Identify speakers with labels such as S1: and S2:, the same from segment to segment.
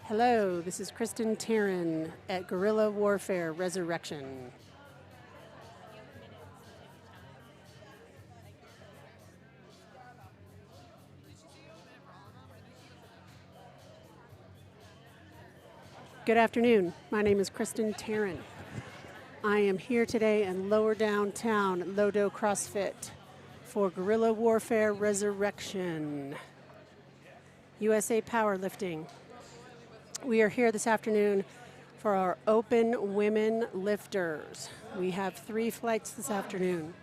S1: Hello, this is Kristen Taryn at Guerrilla Warfare Resurrection. Good afternoon. My name is Kristen Taryn. I am here today in Lower Downtown at Lodo CrossFit for Guerrilla Warfare Resurrection, USA Powerlifting. We are here this afternoon for our open women lifters. We have 3 flights this afternoon.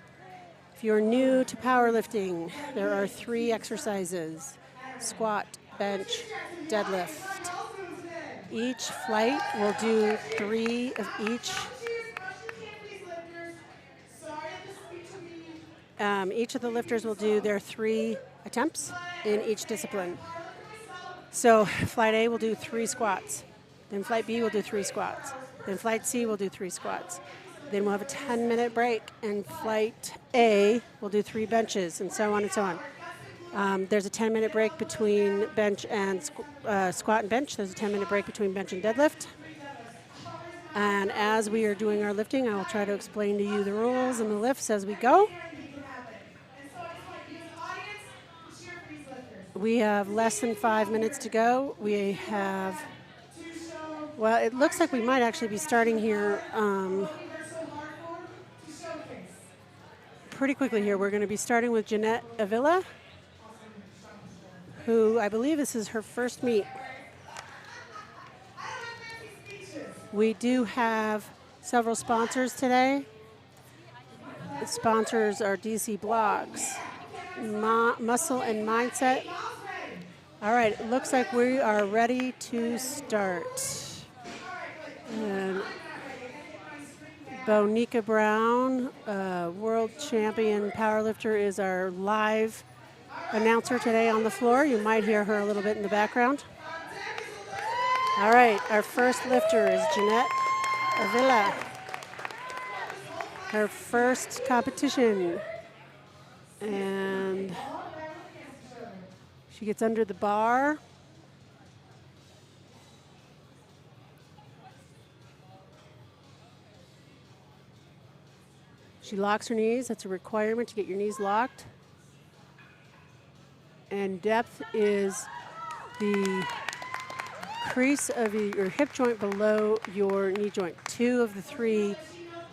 S1: If you're new to powerlifting, there are 3 exercises: squat, bench, deadlift. Each flight will do 3 of each. Each of the lifters will do their 3 attempts in each discipline. So flight A will do 3 squats. Then flight B will do 3 squats. Then flight C will do 3 squats. Then we'll have a 10-minute break, and flight A will do 3 benches, and so on and so on. There's a 10-minute break between bench and squat and bench. There's a 10-minute break between bench and deadlift. And as we are doing our lifting, I will try to explain to you the rules and the lifts as we go. We have less than 5 minutes to go. We have, well, it looks like we might actually be starting here pretty quickly here. We're going to be starting with Jeanette Avila, who I believe this is her first meet. We do have several sponsors today. The sponsors are DC Blogs, Muscle and Mindset. All right, it looks like we are ready to start. And Bonica Brown, world champion powerlifter, is our live announcer today on the floor. You might hear her a little bit in the background. All right, our first lifter is Jeanette Avila. Her first competition. And she gets under the bar. She locks her knees. That's a requirement to get your knees locked. And depth is the crease of your hip joint below your knee joint. 2 of the 3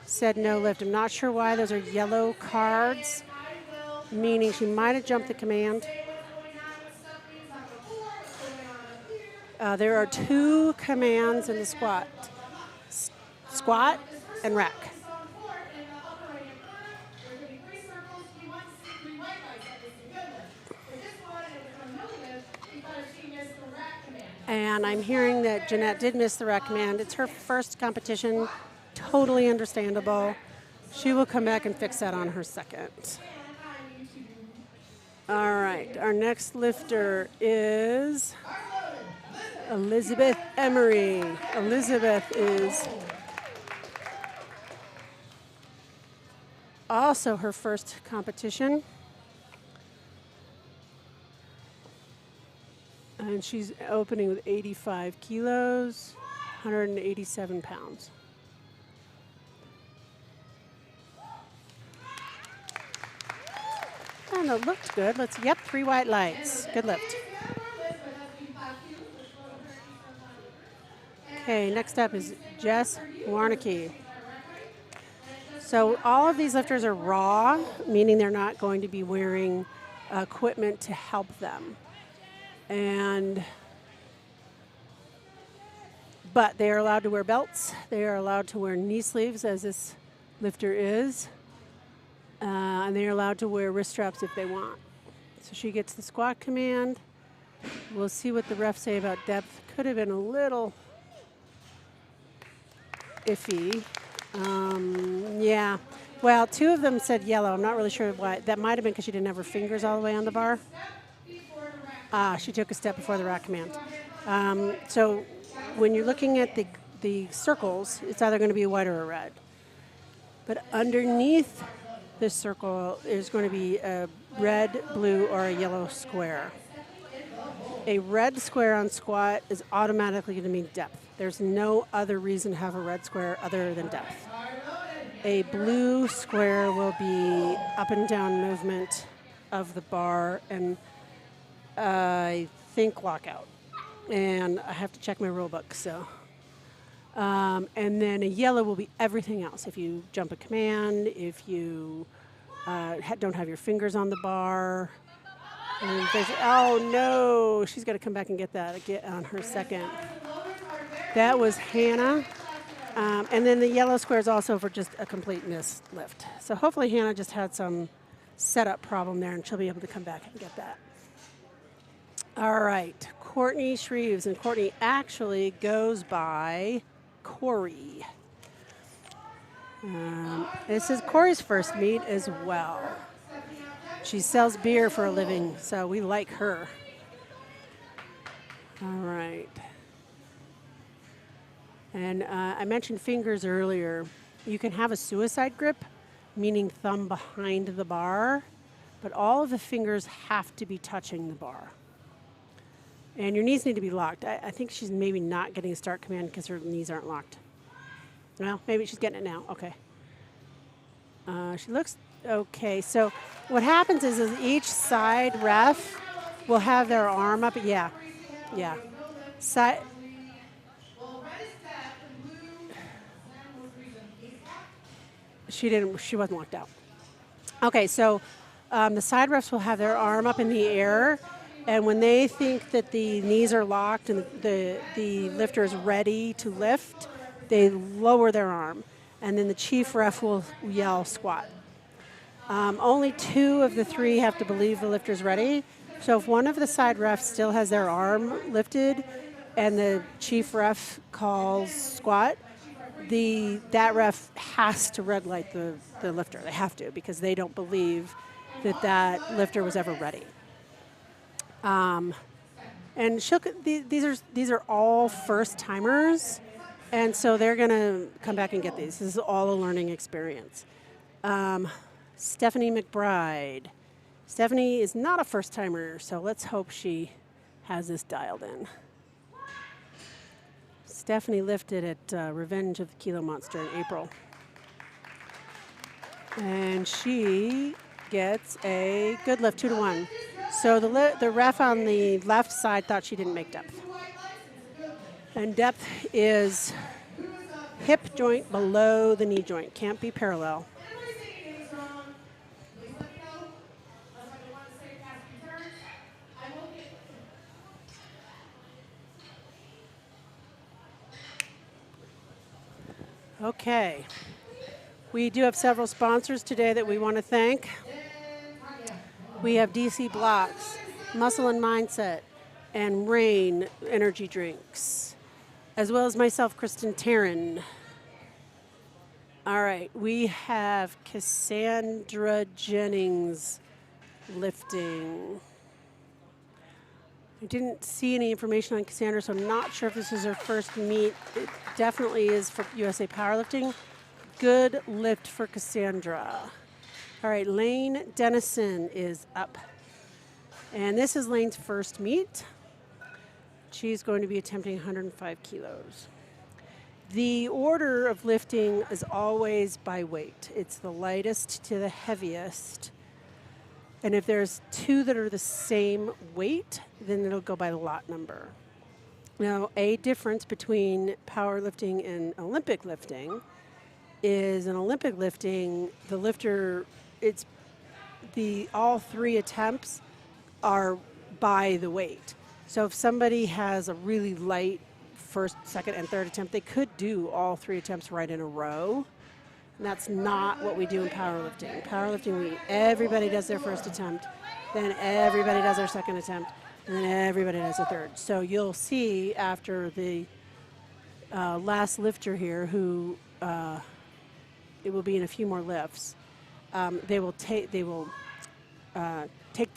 S1: said no lift. I'm not sure why those are yellow cards, meaning she might have jumped the command. There are 2 commands in the squat. Squat and rack. And I'm hearing that Jeanette did miss the rack command. It's her first competition, totally understandable. She will come back and fix that on her second. All right, our next lifter is Elizabeth Emery. Elizabeth is also her first competition. And she's opening with 85 kilos, 187 pounds. Oh, no, looked good. Yep, 3 white lights. Good lift. Okay, next up is Jess Warnicky. So all of these lifters are raw, meaning they're not going to be wearing equipment to help them. But they are allowed to wear belts. They are allowed to wear knee sleeves, as this lifter is. And they are allowed to wear wrist straps if they want. So she gets the squat command. We'll see what the refs say about depth. Could have been a little iffy. Yeah. Well, 2 of them said yellow. I'm not really sure why. That might have been because she didn't have her fingers all the way on the bar. She took a step before the rack command. So when you're looking at the circles, it's either going to be a white or a red. But underneath this circle is going to be a red, blue, or a yellow square. A red square on squat is automatically going to mean depth. There's no other reason to have a red square other than depth. A blue square will be up and down movement of the bar and I think lockout. And I have to check my rule book, so. And then a yellow will be everything else. If you jump a command, if you don't have your fingers on the bar. And oh no, she's got to come back and get that on her second. That was Hannah. And then the yellow square is also for just a complete miss lift. So hopefully Hannah just had some setup problem there and she'll be able to come back and get that. All right, Courtney Shreves, and Courtney actually goes by Corey. This is Corey's first meet as well. She sells beer for a living, so we like her. All right. And I mentioned fingers earlier. You can have a suicide grip, meaning thumb behind the bar, but all of the fingers have to be touching the bar. And your knees need to be locked. I think she's maybe not getting a start command because her knees aren't locked. Well, maybe she's getting it now. Okay. She looks okay. So what happens is each side ref will have their arm up. Yeah. Yeah. Side. She wasn't locked out. Okay, so the side refs will have their arm up in the air, and when they think that the knees are locked and the lifter is ready to lift, they lower their arm, and then the chief ref will yell squat. Only 2 of the 3 have to believe the lifter's ready. So if one of the side refs still has their arm lifted and the chief ref calls squat, that ref has to red light the lifter. They have to, because they don't believe that lifter was ever ready. And these are all first timers, and so they're going to come back and get these. This is all a learning experience. Stephanie Mcbride. Stephanie is not a first timer, so let's hope she has this dialed in. Stephanie lifted at Revenge of the Kilo Monster in April. And she gets a good lift, 2-1. So the ref on the left side thought she didn't make depth. And depth is hip joint below the knee joint. Can't be parallel. Okay. We do have several sponsors today that we want to thank. We have DC Blocks, Muscle and Mindset, and Rain Energy Drinks, as well as myself, Kristen Taryn. All right, we have Cassandra Jennings lifting. I didn't see any information on Cassandra, so I'm not sure if this is her first meet. It definitely is for USA Powerlifting. Good lift for Cassandra. All right, Laney Dennison is up. And this is Lane's first meet. She's going to be attempting 105 kilos. The order of lifting is always by weight. It's the lightest to the heaviest. And if there's 2 that are the same weight, then it'll go by the lot number. Now, a difference between powerlifting and Olympic lifting is in Olympic lifting, the lifter, all 3 attempts are by the weight. So if somebody has a really light first, second, and third attempt, they could do all 3 attempts right in a row. And that's not what we do in powerlifting. Powerlifting, everybody does their first attempt, then everybody does their second attempt, and then everybody does a third. So you'll see after the last lifter here, who it will be in a few more lifts, they will take the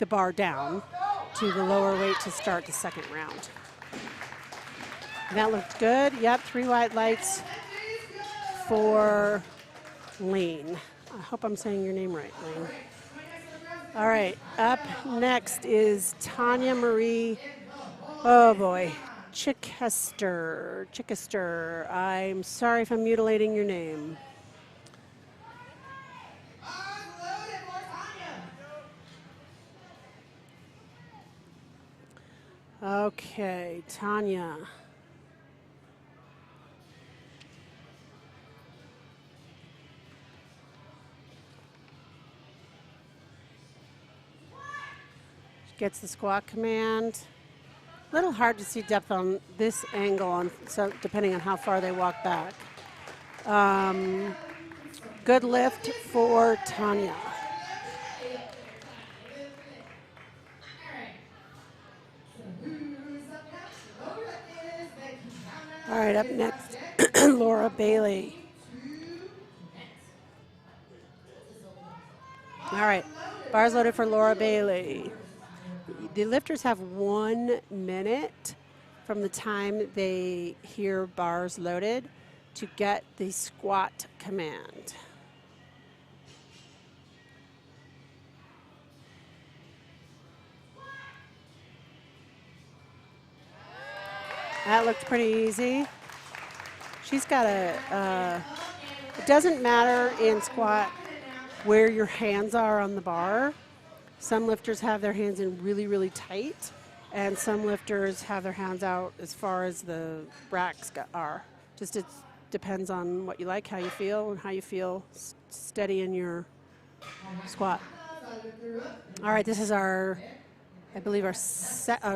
S1: bar down to the lower weight to start the second round. And that looked good. Yep, 3 white lights for Lane. I hope I'm saying your name right, Lane. All right, up next is Tanya Marie Oh boy. Chickister. I'm sorry if I'm mutilating your name. Okay, Tanya. She gets the squat command. A little hard to see depth on this angle, so depending on how far they walk back. Good lift for Tanya. All right, up next, Laura Bailey. All right, bars loaded for Laura Bailey. The lifters have 1 minute from the time they hear bars loaded to get the squat command. That looked pretty easy. She's got it doesn't matter in squat where your hands are on the bar. Some lifters have their hands in really, really tight, and some lifters have their hands out as far as the racks are. Just it depends on what you like, how you feel, and how you feel steady in your squat. All right, this is I believe our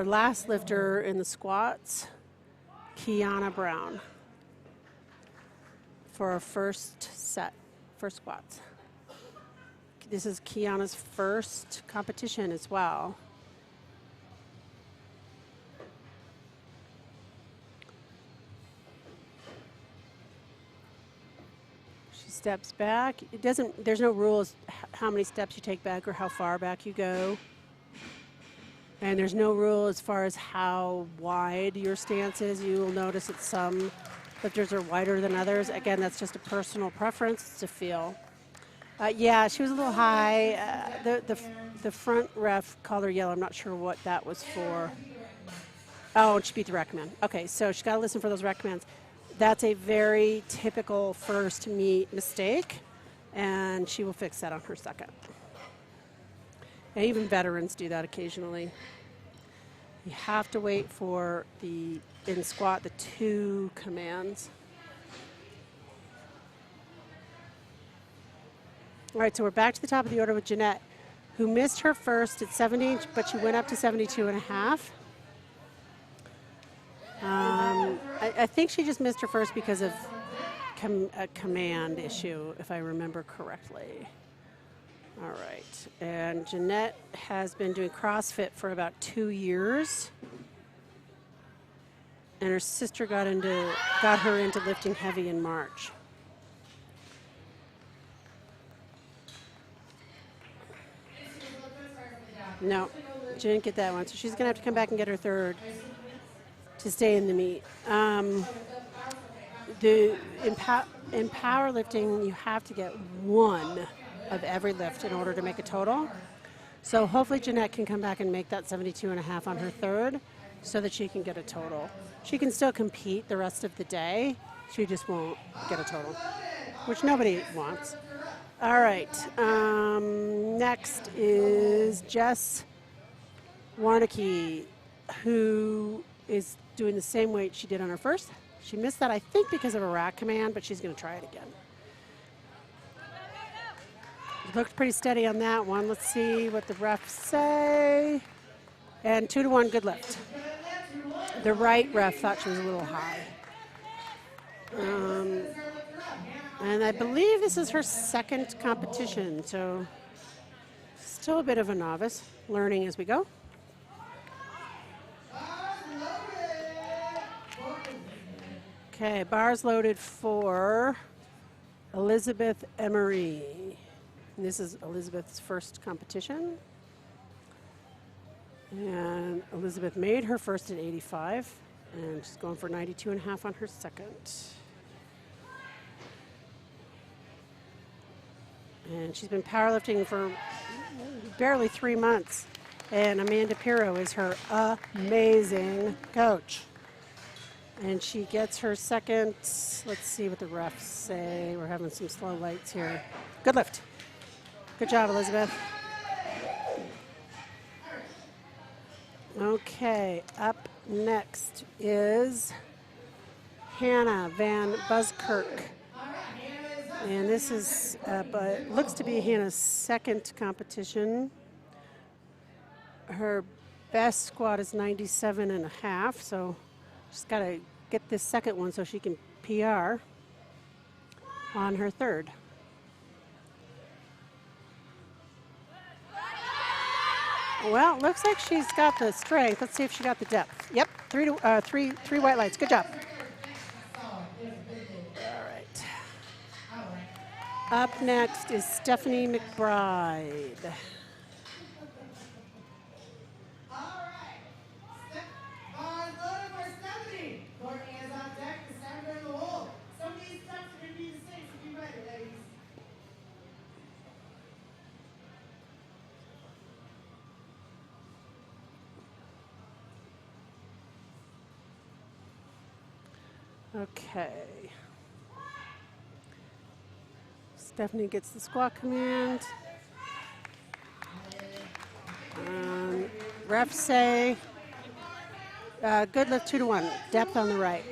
S1: last lifter in the squats, Kiana Brown, for our first squats. This is Kiana's first competition as well. She steps back. There's no rules how many steps you take back or how far back you go. And there's no rule as far as how wide your stance is. You will notice that some lifters are wider than others. Again, that's just a personal preference to feel. Yeah, she was a little high. The front ref called her yellow. I'm not sure what that was for. Oh, and she beat the rec command. Okay, so she got to listen for those rec commands. That's a very typical first meet mistake, and she will fix that on her second. And even veterans do that occasionally. You have to wait for in squat, the 2 commands. All right, so we're back to the top of the order with Jeanette, who missed her first at 70, but she went up to 72.5. I think she just missed her first because of a command issue, if I remember correctly. All right, and Jeanette has been doing CrossFit for about 2 years, and her sister got her into lifting heavy in March. No, she didn't get that one, so she's going to have to come back and get her third to stay in the meet. In powerlifting, you have to get 1 of every lift in order to make a total. So hopefully Jeanette can come back and make that 72.5 on her third so that she can get a total. She can still compete the rest of the day. She just won't get a total, which nobody wants. All right, next is Jess Warnicky, who is doing the same weight she did on her first. She missed that, I think, because of a rack command, but she's going to try it again. Looked pretty steady on that one. Let's see what the refs say. And 2-1, good lift. The right ref thought she was a little high. And I believe this is her second competition, so still a bit of a novice, learning as we go. Okay, bars loaded for Elizabeth Emery. And this is Elizabeth's first competition. And Elizabeth made her first at 85, and she's going for 92.5 on her second. And she's been powerlifting for barely 3 months. And Amanda Pirro is her amazing coach. And she gets her second. Let's see what the refs say. We're having some slow lights here. Good lift. Good job, Elizabeth. Okay, up next is Hannah Van Buskirk. And this is, looks to be Hannah's second competition. Her best squat is 97.5, so she's got to get this second one so she can PR on her third. Well, looks like she's got the strength. Let's see if she got the depth. Yep, three white lights. Good job. All right. Up next is Stephanie McBride. Okay. Stephanie gets the squat command. Refs say good lift 2-to-1, depth on the right.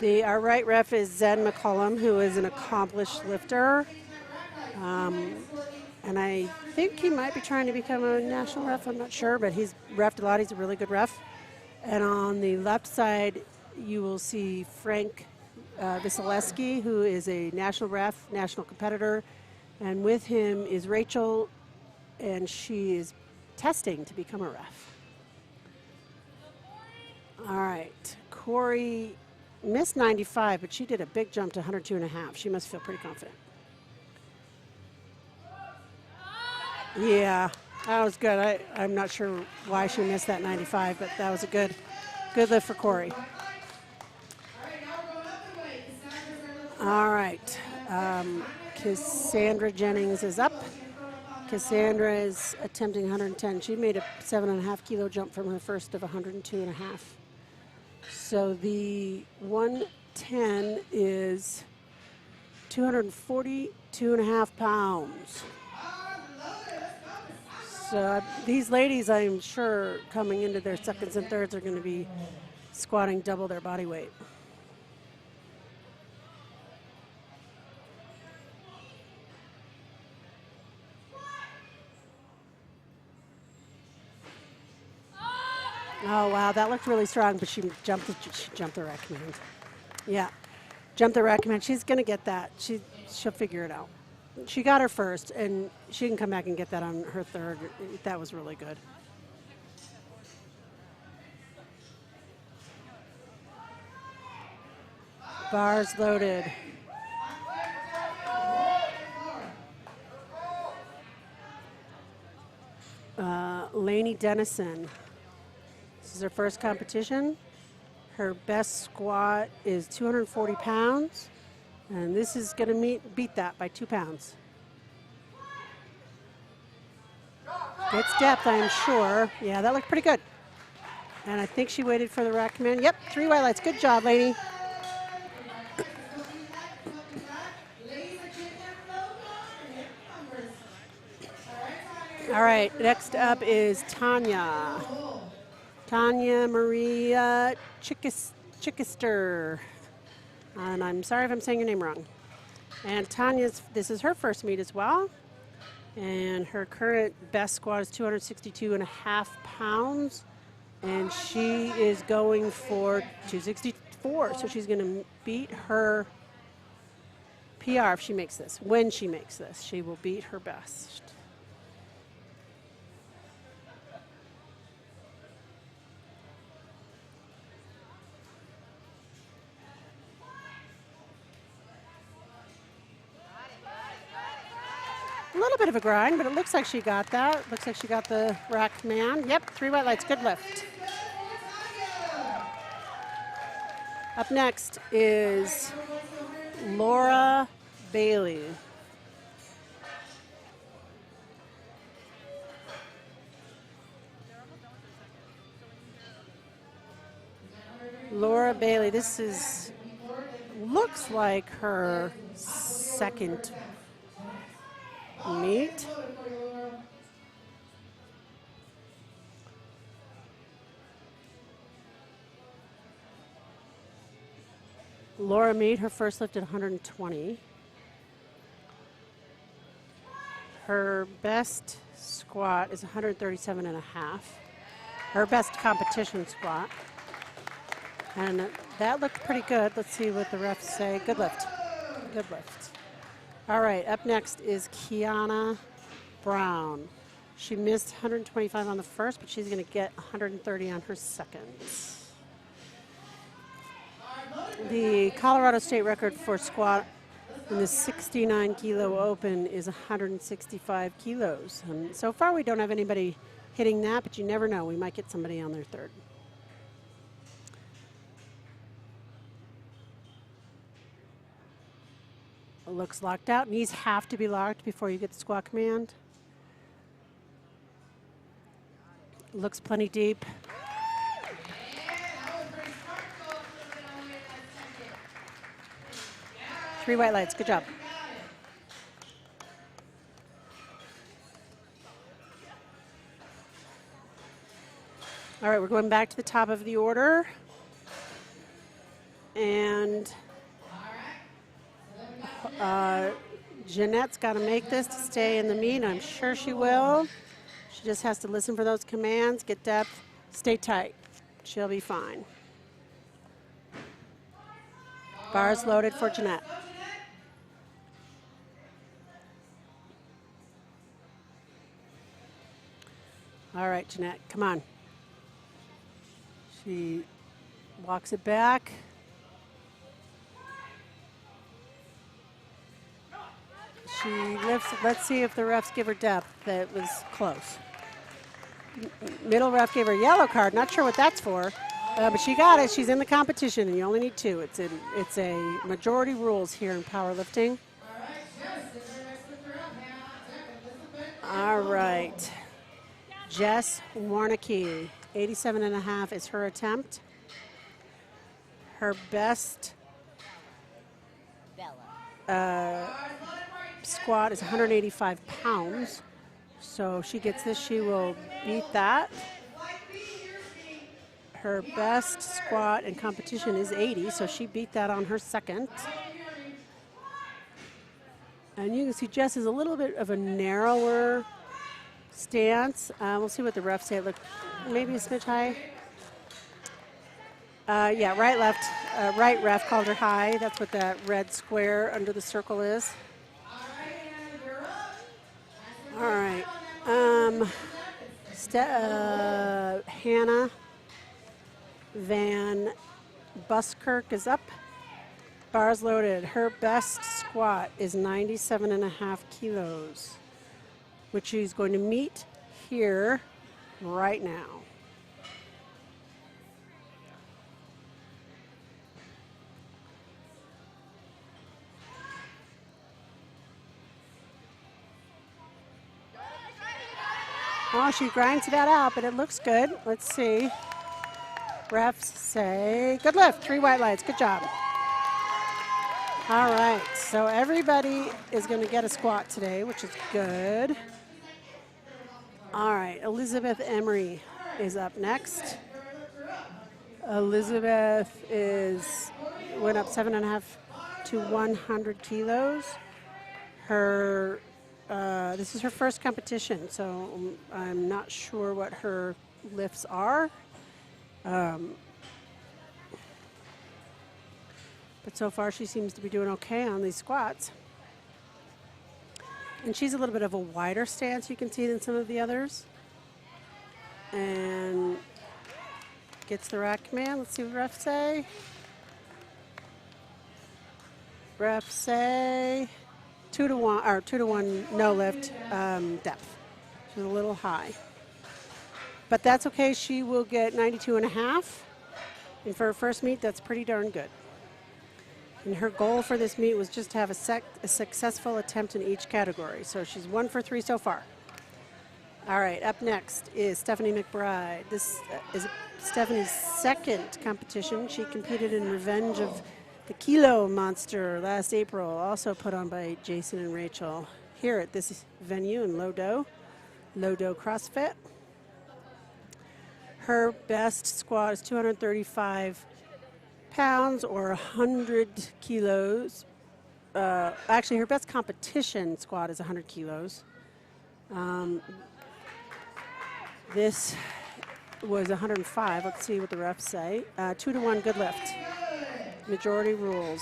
S1: Our right ref is Zen McCollum, who is an accomplished lifter. And I think he might be trying to become a national ref. I'm not sure, but he's reffed a lot. He's a really good ref. And on the left side, you will see Frank Vasileski, who is a national ref, national competitor. And with him is Rachel, and she is testing to become a ref. All right, Corey missed 95, but she did a big jump to 102.5. She must feel pretty confident. Yeah, that was good. I'm not sure why she missed that 95, but that was a good lift for Corey. All right, Cassandra Jennings is up. Cassandra is attempting 110. She made a 7.5 kilo jump from her first of 102.5. So the 110 is 242.5 pounds. So these ladies, I'm sure, coming into their seconds and thirds are going to be squatting double their body weight. Oh, wow, that looked really strong, but she jumped the rack command. Yeah, jumped the rack command. She's going to get that. She'll figure it out. She got her first, and she can come back and get that on her third. That was really good. Bars loaded. Laney Dennison. This is her first competition. Her best squat is 240 pounds, and this is going to beat that by 2 pounds. Gets depth, I'm sure. Yeah, that looked pretty good. And I think she waited for the rack command. Yep, 3 white lights. Good job, Laney. All right, next up is Tanya Marie Chickister. And I'm sorry if I'm saying your name wrong. And this is her first meet as well. And her current best squat is 262.5 pounds. And she is going for 264. So she's going to beat her PR if she makes this. When she makes this, she will beat her best. A little bit of a grind, but it looks like she got that. Looks like she got the rack command. Yep, 3 white lights, good lift. Up next is Laura Bailey. Laura Bailey. This is, looks like her second meet. Laura made her first lift at 120. Her best squat is 137 and a half. Her best competition squat. And that looked pretty good. Let's see what the refs say. Good lift. Good lift. All right, up next is Kiana Brown. She missed 125 on the first, but she's going to get 130 on her second. The Colorado State record for squat in the 69 kilo open is 165 kilos. And so far we don't have anybody hitting that, but you never know. We might get somebody on their third. It looks locked out. Knees have to be locked before you get the squat command. Looks plenty deep. Three white lights, good job. All right, we're going back to the top of the order. And Jeanette's got to make this to stay in the meet. I'm sure she will. She just has to listen for those commands, get depth, stay tight. She'll be fine. Bars loaded for Jeanette. All right, Jeanette, come on. She walks it back. She lifts, let's see if the refs give her depth. That was close. Middle ref gave her a yellow card. Not sure what that's for, but she got it. She's in the competition, and you only need two. It's a majority rules here in powerlifting. All right. Jess Warnicky, 87 and a half is her attempt. Her best squat is 185 pounds. So if she gets this, she will beat that. Her best squat in competition is 80, so she beat that on her second. And you can see Jess is a little bit of a narrower stance. We'll see what the refs say. Look, maybe a smidge high. Yeah, right, left. Right ref called her high. That's what that red square under the circle is. All right. Hannah Van Buskirk is up. Bars loaded. Her best squat is 97 and a half kilos, which she's going to meet here right now. Oh, she grinds that out, but it looks good. Let's see. Refs say, good lift, 3 white lights, good job. All right, so everybody is going to get a squat today, which is good. All right, Elizabeth Emery is up next. Elizabeth went up 7.5 to 100 kilos. This is her first competition, so I'm not sure what her lifts are. But so far she seems to be doing okay on these squats. And she's a little bit of a wider stance, you can see, than some of the others. And gets the rack command. Let's see what refs say. Refs say 2 to 1, or 2 to 1 no lift depth. She's a little high. But that's okay, she will get 92 and a half. And for her first meet, that's pretty darn good. And her goal for this meet was just to have a successful attempt in each category. So she's 1 for 3 so far. All right, up next is Stephanie Mcbride. This is Stephanie's second competition. She competed in Revenge of the Kilo Monster last April, also put on by Jason and Rachel here at this venue in Lodo CrossFit. Her best squat is 235 pounds or 100 kilos. Actually, her best competition squat is 100 kilos. This was 105. Let's see what the refs say. 2-1 good lift. Majority rules.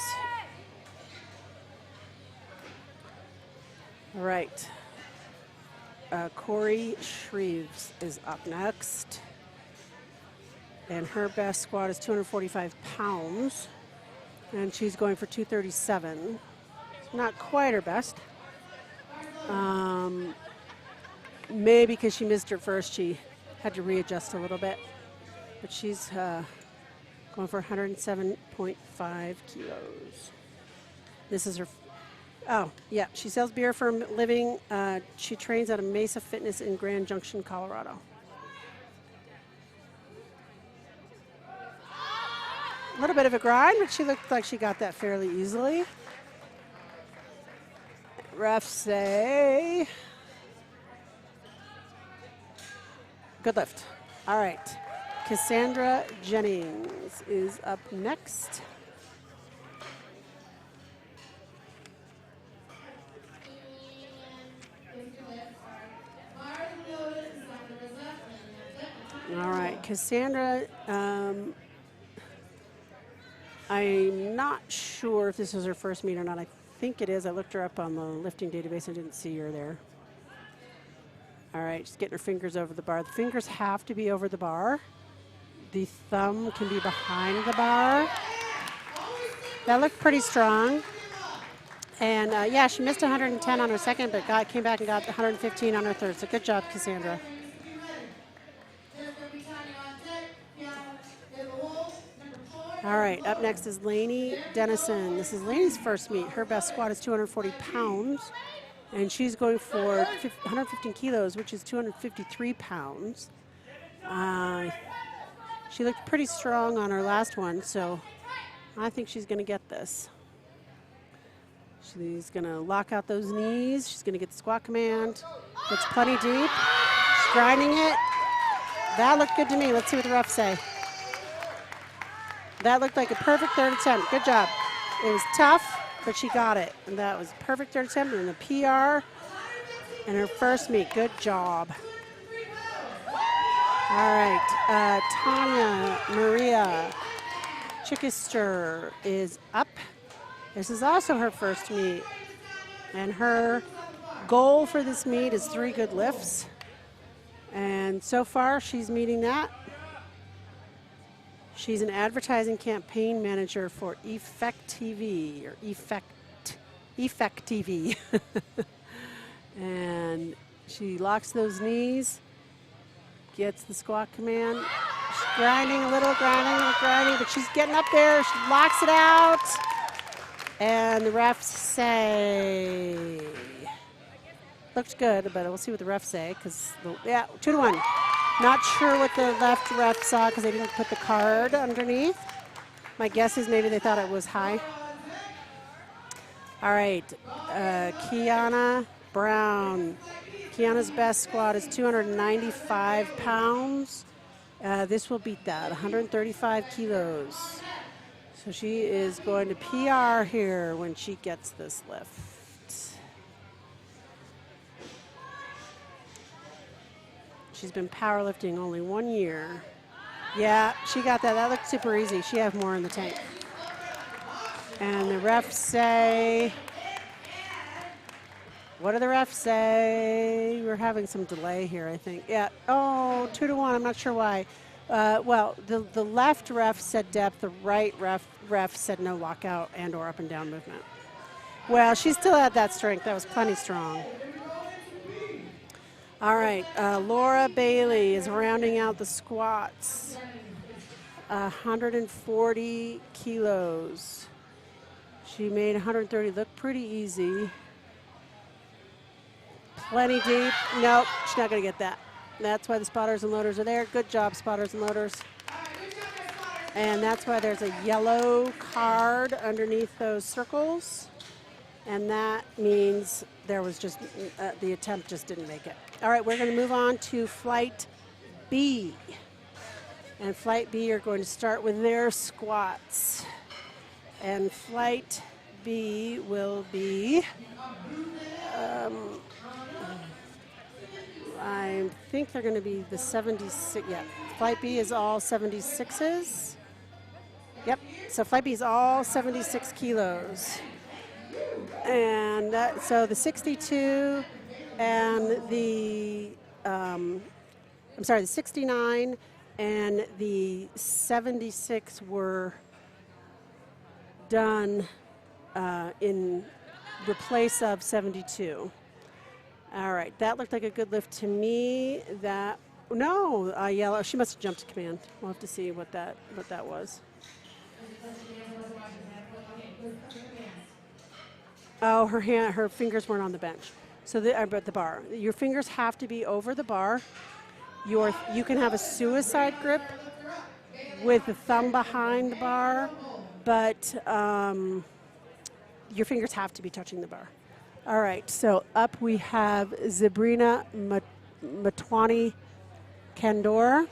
S1: All right. Courtney Shreves is up next. And her best squat is 245 pounds. And she's going for 237. Not quite her best. Maybe because she missed her first, she had to readjust a little bit. But she's going for 107.5 kilos. This is her, oh, yeah, she sells beer for a living. She trains at a Mesa Fitness in Grand Junction, Colorado. A little bit of a grind, but she looked like she got that fairly easily. Refs say good lift. All right. Cassandra Jennings is up next. All right, Cassandra, I'm not sure if this is her first meet or not. I think it is. I looked her up on the lifting database. I didn't see her there. All right, she's getting her fingers over the bar. The fingers have to be over the bar. The thumb can be behind the bar. That looked pretty strong. And yeah, she missed 110 on her second, but came back and got 115 on her third. So good job, Cassandra. All right, up next is Laney Dennison. This is Laney's first meet. Her best squat is 240 pounds, and she's going for 115 kilos, which is 253 pounds. She looked pretty strong on her last one, so I think she's going to get this. She's going to lock out those knees. She's going to get the squat command. Looks plenty deep. She's grinding it. That looked good to me. Let's see what the refs say. That looked like a perfect third attempt. Good job. It was tough, but she got it. And that was a perfect third attempt and a PR in her first meet. Good job. All right. Tanya Marie Chickister is up. This is also her first meet. And her goal for this meet is 3 good lifts. And so far, she's meeting that. She's an advertising campaign manager for Effect TV, or Effect TV. And she locks those knees, gets the squat command. She's grinding a little, but she's getting up there. She locks it out. And the refs say, looked good, but we'll see what the refs say, because, yeah, 2-1. Not sure what the left ref saw because they didn't put the card underneath. My guess is maybe they thought it was high. All right, Kiana Brown. Kiana's best squat is 295 pounds. This will beat that, 135 kilos. So she is going to PR here when she gets this lift. She's been powerlifting only 1 year. Yeah, she got that. That looked super easy. She has more in the tank. And the refs say, what do the refs say? We're having some delay here, I think. Yeah, oh, 2-1, I'm not sure why. Well, the left ref said depth, the right ref said no lockout and or up and down movement. Well, she still had that strength. That was plenty strong. All right, Laura Bailey is rounding out the squats. 140 kilos. She made 130 look pretty easy. plenty deep. Nope, she's not going to get that. That's why the spotters and loaders are there. Good job, spotters and loaders. And that's why there's a yellow card underneath those circles. And that means there was just, the attempt just didn't make it. All right, we're going to move on to Flight B. And Flight B are going to start with their squats. And Flight B will be, I think they're going to be the 76, yeah. Flight B is all 76s. Yep, so Flight B is all 76 kilos. And so the 62 and the, the 69 and the 76 were done in replace of 72. All right, that looked like a good lift to me. That, no, yellow, she must have jumped to command. We'll have to see what that was. Oh, her fingers weren't on the bench. So but the bar. Your fingers have to be over the bar. You can have a suicide grip with the thumb behind the bar, but your fingers have to be touching the bar. All right, so up we have Zabrina Matwani Kandor.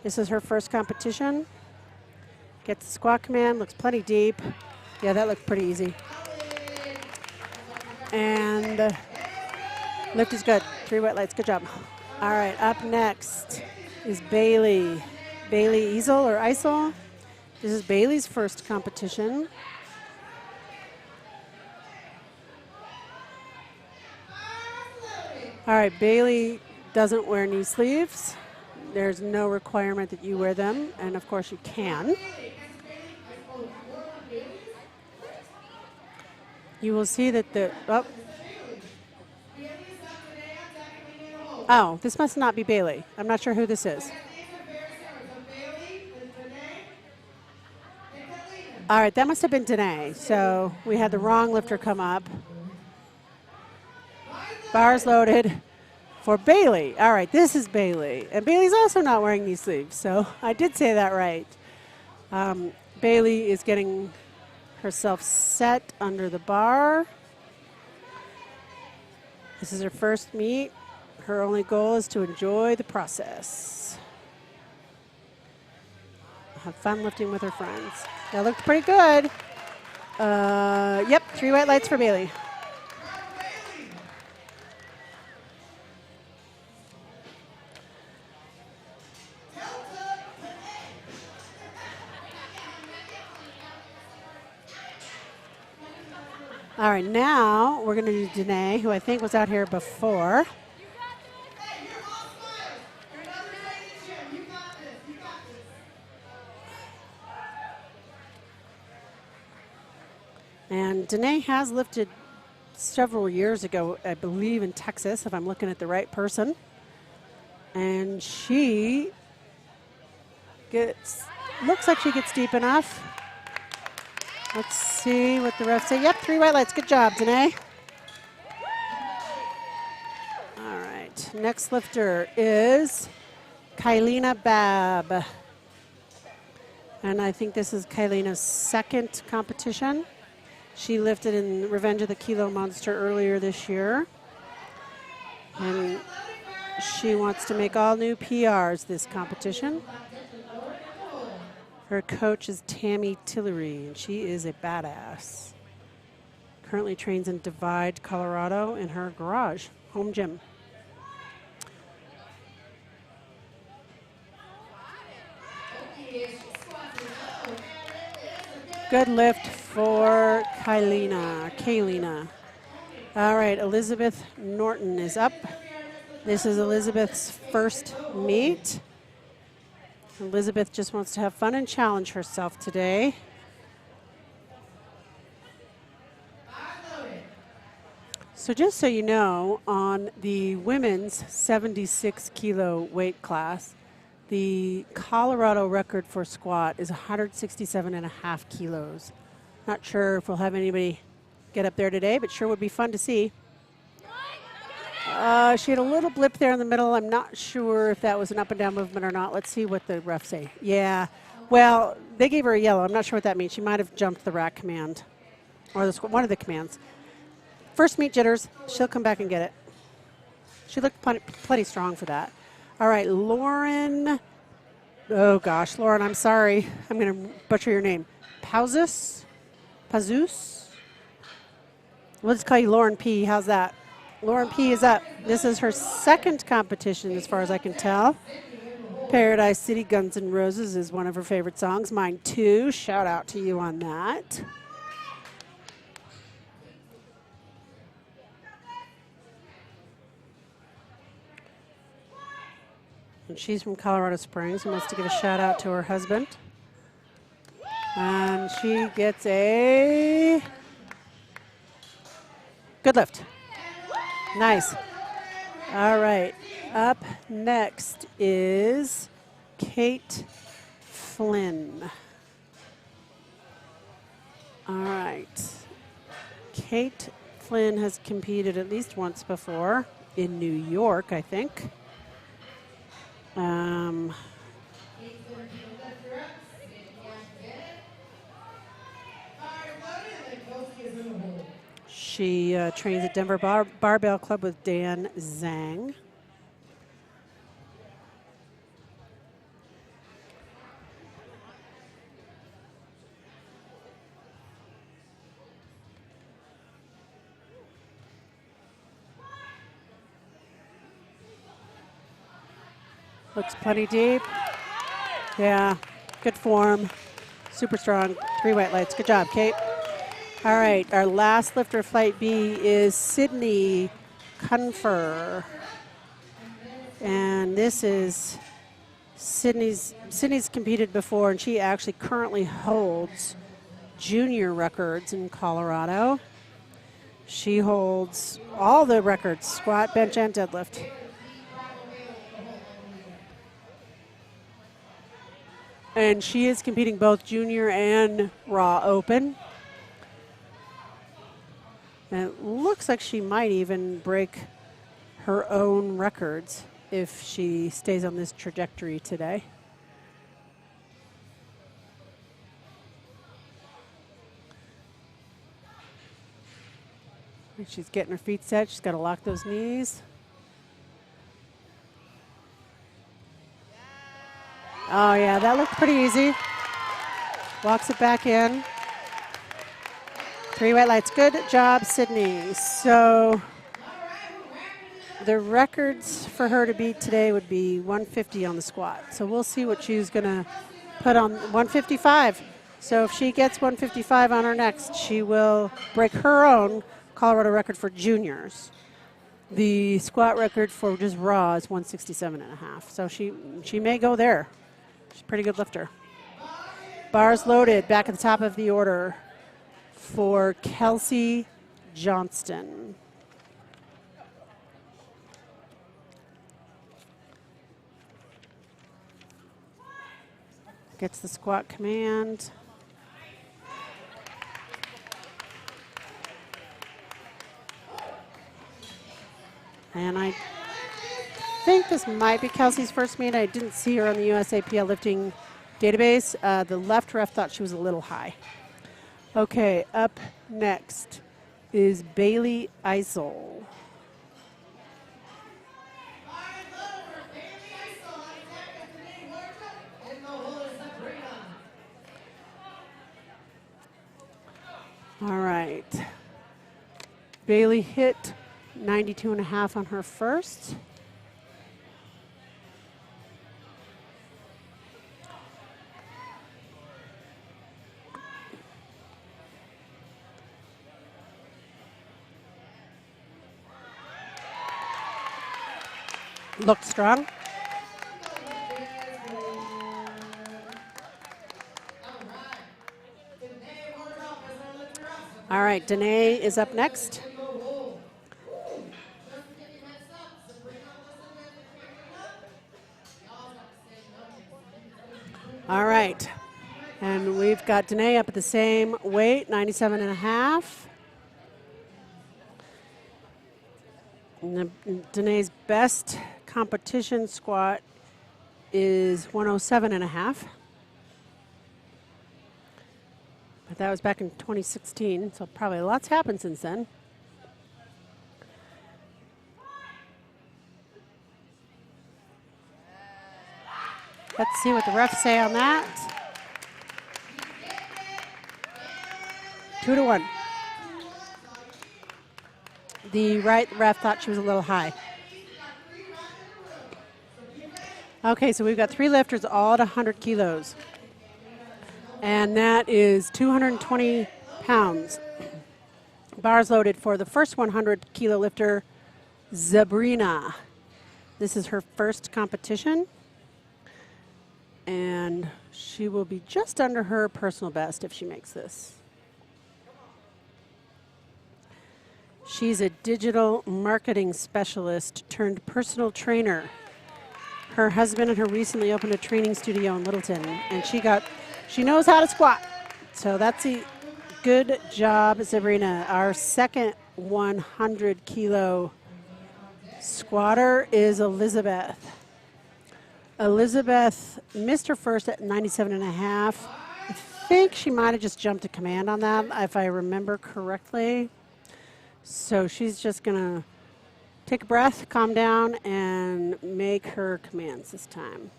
S1: This is her first competition. Gets the squat command, looks plenty deep. Yeah, that looked pretty easy. And lift is good. 3 wet lights, good job. All right, up next is Bailey. Bailey Isel. This is Bailey's first competition. All right, Bailey doesn't wear knee sleeves. There's no requirement that you wear them, and of course you can. You will see that oh, this must not be Bailey. I'm not sure who this is. All right, that must have been Danae. So we had the wrong lifter come up. Bars loaded for Bailey. All right, this is Bailey. And Bailey's also not wearing knee sleeves, so I did say that right. Bailey is getting herself set under the bar. This is her first meet. Her only goal is to enjoy the process. Have fun lifting with her friends. That looked pretty good. Yep, 3 white lights for Bailey. All right, now we're going to do Danae, who I think was out here before. And Danae has lifted several years ago, I believe in Texas, if I'm looking at the right person. And she looks like she gets deep enough. Let's see what the refs say. Yep, 3 white lights. Good job, Danae. All right, next lifter is Kylina Babb. And I think this is Kylina's second competition. She lifted in Revenge of the Kilo Monster earlier this year. And she wants to make all new PRs this competition. Her coach is Tammy Tillery, and she is a badass. Currently trains in Divide, Colorado, in her garage, home gym. Good lift for Kylina. All right, Elizabeth Norton is up. This is Elizabeth's first meet. Elizabeth just wants to have fun and challenge herself today. So just so you know, on the women's 76 kilo weight class, the Colorado record for squat is 167.5 kilos. Not sure if we'll have anybody get up there today, but sure would be fun to see. She had a little blip there in the middle. I'm not sure if that was an up and down movement or not. Let's see what the refs say. Yeah. Well, they gave her a yellow. I'm not sure what that means. She might have jumped the rack command or one of the commands. First meet jitters. She'll come back and get it. She looked plenty strong for that. All right, Lauren. Oh, gosh. Lauren, I'm sorry. I'm going to butcher your name. Pazus? We'll just call you Lauren P. How's that? Lauren P. is up. This is her second competition as far as I can tell. Paradise City Guns N' Roses is one of her favorite songs. Mine too. Shout out to you on that. And she's from Colorado Springs and wants to give a shout out to her husband. And she gets a good lift. Nice. All right. Up next is Kate Flynn. All right. Kate Flynn has competed at least once before in New York, I think. She trains at Denver Barbell Club with Dan Zhang. Looks plenty deep. Yeah, good form. Super strong. 3 white lights. Good job, Kate. All right, our last lifter, Flight B, is Sydney Confer. And this is Sydney's competed before, and she actually currently holds junior records in Colorado. She holds all the records, squat, bench, and deadlift. And she is competing both junior and raw open. And it looks like she might even break her own records if she stays on this trajectory today. And she's getting her feet set. She's got to lock those knees. Oh, yeah, that looked pretty easy. Walks it back in. 3 white lights. Good job, Sydney. So the records for her to beat today would be 150 on the squat. So we'll see what she's going to put on 155. So if she gets 155 on her next, she will break her own Colorado record for juniors. The squat record for just raw is 167.5. So she may go there. She's a pretty good lifter. Bars loaded, back at the top of the order for Kelsey Johnston. Gets the squat command. And I think this might be Kelsey's first meet. I didn't see her on the USAPL lifting database. The left ref thought she was a little high. Okay, up next is Bailey Eisel. All right. Bailey hit 92.5 on her first. Looked strong. All right, Danae is up next. All right, and we've got Danae up at the same weight, 97.5. Danae's best competition squat is 107.5. But that was back in 2016, so probably lots happened since then. Let's see what the refs say on that. 2-1. The right ref thought she was a little high. Okay, so we've got 3 lifters all at 100 kilos. And that is 220 pounds. Bars loaded for the first 100 kilo lifter, Zabrina. This is her first competition. And she will be just under her personal best if she makes this. She's a digital marketing specialist turned personal trainer. Her husband and her recently opened a training studio in Littleton, and she knows how to squat. So that's a good job, Sabrina. Our second 100 kilo squatter is Elizabeth. Elizabeth missed her first at 97.5. I think she might have just jumped to command on that, if I remember correctly. So she's just gonna take a breath, calm down, and make her commands this time.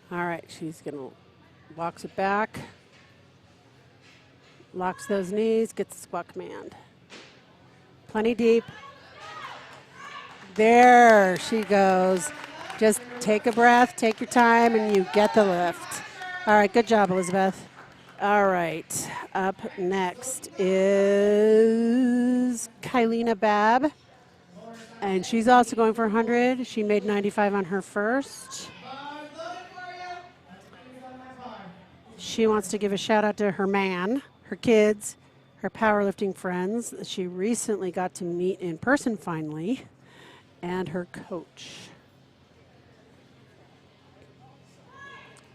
S1: All right, she's gonna walks it back, locks those knees, gets the squat command. Plenty deep. There she goes. Just take a breath, take your time, and you get the lift. All right, good job, Elizabeth. All right, up next is Kylina Babb, and she's also going for 100. She made 95 on her first. She wants to give a shout out to her man, her kids, her powerlifting friends that she recently got to meet in person finally, and her coach.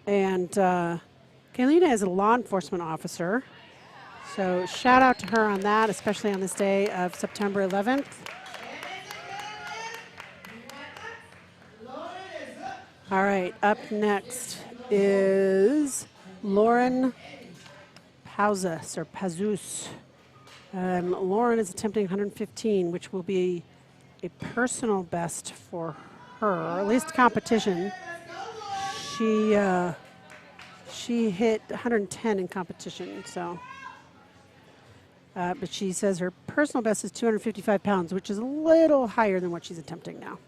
S1: And Kylina is a law enforcement officer, so shout out to her on that, especially on this day of September 11th. All right, up next is Lauren Pazus. Lauren is attempting 115, which will be a personal best for her, or at least competition. She hit 110 in competition, so. But she says her personal best is 255 pounds, which is a little higher than what she's attempting now.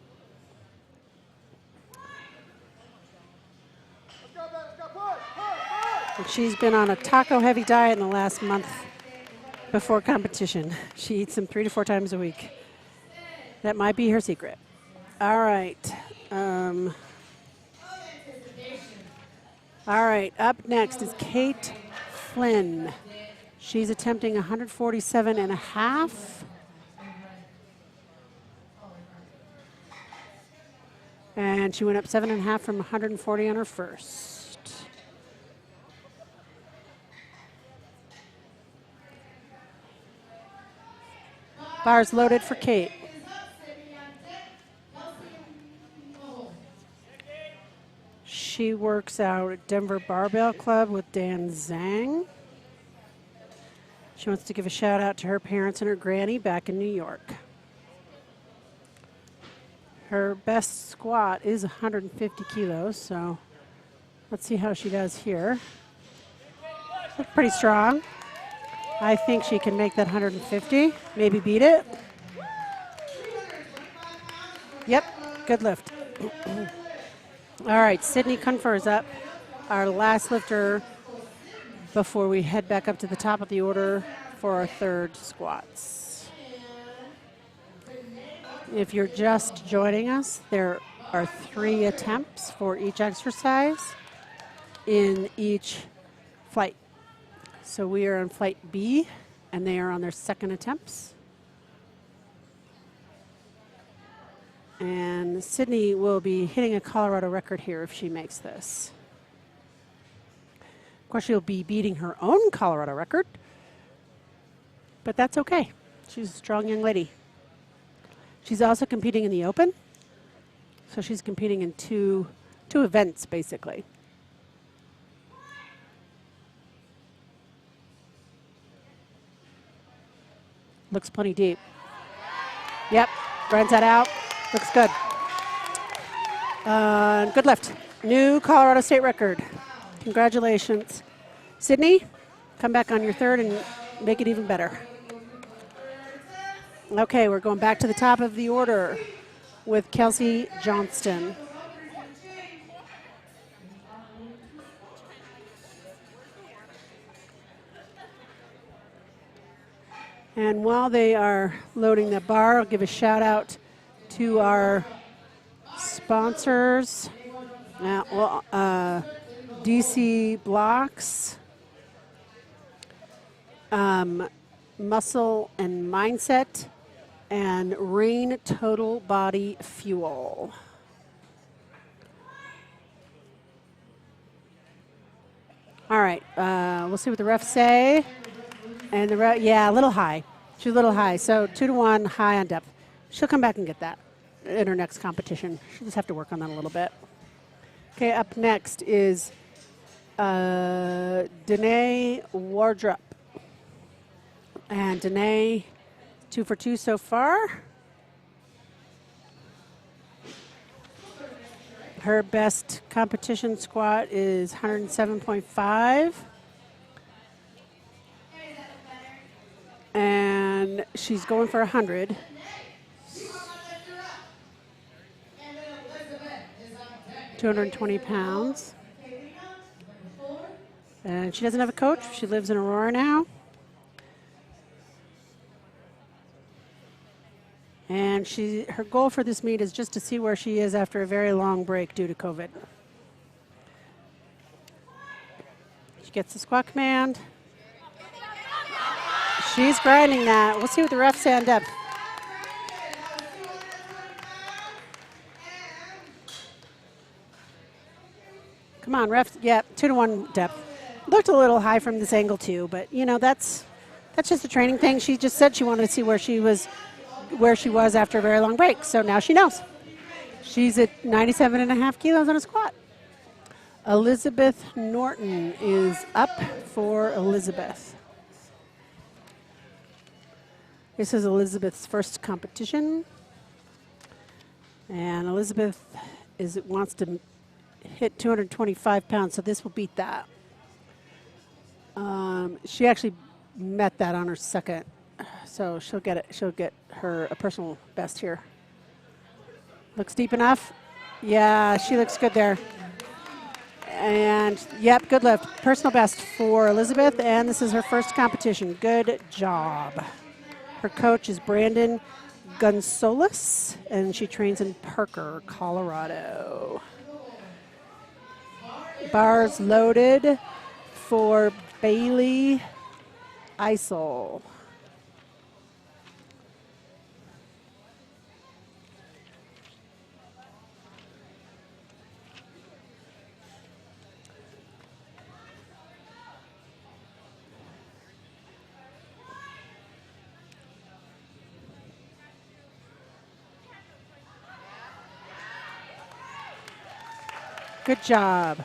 S1: And she's been on a taco-heavy diet in the last month before competition. She eats them 3 to 4 times a week. That might be her secret. All right. All right, up next is Kate Flynn. She's attempting 147.5. And she went up 7.5 from 140 on her first. Bars loaded for Kate. She works out at Denver Barbell Club with Dan Zhang. She wants to give a shout out to her parents and her granny back in New York. Her best squat is 150 kilos, so let's see how she does here. Looks pretty strong. I think she can make that 150, maybe beat it. Yep, good lift. All right, Sydney Confer is up, our last lifter before we head back up to the top of the order for our third squats. If you're just joining us, there are 3 attempts for each exercise in each flight. So we are on flight B, and they are on their second attempts. And Sydney will be hitting a Colorado record here if she makes this. Of course, she'll be beating her own Colorado record. But that's okay. She's a strong young lady. She's also competing in the Open. So she's competing in two events, basically. Looks plenty deep. Yep, runs that out. Looks good. Good lift. New Colorado State record. Congratulations. Sydney, come back on your third and make it even better. Okay, we're going back to the top of the order with Kelsey Johnston. And while they are loading the bar, I'll give a shout out to our sponsors. DC Blocks, Muscle and Mindset, and Rain Total Body Fuel. All right, we'll see what the refs say. And yeah, a little high. She's a little high, so 2-1 high on depth. She'll come back and get that in her next competition. She'll just have to work on that a little bit. Okay, up next is Danae Wardrop. And Danae, 2 for 2 so far. Her best competition squat is 107.5. And she's going for 100. £220. And she doesn't have a coach. She lives in Aurora now. And her goal for this meet is just to see where she is after a very long break due to COVID. She gets the squat command. She's grinding that. We'll see what the refs say on depth. Come on, refs. Yeah, 2-1 depth. Looked a little high from this angle too, but you know that's just a training thing. She just said she wanted to see where she was after a very long break. So now she knows. She's at 97.5 kilos on a squat. Elizabeth Norton is up for Elizabeth. This is Elizabeth's first competition. And Elizabeth wants to hit 225 pounds, so this will beat that. She actually met that on her second, so she'll get it. She'll get her a personal best here. Looks deep enough. Yeah, she looks good there. And yep, good lift. Personal best for Elizabeth, and this is her first competition. Good job. Her coach is Brandon Gonzalez, and she trains in Parker, Colorado. Bars loaded for Bailey Isel. Good job.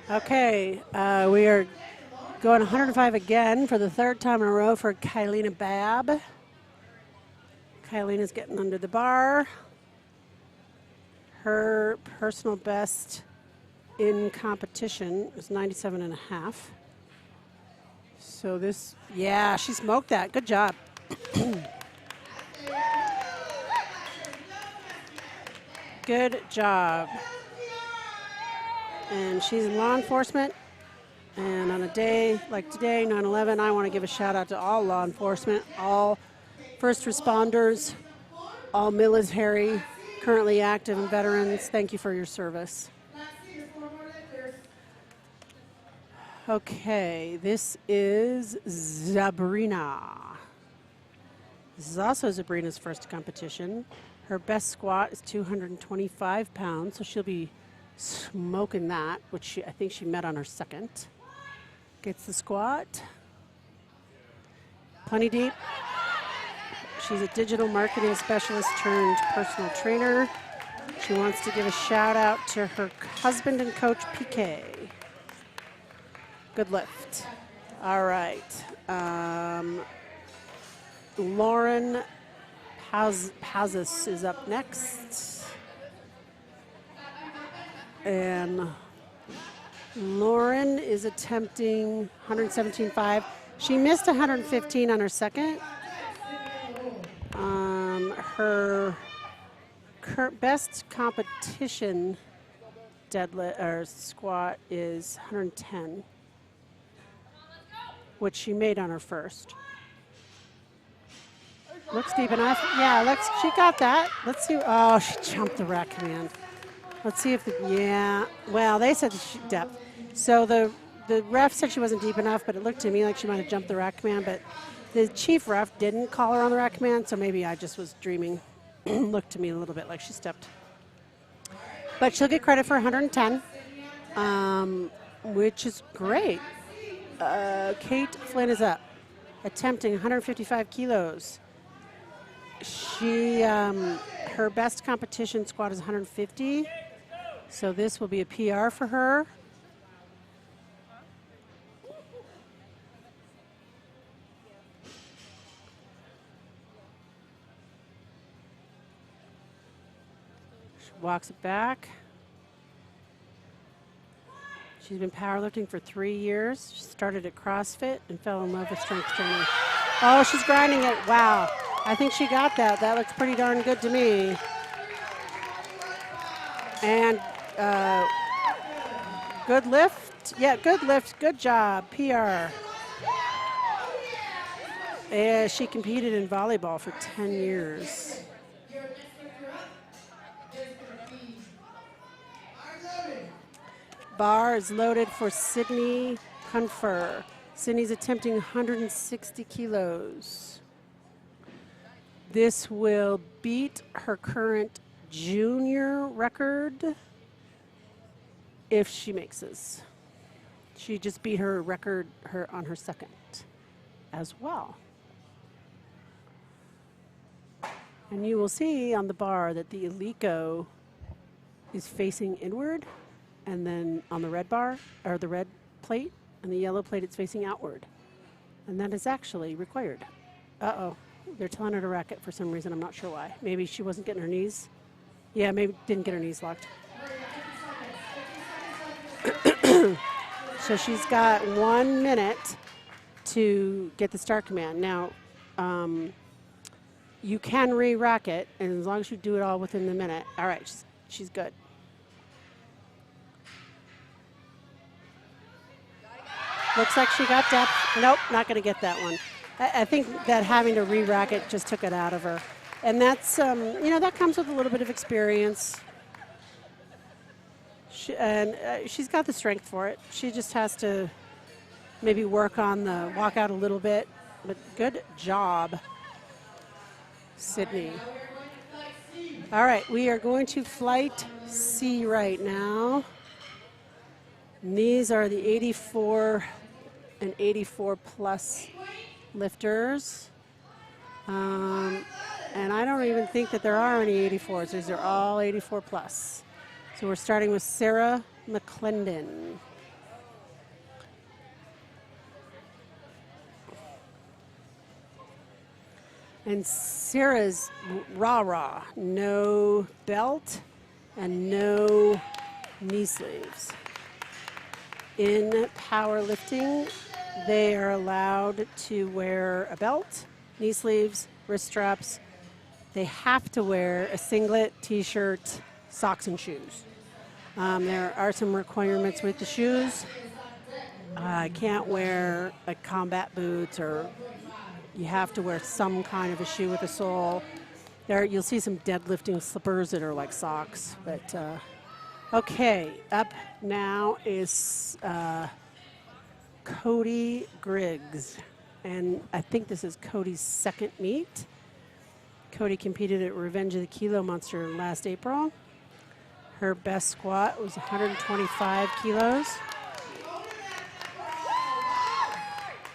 S1: Okay, we are going 105 again for the third time in a row for Kylina Babb. Kylina's getting under the bar. Her personal best in competition is 97.5. So this, yeah, she smoked that. Good job. Good job. And she's in law enforcement. And on a day like today, 9/11, I want to give a shout out to all law enforcement, all first responders, all military, currently active and veterans. Thank you for your service. Okay, this is Zabrina. This is also Sabrina's first competition. Her best squat is 225 pounds, so she'll be smoking that, which I think she met on her second. Gets the squat. Plenty deep. She's a digital marketing specialist turned personal trainer. She wants to give a shout out to her husband and coach, PK. Good lift. All right. Lauren Pazis is up next. And Lauren is attempting 117.5. She missed 115 on her second. Her best competition deadlift or squat is 110, which she made on her first. Looks deep enough. Yeah, she got that. Let's see. Oh, she jumped the rack command. Let's see if well, they said depth. So the ref said she wasn't deep enough, but it looked to me like she might have jumped the rack command, but the chief ref didn't call her on the rack command, so maybe I just was dreaming. Looked to me a little bit like she stepped. But she'll get credit for 110, which is great. Kate Flynn is up, attempting 155 kilos. She, her best competition squat is 150, so this will be a PR for her. She walks it back. She's been powerlifting for 3 years. She started at CrossFit and fell in love with strength training. Oh, she's grinding it. Wow. I think she got that. That looks pretty darn good to me. And good lift. Yeah, good lift. Good job. PR. Yeah, she competed in volleyball for 10 years. Bar is loaded for Sydney Confer. Sydney's attempting 160 kilos. This will beat her current junior record if she makes this. She just beat her record on her second as well. And you will see on the bar that the Alico is facing inward, and then on the red bar, or the red plate, and the yellow plate, it's facing outward. And that is actually required. Uh-oh. They're telling her to rack it for some reason. I'm not sure why. Maybe she wasn't getting her knees. Yeah, maybe didn't get her knees locked. So she's got 1 minute to get the start command. Now, you can re-rack it, and as long as you do it all within the minute. All right, she's good. Looks like she got depth. Nope, not going to get that one. I think that having to re-rack it just took it out of her. And that's, that comes with a little bit of experience. She's got the strength for it. She just has to maybe work on the walkout a little bit. But good job, Sydney. All right, we are going to flight C right now. And these are the 84 and 84 plus lifters. And I don't even think that there are any 84s. These are all 84 plus. So we're starting with Sarah Mcclendon. And Sarah's rah-rah, no belt and no knee sleeves. In powerlifting, they are allowed to wear a belt, knee sleeves, wrist straps. They have to wear a singlet, t-shirt, socks, and shoes. There are some requirements with the shoes. I can't wear like combat boots, or you have to wear some kind of a shoe with a sole. There, you'll see some deadlifting slippers that are like socks. But okay, up now is Cody Griggs, and I think this is Cody's second meet. Cody competed at Revenge of the Kilo Monster last April. Her best squat was 125 kilos.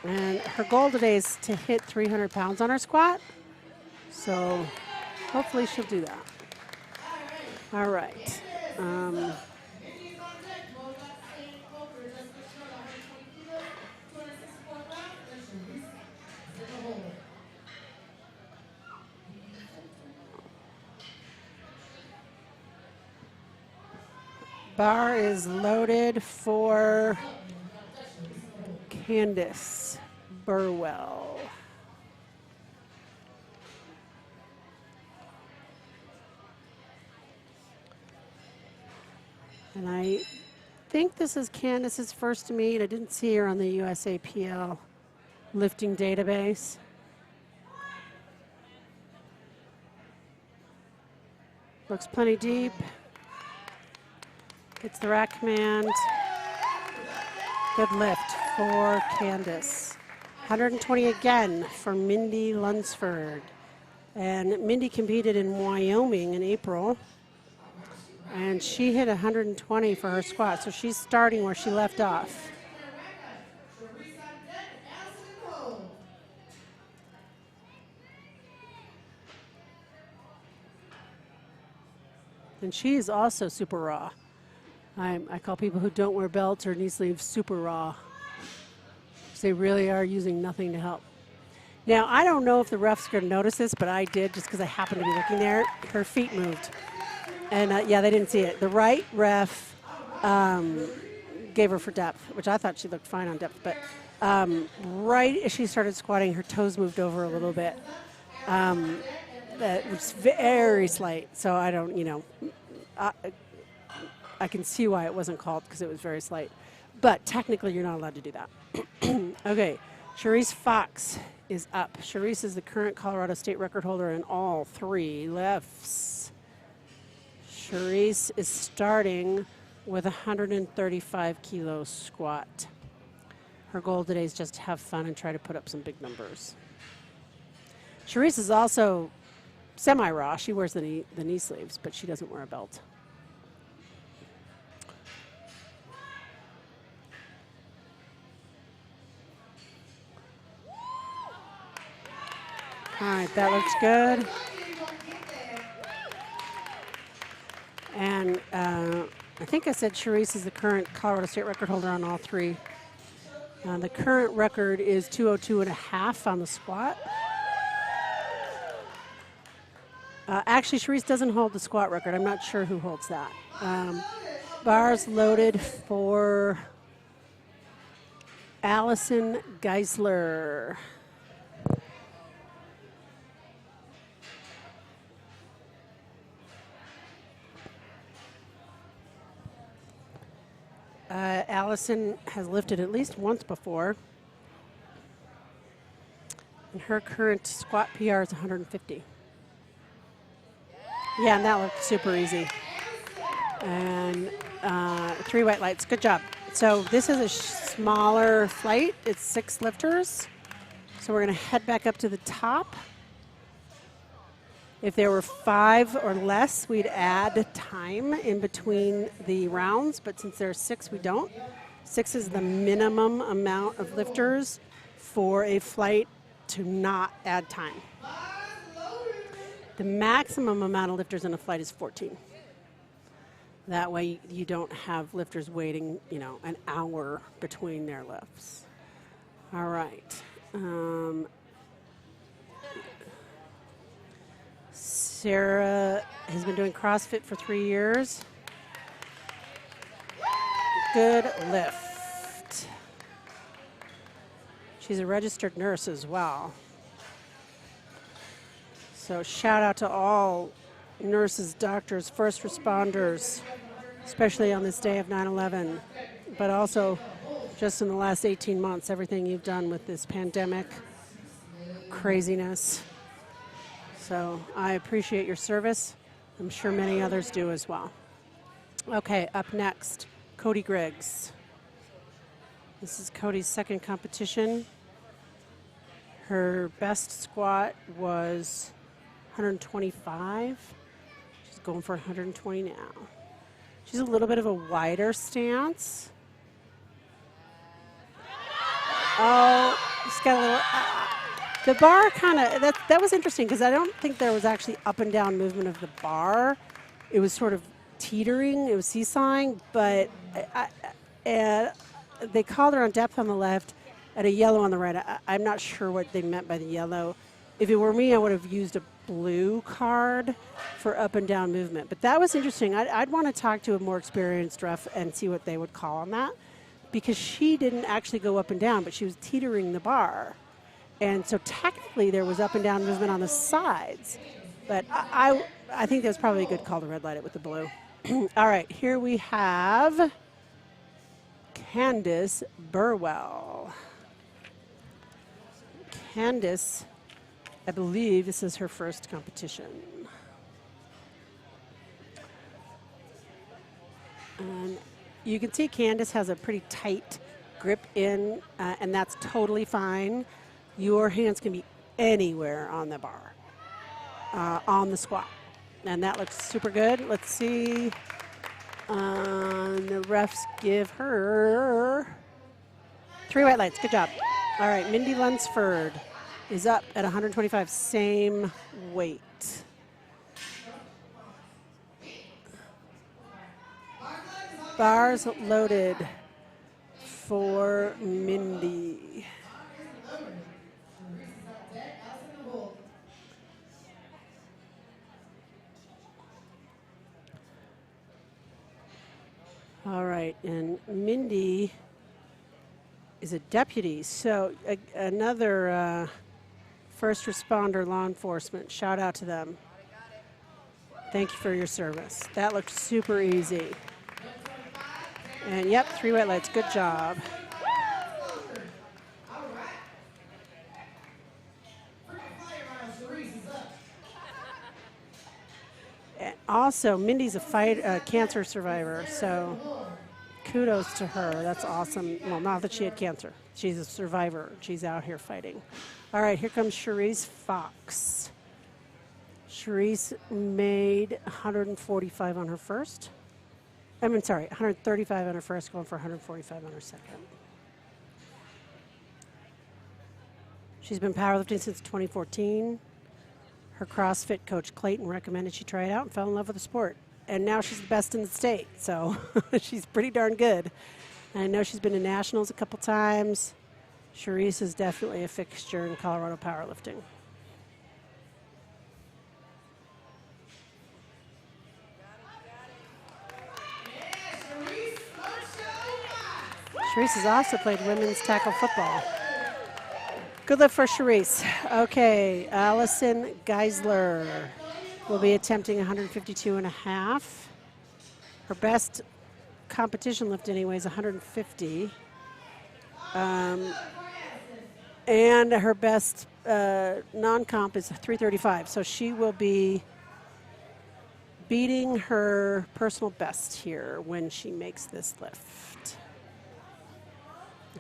S1: And her goal today is to hit 300 pounds on her squat. So hopefully she'll do that. All right. Bar is loaded for Candice Burwell. And I think this is Candice's first meet. I didn't see her on the USAPL lifting database. Looks plenty deep. Gets the rack command. Good lift for Candice. 120 again for Mindy Lunsford. And Mindy competed in Wyoming in April. And she hit 120 for her squat, so she's starting where she left off. And she is also super raw. I call people who don't wear belts or knee sleeves super raw. They really are using nothing to help. Now, I don't know if the refs are going to notice this, but I did just because I happened to be looking there. Her feet moved. And, yeah, they didn't see it. The right ref gave her for depth, which I thought she looked fine on depth. But right as she started squatting, her toes moved over a little bit. That was very slight. So I don't, you know, I can see why it wasn't called because it was very slight. But technically, you're not allowed to do that. Okay, Charisse Fox is up. Charisse is the current Colorado state record holder in all three lifts. Charisse is starting with 135 kilo squat. Her goal today is just to have fun and try to put up some big numbers. Charisse is also semi-raw. She wears the knee sleeves, but she doesn't wear a belt. All right, that looks good. And I think I said Charisse is the current Colorado state record holder on all three. The current record is 202.5 on the squat. Actually, Charisse doesn't hold the squat record. I'm not sure who holds that. Bars loaded for Allison Geisler. Allison has lifted at least once before. And her current squat PR is 150. Yeah, and that looked super easy. And 3 white lights. Good job. So this is a smaller flight. It's 6 lifters. So we're going to head back up to the top. If there were 5 or less, we'd add time in between the rounds, but since there are 6, we don't. 6 is the minimum amount of lifters for a flight to not add time. The maximum amount of lifters in a flight is 14. That way you don't have lifters waiting, you know, an hour between their lifts. All right. Sarah has been doing CrossFit for 3 years. Good lift. She's a registered nurse as well. So shout out to all nurses, doctors, first responders, especially on this day of 9/11, but also just in the last 18 months, everything you've done with this pandemic craziness. So I appreciate your service. I'm sure many others do as well. Okay, up next, Cody Griggs. This is Cody's second competition. Her best squat was 125. She's going for 120 now. She's a little bit of a wider stance. Oh, she's got a little. The bar kind of, that was interesting because I don't think there was actually up and down movement of the bar. It was sort of teetering, it was seesawing, but they called her on depth on the left and a yellow on the right. I'm not sure what they meant by the yellow. If it were me, I would have used a blue card for up and down movement. But that was interesting. I'd want to talk to a more experienced ref and see what they would call on that, because she didn't actually go up and down, but she was teetering the bar. And so technically there was up and down movement on the sides. But I think that was probably a good call to red light it with the blue. All right, here we have Candice Burwell. Candice, I believe this is her first competition. And you can see Candice has a pretty tight grip in, and that's totally fine. Your hands can be anywhere on the bar, on the squat. And that looks super good. Let's see. The refs give her 3 white lights. Good job. All right, Mindy Lunsford is up at 125, same weight. Bars loaded for Mindy. All right, and Mindy is a deputy, so another first responder law enforcement. Shout out to them. Thank you for your service. That looked super easy. And yep, 3 white lights, good job. And also, Mindy's a cancer survivor, so kudos to her. That's awesome. Well, not that she had cancer. She's a survivor. She's out here fighting. All right, here comes Charisse Fox. Charisse made 145 on her first. 135 on her first, going for 145 on her second. She's been powerlifting since 2014. Her CrossFit coach, Clayton, recommended she try it out and fell in love with the sport. And now she's the best in the state, so she's pretty darn good. And I know she's been to nationals a couple times. Charisse is definitely a fixture in Colorado powerlifting. Charisse has also played women's tackle football. Good lift for Charisse. Okay, Allison Geisler will be attempting 152.5. Her best competition lift anyway is 150. And her best non-comp is 335. So she will be beating her personal best here when she makes this lift.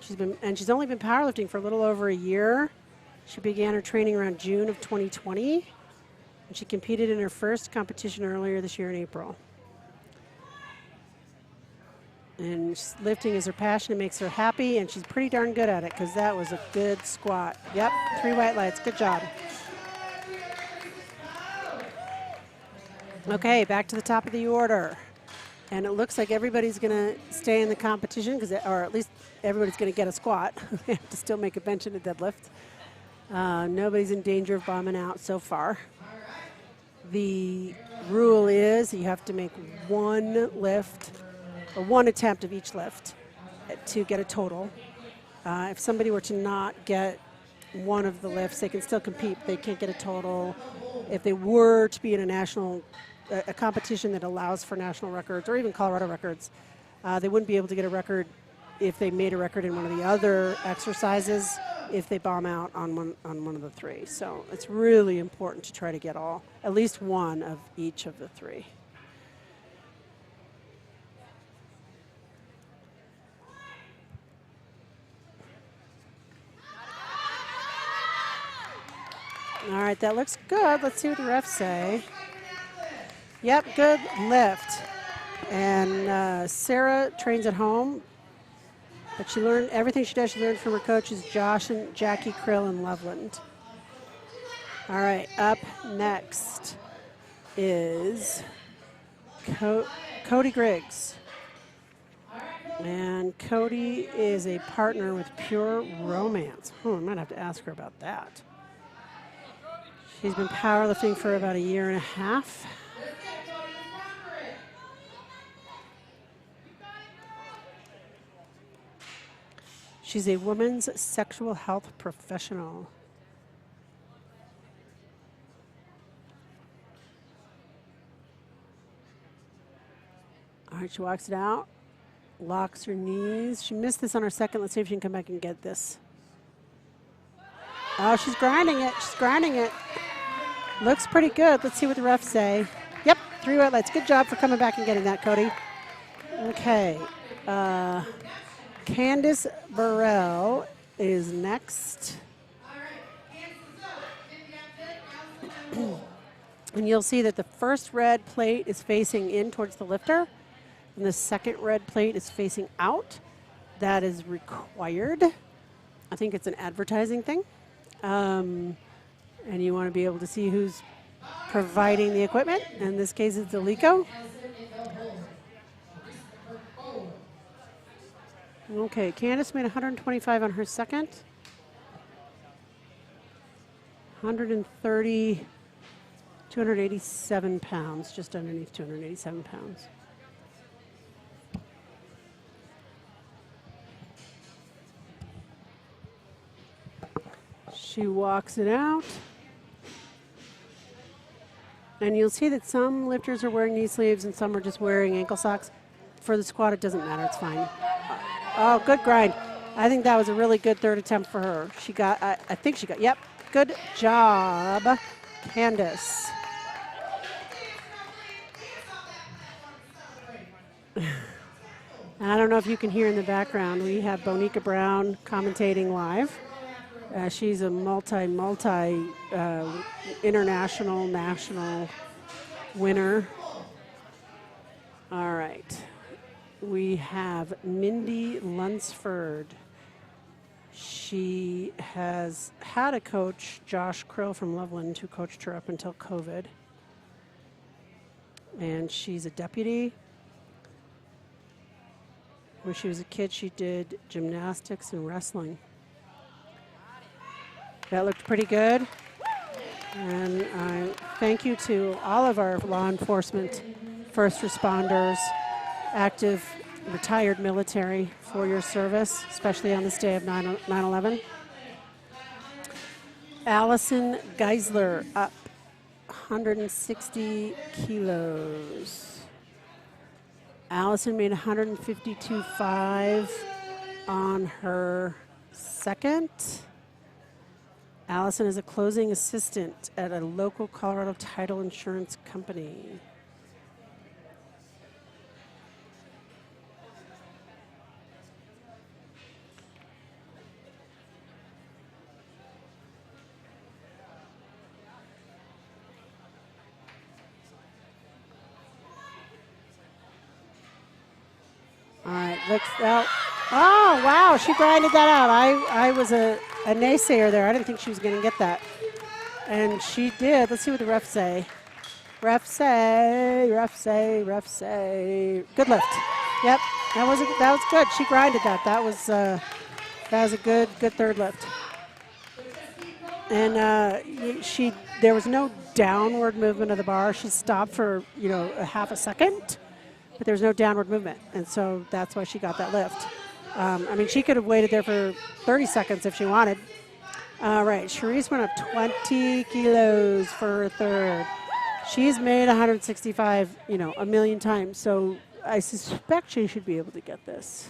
S1: She's only been powerlifting for a little over a year. She began her training around June of 2020, and she competed in her first competition earlier this year in April. And lifting is her passion. It makes her happy, and she's pretty darn good at it because that was a good squat. Yep, 3 white lights. Good job. Okay, back to the top of the order. And it looks like everybody's going to stay in the competition, or at least everybody's going to get a squat. They have to still make a bench and a deadlift. Nobody's in danger of bombing out so far. The rule is you have to make one lift, or one attempt of each lift to get a total. If somebody were to not get one of the lifts, they can still compete. They can't get a total. If they were to be in a competition that allows for national records or even Colorado records, they wouldn't be able to get a record if they made a record in one of the other exercises if they bomb out on one of the 3. So it's really important to try to get at least one of each of the 3. All right, that looks good. Let's see what the refs say. Yep, good lift. And Sarah trains at home, but she learned everything she does. She learned from her coaches, Josh and Jackie Krill in Loveland. All right, up next is Cody Griggs. And Cody is a partner with Pure Romance. I might have to ask her about that. She's been powerlifting for about a year and a half. She's a women's sexual health professional. All right, she walks it out, locks her knees. She missed this on her second. Let's see if she can come back and get this. Oh, she's grinding it. She's grinding it. Looks pretty good. Let's see what the refs say. Yep, 3 wet lights. Good job for coming back and getting that, Cody. Okay. Candice Barrel is next. And you'll see that the first red plate is facing in towards the lifter, and the second red plate is facing out. That is required. I think it's an advertising thing. And you want to be able to see who's providing the equipment. In this case, it's Alico. Okay, Candice made 125 on her second. 130, 287 pounds, just underneath 287 pounds. She walks it out. And you'll see that some lifters are wearing knee sleeves and some are just wearing ankle socks. For the squat, it doesn't matter, it's fine. Oh, good grind. I think that was a really good third attempt for her. She got, I think she got, yep, good job, Candice. I don't know if you can hear in the background, we have Bonica Brown commentating live. She's a multi international, national winner. All right. We have Mindy Lunsford. She has had a coach, Josh Krill from Loveland, who coached her up until COVID. And she's a deputy. When she was a kid, she did gymnastics and wrestling. That looked pretty good. And I thank you to all of our law enforcement, first responders, active, retired military for your service, especially on this day of 9/11. Allison Geisler up 160 kilos. Allison made 152.5 on her second. Allison is a closing assistant at a local Colorado title insurance company. All right, looks out. Oh, wow, she grinded that out. I was a naysayer there. I didn't think she was going to get that. And she did. Let's see what the refs say. Refs say. Good lift. Yep, that was good. She grinded that. That was a good third lift. And there was no downward movement of the bar. She stopped for a half a second, but there was no downward movement, and so that's why she got that lift. I mean, she could have waited there for 30 seconds if she wanted. All right, Charisse went up 20 kilos for her third. She's made 165, a million times, so I suspect she should be able to get this.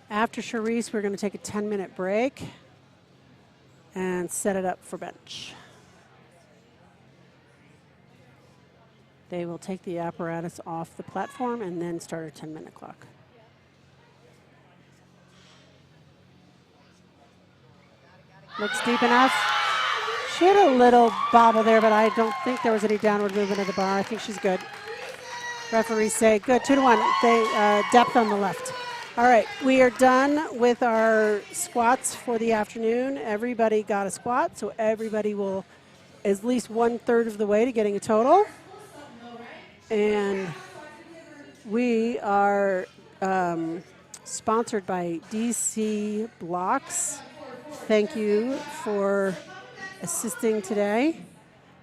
S1: After Charisse, we're going to take a 10-minute break and set it up for bench. They will take the apparatus off the platform and then start a 10-minute clock. Looks deep enough. She had a little bobble there, but I don't think there was any downward movement of the bar. I think she's good. Referees say good, 2-1. They depth on the left. All right, we are done with our squats for the afternoon. Everybody got a squat, so everybody will at least 1/3 of the way to getting a total. And we are sponsored by DC Blocks. Thank you for assisting today.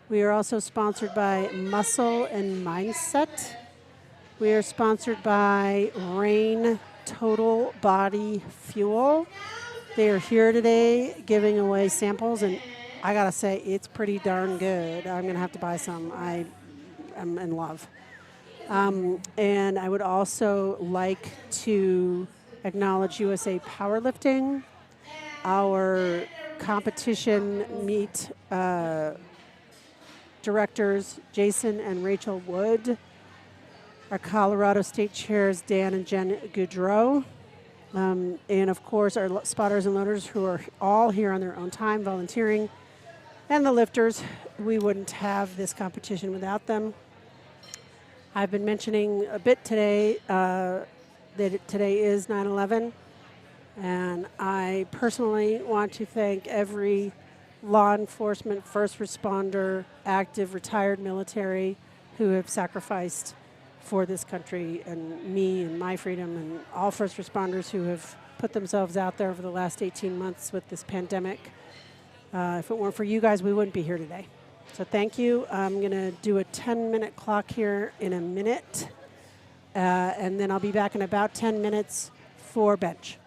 S1: We are also sponsored by Muscle and Mindset. We are sponsored by Rain Total Body Fuel. They are here today giving away samples, and I gotta say, it's pretty darn good. I'm gonna have to buy some. I am in love. And I would also like to acknowledge USA Powerlifting, our competition meet directors, Jason and Rachel Wood, our Colorado State chairs, Dan and Jen Goudreau, and of course our spotters and loaders who are all here on their own time volunteering, and the lifters. We wouldn't have this competition without them. I've been mentioning a bit today that today is 9/11, and I personally want to thank every law enforcement, first responder, active, retired military who have sacrificed for this country and me and my freedom, and all first responders who have put themselves out there over the last 18 months with this pandemic. If it weren't for you guys, we wouldn't be here today. So thank you. I'm going to do a 10-minute clock here in a minute, and then I'll be back in about 10 minutes for bench.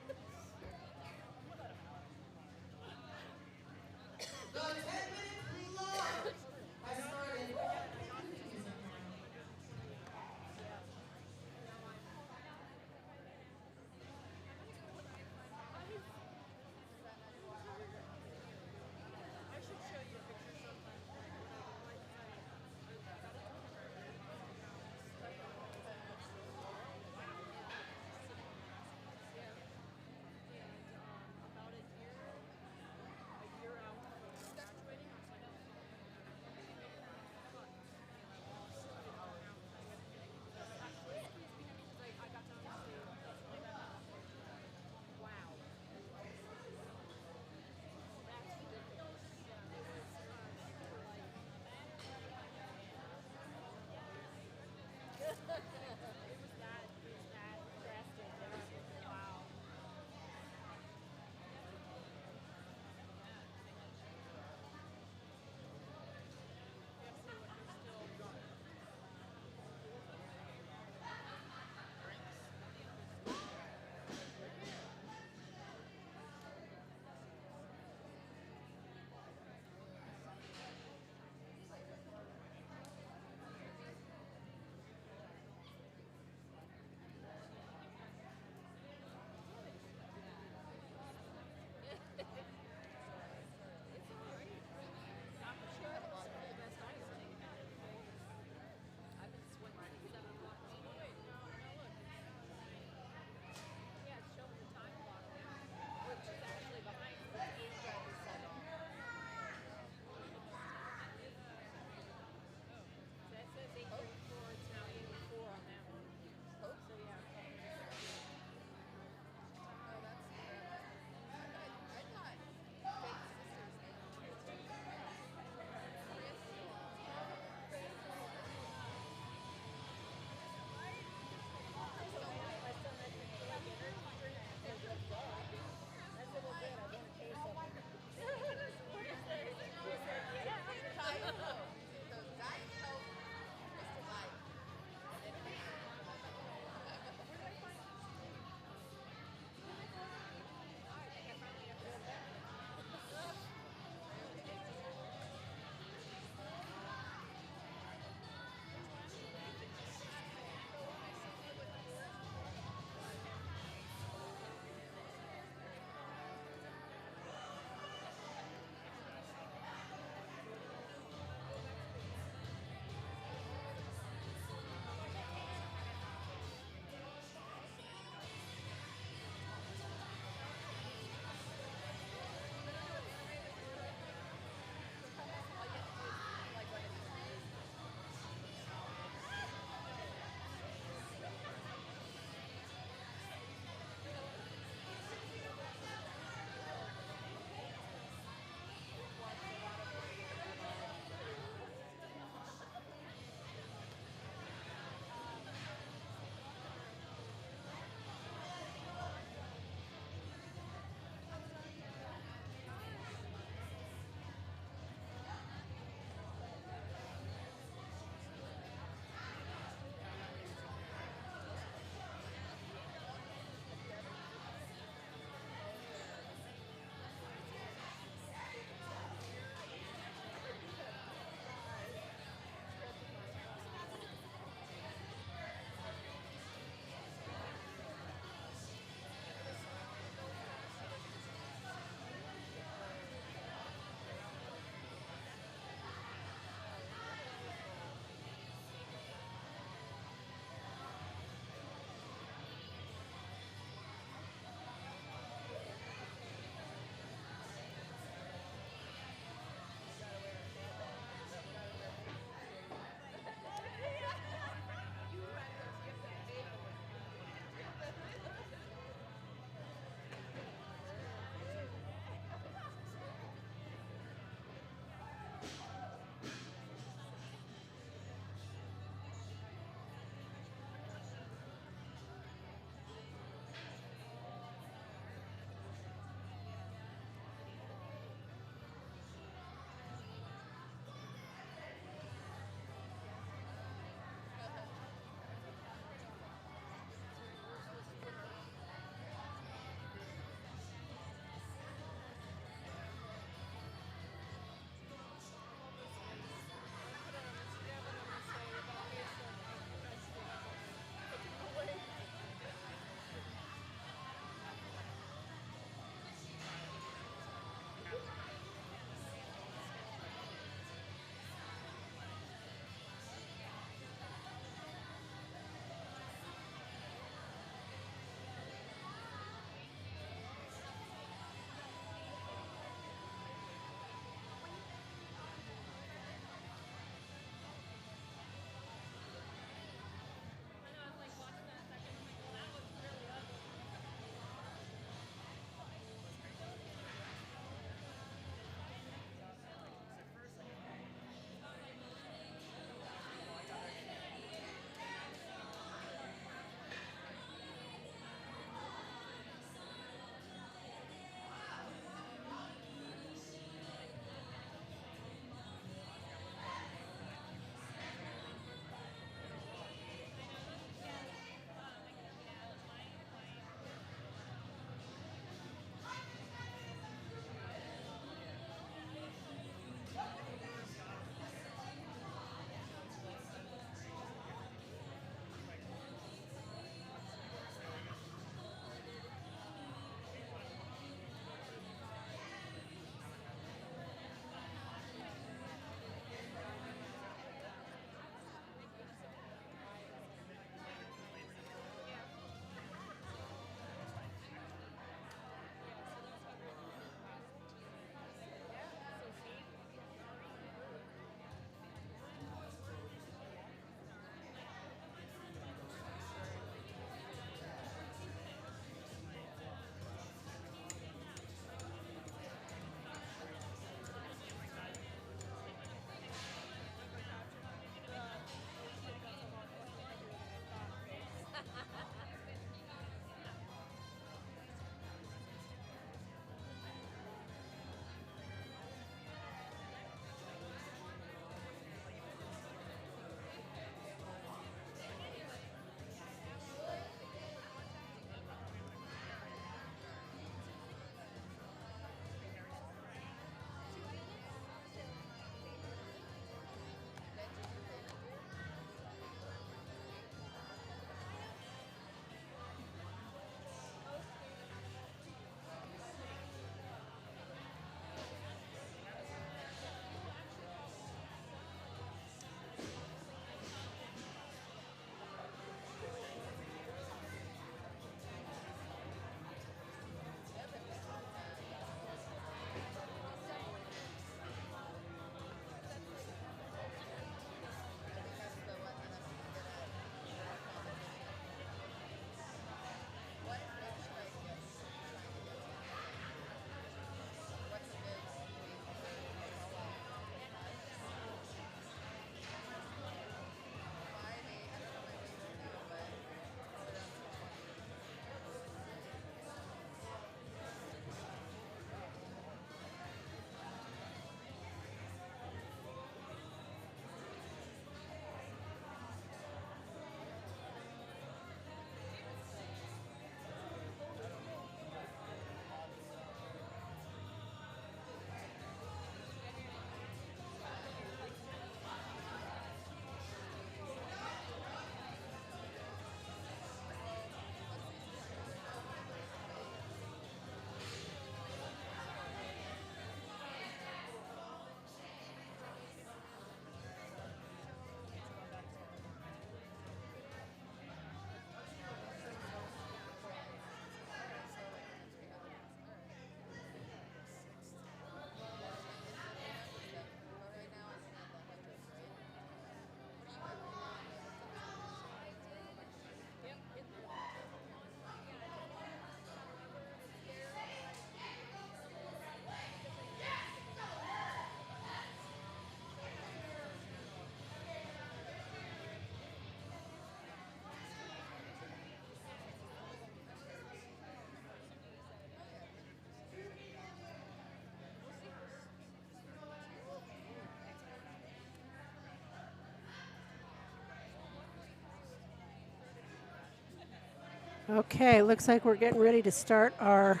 S1: Okay, looks like we're getting ready to start our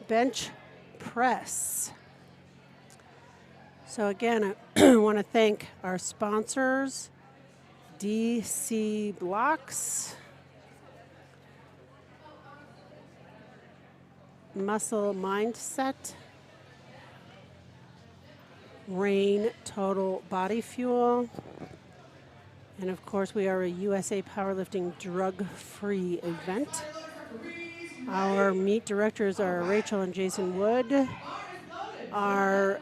S1: bench press. So again, I want to thank our sponsors, DC Blocks, Muscle Mindset, Rain Total Body Fuel, and of course we are a USA Powerlifting drug-free event. Our meet directors are Rachel and Jason Wood. Our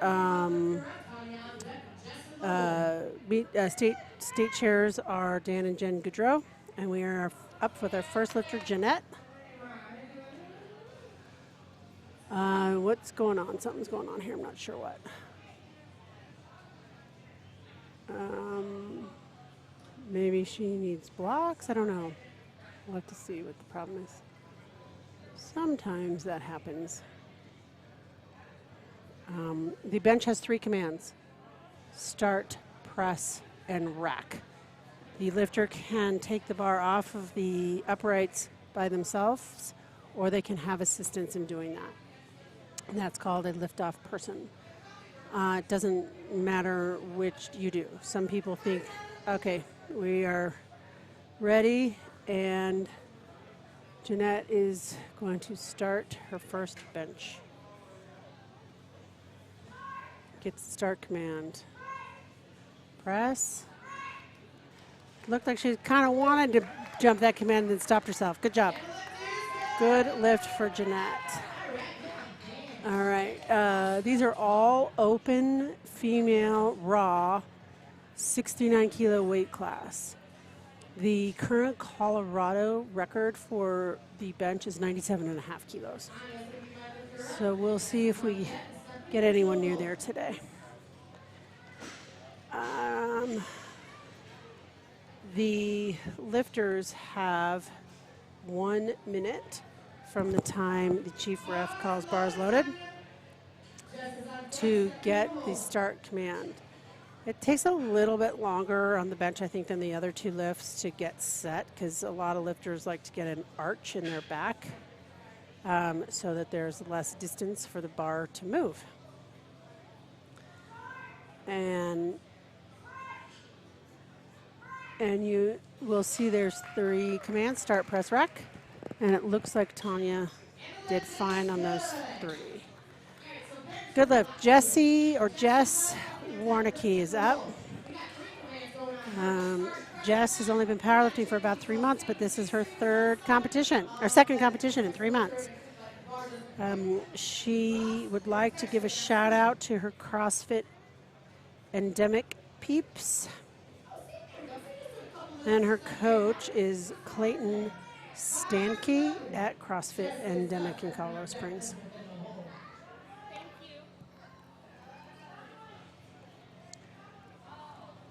S1: state chairs are Dan and Jen Goudreau, and we are up with our first lifter, Jeanette. What's going on? Something's going on here. I'm not sure what. Maybe she needs blocks. I don't know. We'll have to see what the problem is. Sometimes that happens. The bench has 3 commands: start, press, and rack. The lifter can take the bar off of the uprights by themselves, or they can have assistance in doing that. And that's called a lift-off person. It doesn't matter which you do. Some people think, okay, we are ready, and Jeanette is going to start her first bench. Get the start command. Press. Looked like she kind of wanted to jump that command and then stopped herself. Good job. Good lift for Jeanette. All right. These are all open female raw 69 kilo weight class. The current Colorado record for the bench is 97.5 kilos. So we'll see if we get anyone near there today. The lifters have 1 minute from the time the chief ref calls bars loaded to get the start command. It takes a little bit longer on the bench, I think, than the other 2 lifts to get set, because a lot of lifters like to get an arch in their back so that there's less distance for the bar to move. And you will see there's 3 commands: start, press, rack. And it looks like Tanya did fine on those 3. Good lift. Jess Warnicky is up. Jess has only been powerlifting for about 3 months, but this is her second competition in 3 months. She would like to give a shout out to her CrossFit endemic peeps. And her coach is Clayton Stanke at CrossFit Endemic in Colorado Springs.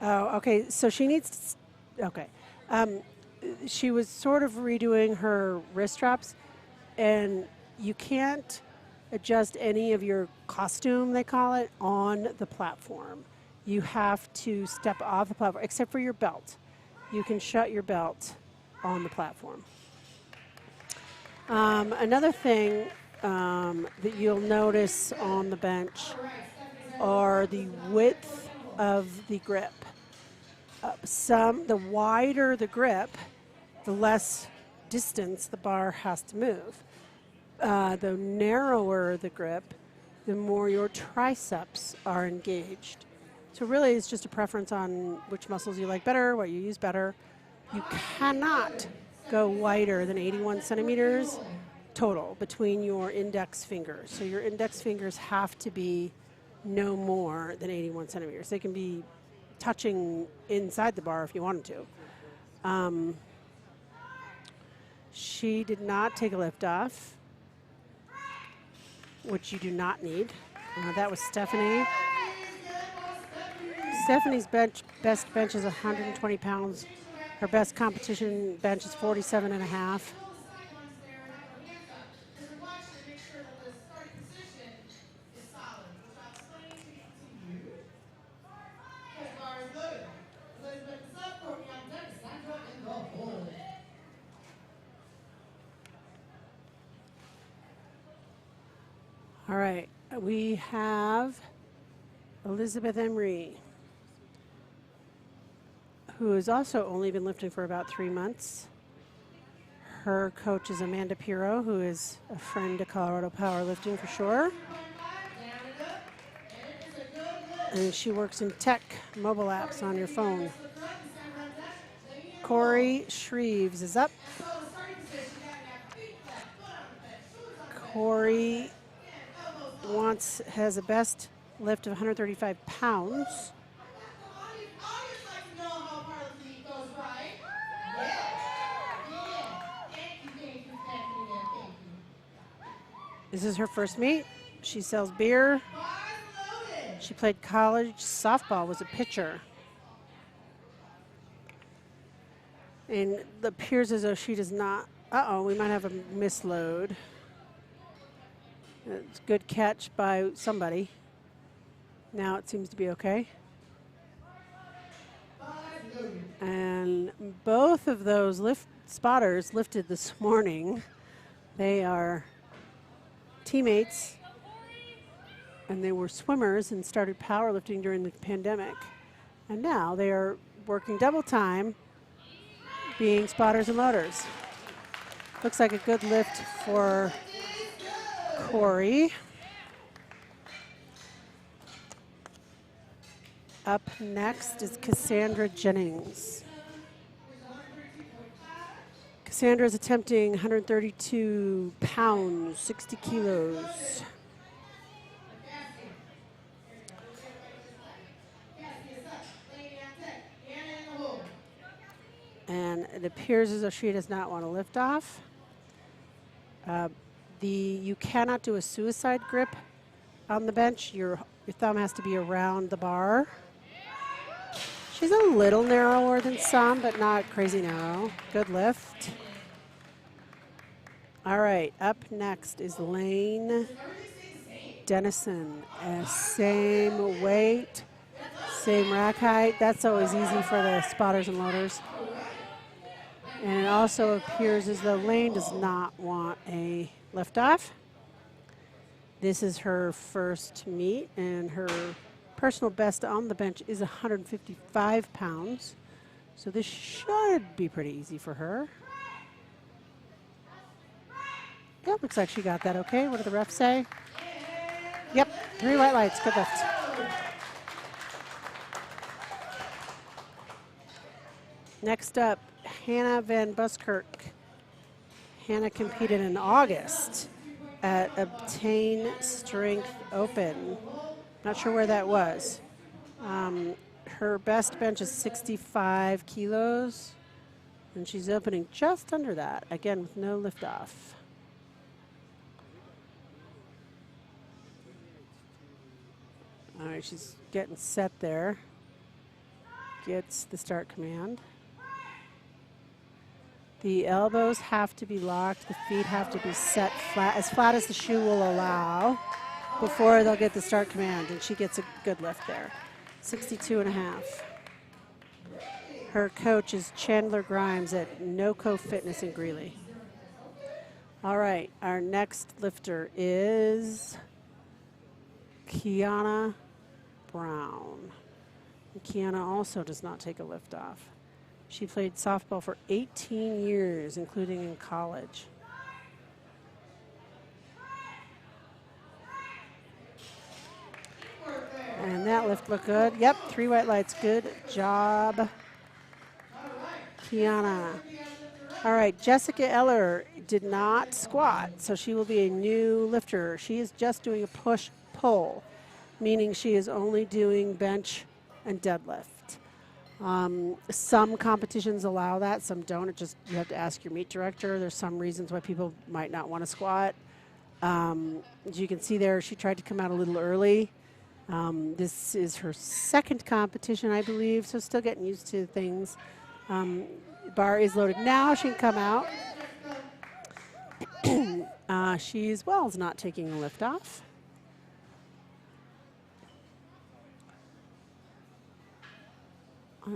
S1: Oh, okay, so she needs, okay. She was sort of redoing her wrist straps, and you can't adjust any of your costume, they call it, on the platform. You have to step off the platform, except for your belt. You can shut your belt on the platform. Another thing that you'll notice on the bench are the width of the grip. The wider the grip, the less distance the bar has to move. The narrower the grip, the more your triceps are engaged. So really it's just a preference on which muscles you like better, what you use better. You cannot go wider than 81 centimeters total between your index fingers. So your index fingers have to be no more than 81 centimeters. They can be touching inside the bar if you wanted to. She did not take a lift off, which you do not need. That was Stephanie. Stephanie's best bench is 120 pounds. Her best competition bench is 47.5. All right, we have Elizabeth Emery, who has also only been lifting for about 3 months. Her coach is Amanda Pirro, who is a friend to Colorado Powerlifting for sure. And she works in tech, mobile apps on your phone. Courtney Shreves is up. Corey has a best lift of 135 pounds. This is her first meet. She sells beer. She played college softball, was a pitcher. And it appears as though she does not, we might have a misload. It's a good catch by somebody. Now it seems to be okay. And both of those spotters lifted this morning. They are teammates, and they were swimmers and started powerlifting during the pandemic. And now they are working double time being spotters and loaders. Looks like a good lift for Corey. Up next is Cassandra Jennings. Cassandra is attempting 132 pounds, 60 kilos. And it appears as though she does not want to lift off. You cannot do a suicide grip on the bench. Your thumb has to be around the bar. She's a little narrower than some, but not crazy narrow. Good lift. All right, up next is Laney Dennison. Same weight, same rack height. That's always easy for the spotters and loaders. And it also appears as though Lane does not want a liftoff. This is her first meet, and her personal best on the bench is 155 pounds. So this should be pretty easy for her. Yeah, looks like she got that okay. What did the refs say? Yep, 3 white lights, good lift. Next up, Hannah Van Buskirk. Hannah competed in August at Obtain Strength Open. Not sure where that was. Her best bench is 65 kilos, and she's opening just under that, again with no liftoff. All right, she's getting set there. Gets the start command. The elbows have to be locked. The feet have to be set flat as the shoe will allow, before they'll get the start command. And she gets a good lift there. 62.5. Her coach is Chandler Grimes at NoCo Fitness in Greeley. All right, our next lifter is Kiana Brown. And Kiana also does not take a lift off. She played softball for 18 years, including in college. And that lift looked good. Yep, 3 white lights. Good job, Kiana. All right, Jessica Eller did not squat, so she will be a new lifter. She is just doing a push-pull, meaning she is only doing bench and deadlift. Some competitions allow that, some don't. It just, you have to ask your meet director. There's some reasons why people might not want to squat. As you can see there, she tried to come out a little early. This is her second competition, I believe, so still getting used to things. Bar is loaded now. She can come out. She as well is not taking a lift off.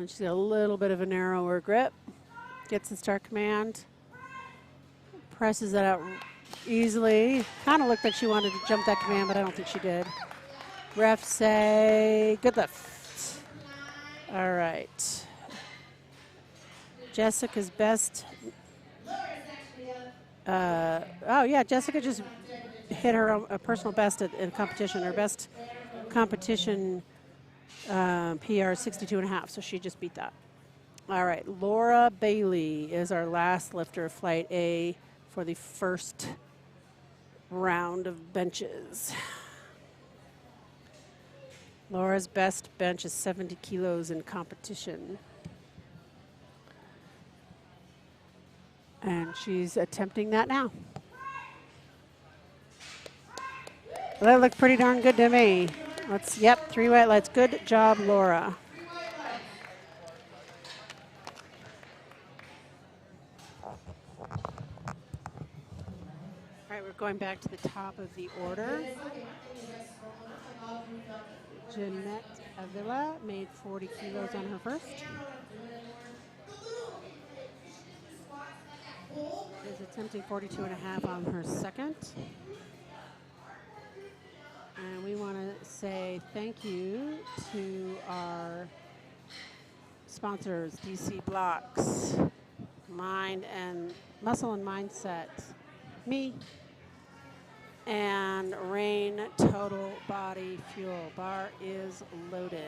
S1: She's got a little bit of a narrower grip. Gets the start command. Presses it out easily. Kind of looked like she wanted to jump that command, but I don't think she did. Refs say good lift. All right. Jessica's best. Oh, yeah, Jessica just hit her a personal best in competition. Her best competition PR 62.5, so she just beat that. All right, Laura Bailey is our last lifter of Flight A for the first round of benches. Laura's best bench is 70 kilos in competition. And she's attempting that now. Well, that looked pretty darn good to me. Yep, 3 white lights. Good job, Laura. All right, we're going back to the top of the order. Jeanette Avila made 40 kilos on her first. Is attempting 42.5 on her second. And we want to say thank you to our sponsors, DC Blocks, Muscle and Mindset, me, and Rain Total Body Fuel. Bar is loaded.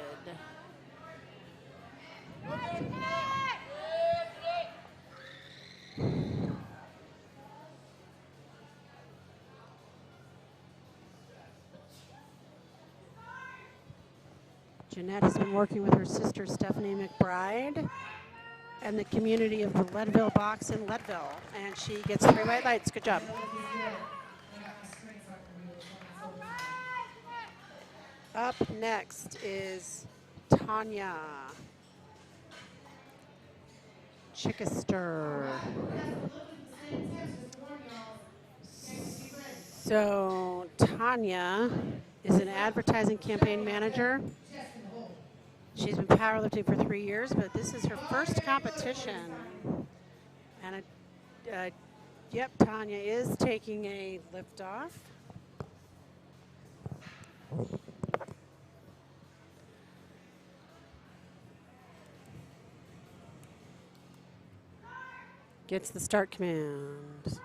S1: Jeanette has been working with her sister Stephanie Mcbride and the community of the Leadville box in Leadville, and she gets 3 white lights. Good job. Up next is Tanya Chickister. So Tanya is an advertising campaign manager. She's been powerlifting for 3 years, but this is her first competition. And yep, Tanya is taking a lift off. Gets the start command.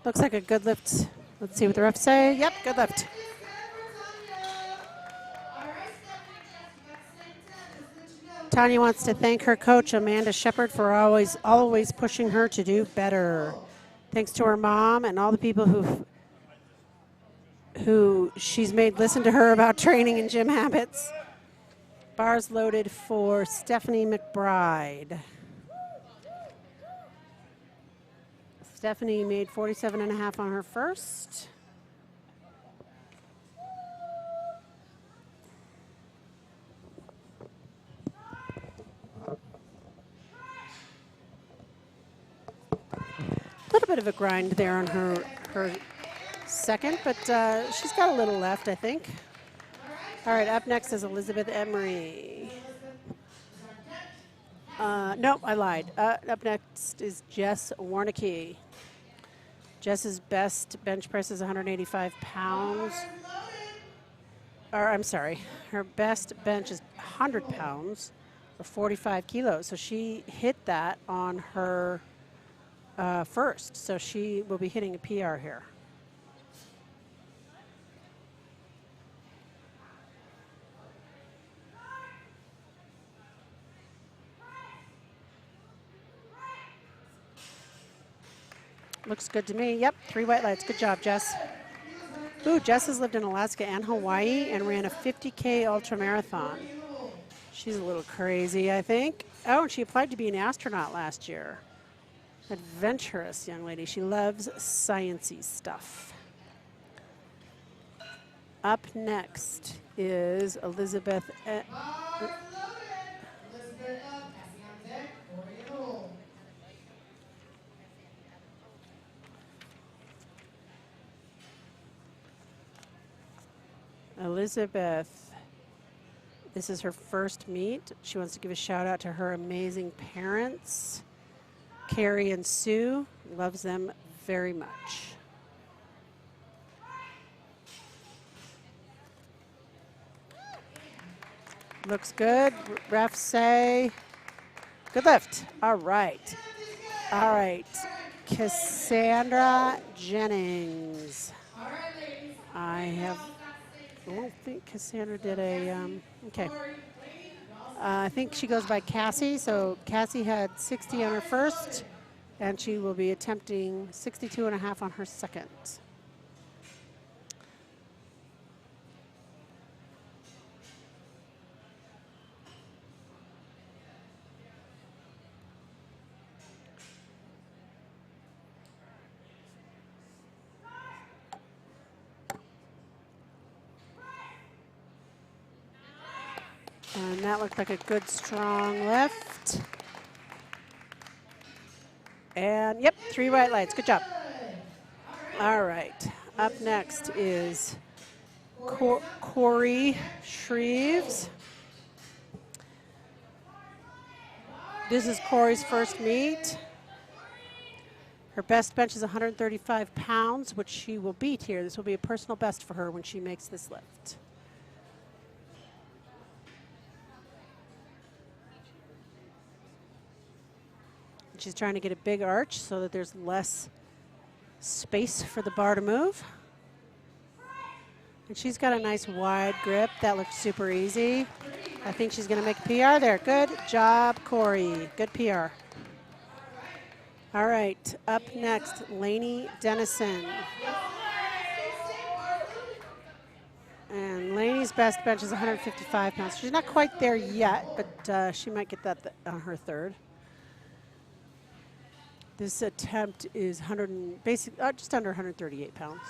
S1: Looks like a good lift. Let's see what the refs say. Yep, good lift. Tanya wants to thank her coach, Amanda Shepard, for always pushing her to do better. Thanks to her mom and all the people who she's made listen to her about training and gym habits. Bars loaded for Stephanie Mcbride. Stephanie made 47.5 on her first. A little bit of a grind there on her second, but she's got a little left, I think. All right, up next is Elizabeth Emery. Nope, I lied. Up next is Jess Warnicky. Jess's best bench press is 185 pounds. Or, I'm sorry, her best bench is 100 pounds or 45 kilos. So she hit that on her first. So she will be hitting a PR here. Looks good to me. Yep, 3 white lights. Good job, Jess. Ooh, Jess has lived in Alaska and Hawaii and ran a 50K ultramarathon. She's a little crazy, I think. Oh, and she applied to be an astronaut last year. Adventurous young lady. She loves sciencey stuff. Up next is Elizabeth. Elizabeth, this is her first meet. She wants to give a shout out to her amazing parents, Carrie and Sue, Loves them very much. Looks good. Refs say good lift. All right. All right. Cassandra Jennings. I don't think Cassandra did a, okay. I think she goes by Cassie. So Cassie had 60 on her first, and she will be attempting 62.5 on her second. And that looked like a good, strong lift. And, yep, 3 white lights. Good job. All right. Up next is Courtney Shreves. This is Corey's first meet. Her best bench is 135 pounds, which she will beat here. This will be a personal best for her when she makes this lift. She's trying to get a big arch so that there's less space for the bar to move. And she's got a nice wide grip. That looks super easy. I think she's going to make a PR there. Good job, Corey. Good PR. All right, up next, Laney Dennison. And Laney's best bench is 155 pounds. She's not quite there yet, but she might get that on her third. This attempt is just under 138 pounds.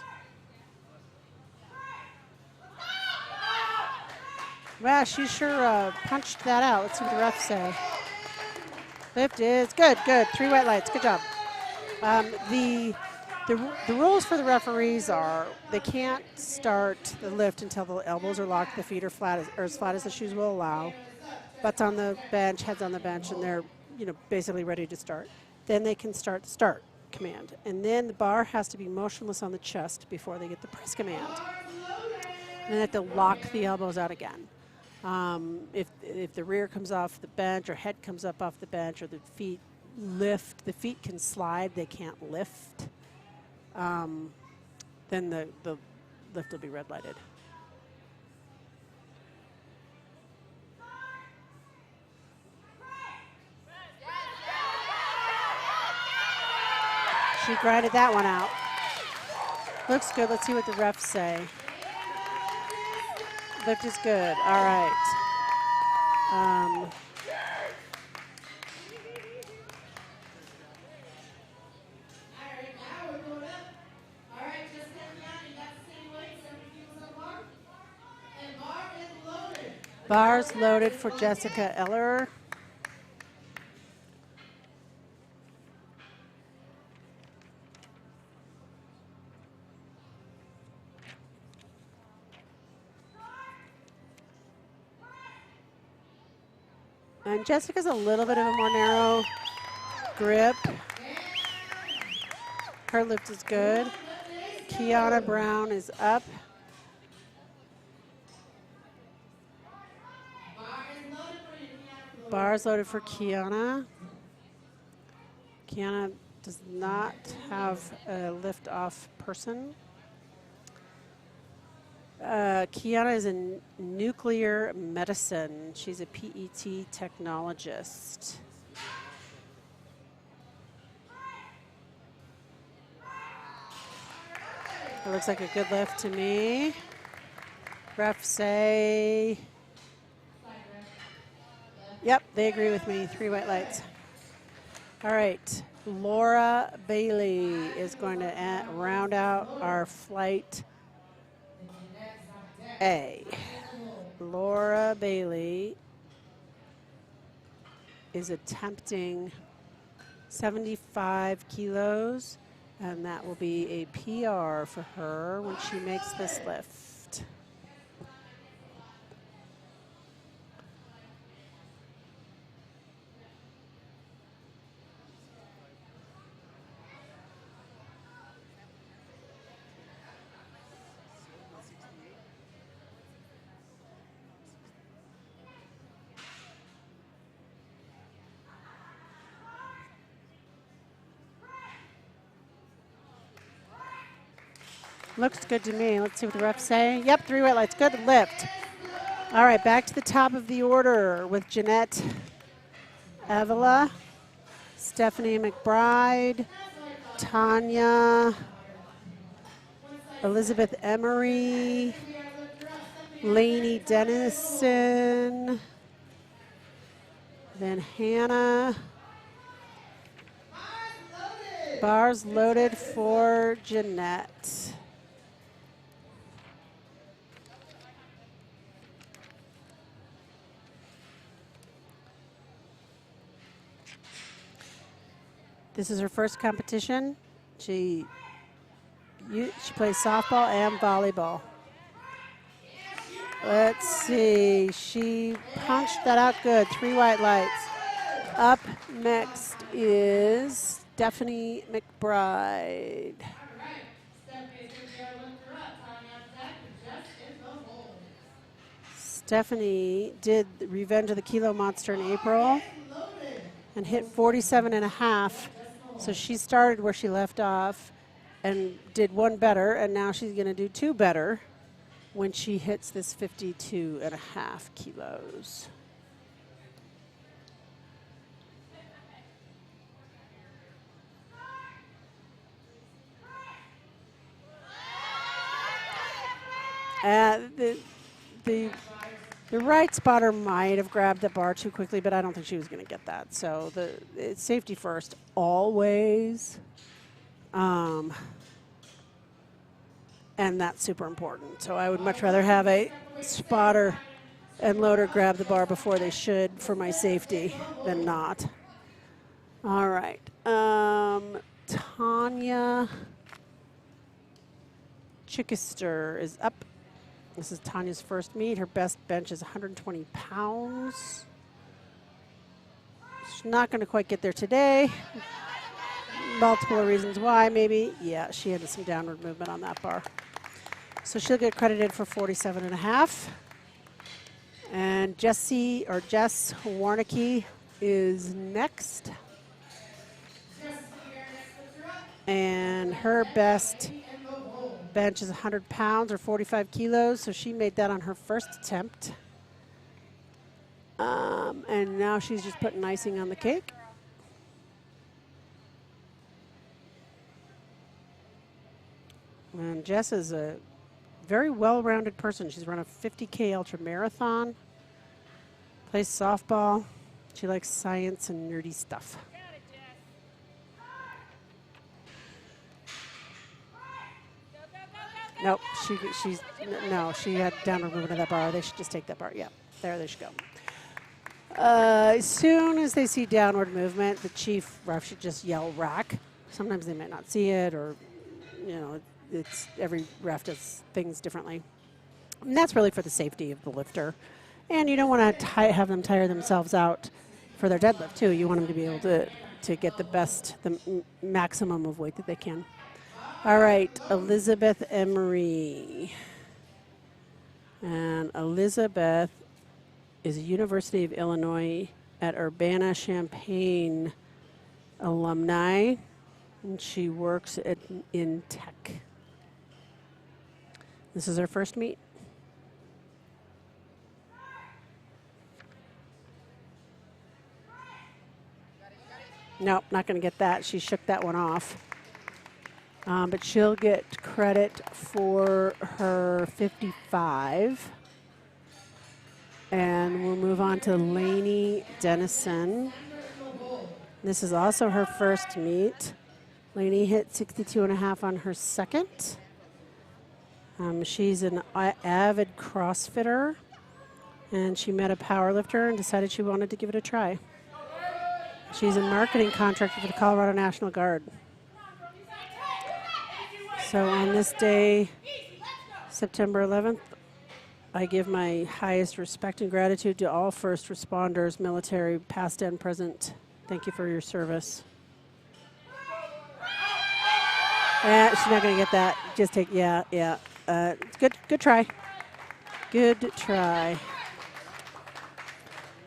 S1: Wow, she sure punched that out. Let's see what the refs say. Lift is good, good. 3 white lights, good job. The rules for the referees are they can't start the lift until the elbows are locked, the feet are flat or as flat as the shoes will allow. Butts on the bench, heads on the bench, and they're basically ready to start. Then they can start the start command. And then the bar has to be motionless on the chest before they get the press command. And then they have to lock the elbows out again. If the rear comes off the bench or head comes up off the bench or the feet lift, the feet can slide, they can't lift, then the lift will be red lighted. She grinded that one out. Looks good. Let's see what the refs say. Lift is good. All right. Bars loaded for Jessica Eller. And Jessica's a little bit of a more narrow grip. Her lift is good. Kiana Brown is up. Bars loaded for Kiana. Kiana does not have a lift-off person. Kiana is in nuclear medicine. She's a PET technologist. It looks like a good lift to me. Refs say, yep, they agree with me. 3 white lights. All right, Laura Bailey is going to round out our flight A. Laura Bailey is attempting 75 kilos, and that will be a PR for her when she makes this lift. Looks good to me. Let's see what the refs say. Yep, 3 white lights. Good lift. All right, back to the top of the order with Jeanette Avila, Stephanie Mcbride, Tanya, Elizabeth Emery, Laney Dennison, then Hannah. Bars loaded for Jeanette. This is her first competition. She plays softball and volleyball. Let's see. She punched that out good. 3 white lights. Up next is Stephanie Mcbride. Stephanie did Revenge of the Kilo Monster in April and hit 47.5. So she started where she left off and did 1 better, and now she's going to do 2 better when she hits this 52.5 kilos. The right spotter might have grabbed the bar too quickly, but I don't think she was going to get that. So it's safety first, always. And that's super important. So I would much rather have a spotter and loader grab the bar before they should for my safety than not. All right. Tanya Chickister is up. This is Tanya's first meet. Her best bench is 120 pounds. She's not going to quite get there today. Multiple reasons why, maybe. Yeah, she had some downward movement on that bar. So she'll get credited for 47.5. And Jess Warnicky is next. And her best bench is 100 pounds or 45 kilos, so she made that on her first attempt. And now she's just putting icing on the cake. And Jess is a very well-rounded person. She's run a 50K ultra marathon, plays softball. She likes science and nerdy stuff. Nope, she had downward movement of that bar. They should just take that bar. Yeah, there they should go. As soon as they see downward movement, the chief ref should just yell rack. Sometimes they might not see it, or, you know, it's every ref does things differently. And that's really for the safety of the lifter. And you don't want to have them tire themselves out for their deadlift, too. You want them to be able to get the maximum of weight that they can. All right, Elizabeth Emery. And Elizabeth is a University of Illinois at Urbana-Champaign alumni, and she works in tech. This is her first meet. Nope, not going to get that. She shook that one off. But she'll get credit for her 55. And we'll move on to Laney Dennison. This is also her first meet. Laney hit 62.5 on her second. She's an avid CrossFitter, and she met a powerlifter and decided she wanted to give it a try. She's a marketing contractor for the Colorado National Guard. So on this day, September 11th, I give my highest respect and gratitude to all first responders, military, past and present. Thank you for your service. She's not going to get that. Just take, yeah. Good try. Good try.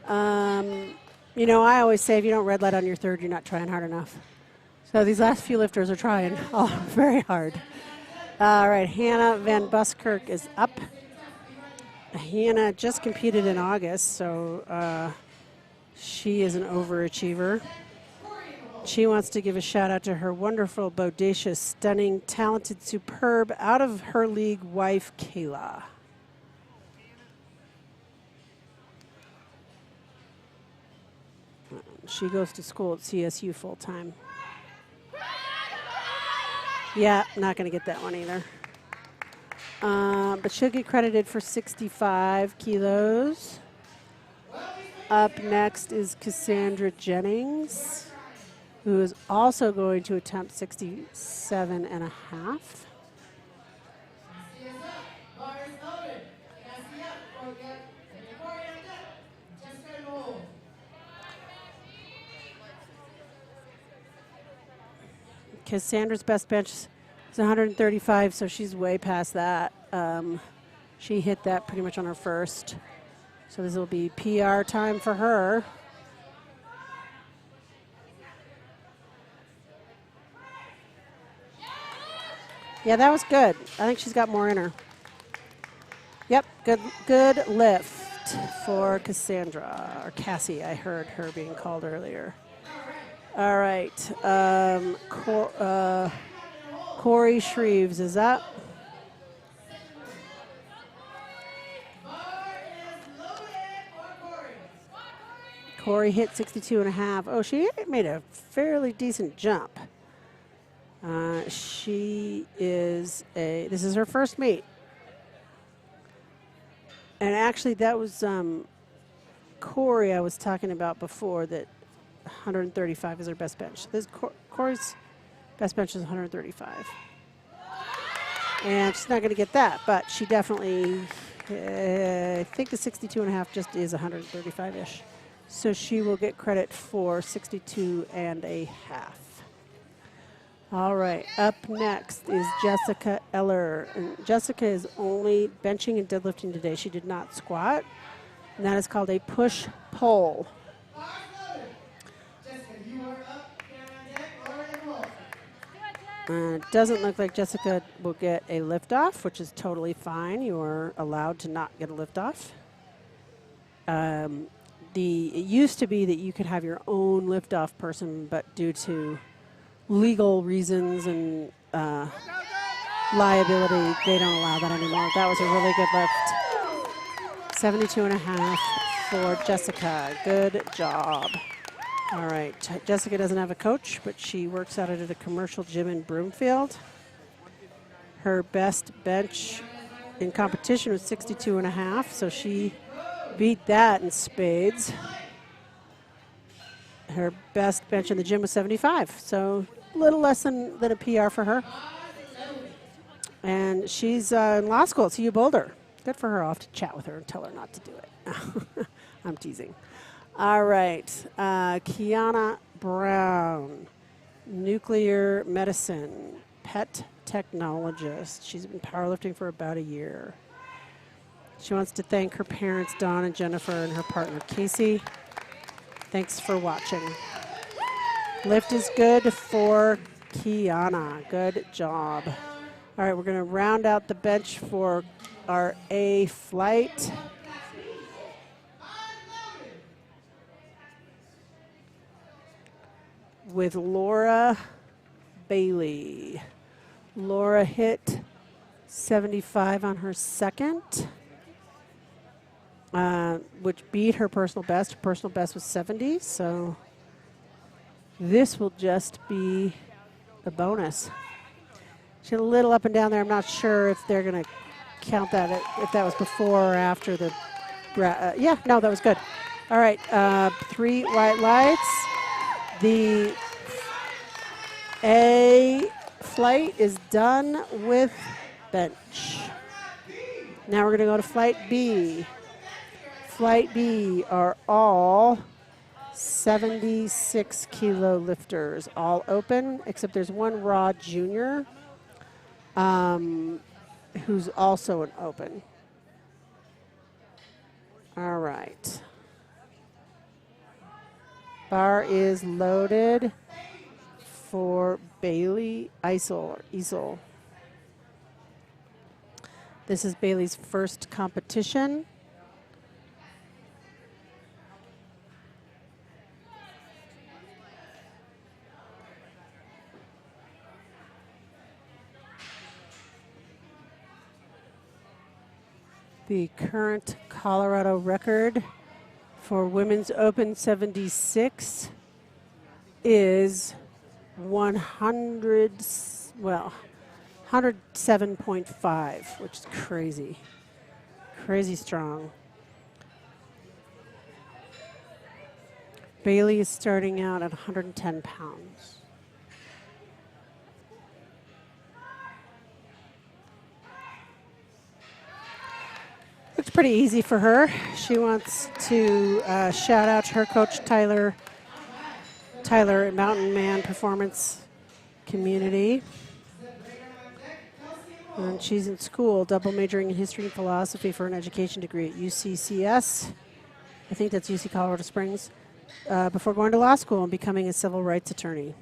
S1: You know, I always say if you don't red light on your third, you're not trying hard enough. So these last few lifters are trying very hard. All right, Hannah Van Buskirk is up. Hannah just competed in August, so she is an overachiever. She wants to give a shout out to her wonderful, bodacious, stunning, talented, superb, out of her league wife, Kayla. She goes to school at CSU full time. Yeah, not going to get that one either. But she'll get credited for 65 kilos. Up next is Cassandra Jennings, who is also going to attempt 67 and a half. Cassandra's best bench is 135, so she's way past that. She hit that pretty much on her first. So this will be PR time for her. Yeah, that was good. I think she's got more in her. Yep, good lift for Cassandra, or Cassie. I heard her being called earlier. All right, Corey Shreeves is up. Corey hit 62 and a half. Oh, she made a fairly decent jump. This is her first meet. And actually that was Corey I was talking about before, that 135 is her best bench. This Corey's best bench is 135. And she's not going to get that, but she definitely, I think the 62 and a half just is 135-ish. So she will get credit for 62 and a half. All right, up next is Jessica Eller. And Jessica is only benching and deadlifting today. She did not squat, and that is called a push-pull. It doesn't look like Jessica will get a lift-off, which is totally fine. You are allowed to not get a lift-off. It used to be that you could have your own lift-off person, but due to legal reasons and liability, they don't allow that anymore. That was a really good lift. 72 and a half for Jessica. Good job. All right, Jessica doesn't have a coach, but she works out at a commercial gym in Broomfield. Her best bench in competition was 62 and a half, so she beat that in spades. Her best bench in the gym was 75, so a little less than a PR for her. And she's in law school at CU Boulder. Good for her. I'll have to chat with her and tell her not to do it. I'm teasing. All right, Kiana Brown, nuclear medicine, pet technologist. She's been powerlifting for about a year. She wants to thank her parents, Dawn and Jennifer, and her partner, Casey. Thanks for watching. Lift is good for Kiana. Good job. All right, we're going to round out the bench for our A flight. With Laura Bailey. Laura hit 75 on her second, which beat her personal best. Her personal best was 70, so this will just be a bonus. She's a little up and down there. I'm not sure if they're going to count that, if that was before or after the, yeah, no, that was good. All right, 3 white lights. The A flight is done with bench. Now we're going to go to flight B. Flight B are all 76 kilo lifters, all open, except there's one raw junior who's also an open. All right. Bar is loaded for Bailey Eisel. This is Bailey's first competition. The current Colorado record for Women's Open 76 is 107.5, which is crazy. Crazy strong. Bailey is starting out at 110 pounds. Looks pretty easy for her. She wants to shout out to her coach, Tyler at Mountain Man Performance Community. And she's in school, double majoring in history and philosophy for an education degree at UCCS. I think that's UC Colorado Springs. Before going to law school and becoming a civil rights attorney.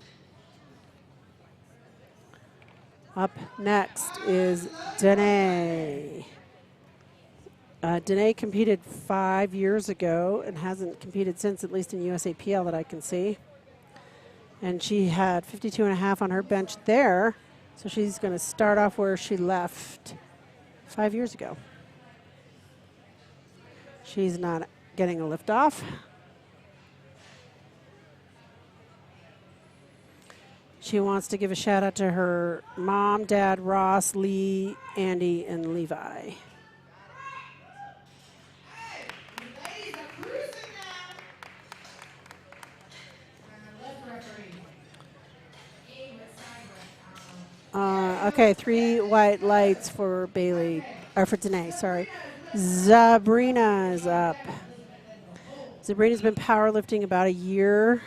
S1: Up next is Danae. Danae competed 5 years ago and hasn't competed since, at least in USAPL that I can see. And she had 52.5 on her bench there, so she's going to start off where she left 5 years ago. She's not getting a lift off. She wants to give a shout out to her mom, dad, Ross, Lee, Andy, and Levi. Okay, 3 white lights for Bailey, or for Danae, sorry. Sabrina is up. Sabrina's been powerlifting about a year.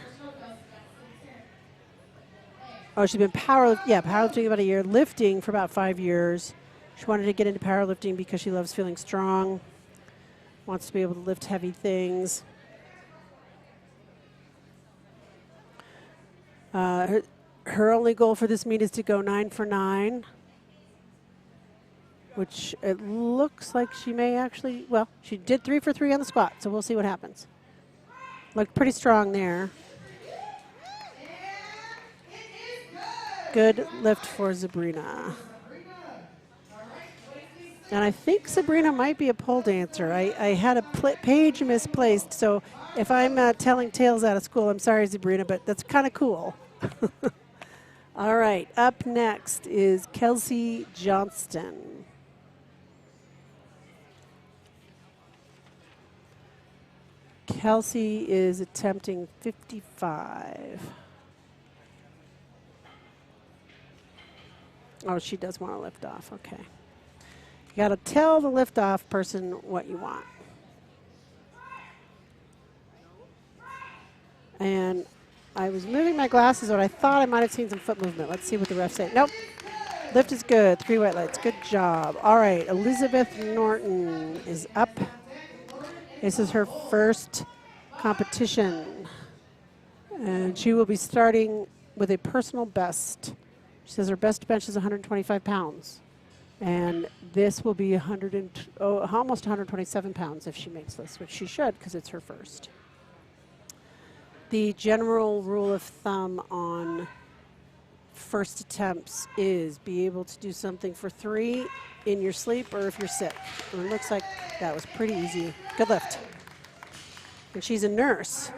S1: Oh, she's been powerlifting about a year, lifting for about 5 years. She wanted to get into powerlifting because she loves feeling strong, wants to be able to lift heavy things. Her only goal for this meet is to go 9 for 9, which it looks like she may actually, well, she did 3 for 3 on the squat, so we'll see what happens. Looked pretty strong there. Good lift for Sabrina. And I think Sabrina might be a pole dancer. I had a page misplaced, so if I'm telling tales out of school, I'm sorry, Sabrina, but that's kind of cool. All right, up next is Kelsey Johnston. Kelsey is attempting 55. Oh, she does want to lift off, okay. You got to tell the lift off person what you want. And I was moving my glasses, but I thought I might have seen some foot movement. Let's see what the refs say. Nope. Lift is good. 3 white lights. Good job. All right. Elizabeth Norton is up. This is her first competition. And she will be starting with a personal best. She says her best bench is 125 pounds. And this will be almost 127 pounds if she makes this, which she should because it's her first. The general rule of thumb on first attempts is be able to do something for 3 in your sleep or if you're sick. And it looks like that was pretty easy. Good lift. And she's a nurse.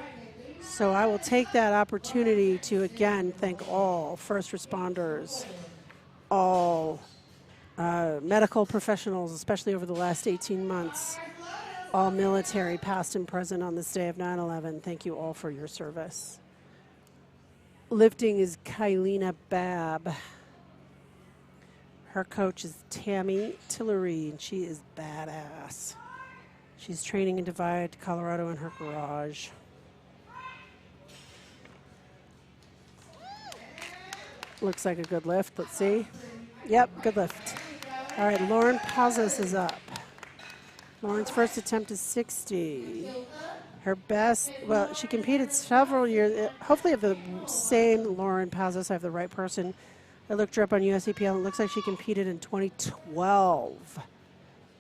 S1: So I will take that opportunity to, again, thank all first responders, all medical professionals, especially over the last 18 months, all military, past and present on this day of 9/11. Thank you all for your service. Lifting is Kylina Babb. Her coach is Tammy Tillery, and she is badass. She's training in Divide, Colorado in her garage. Looks like a good lift. Let's see. Yep, good lift. All right, Lauren Pazos is up. Lauren's first attempt is 60. Her best, well, she competed several years, hopefully of the same Lauren Pazos. I have the right person. I looked her up on USAPL, and it looks like she competed in 2012.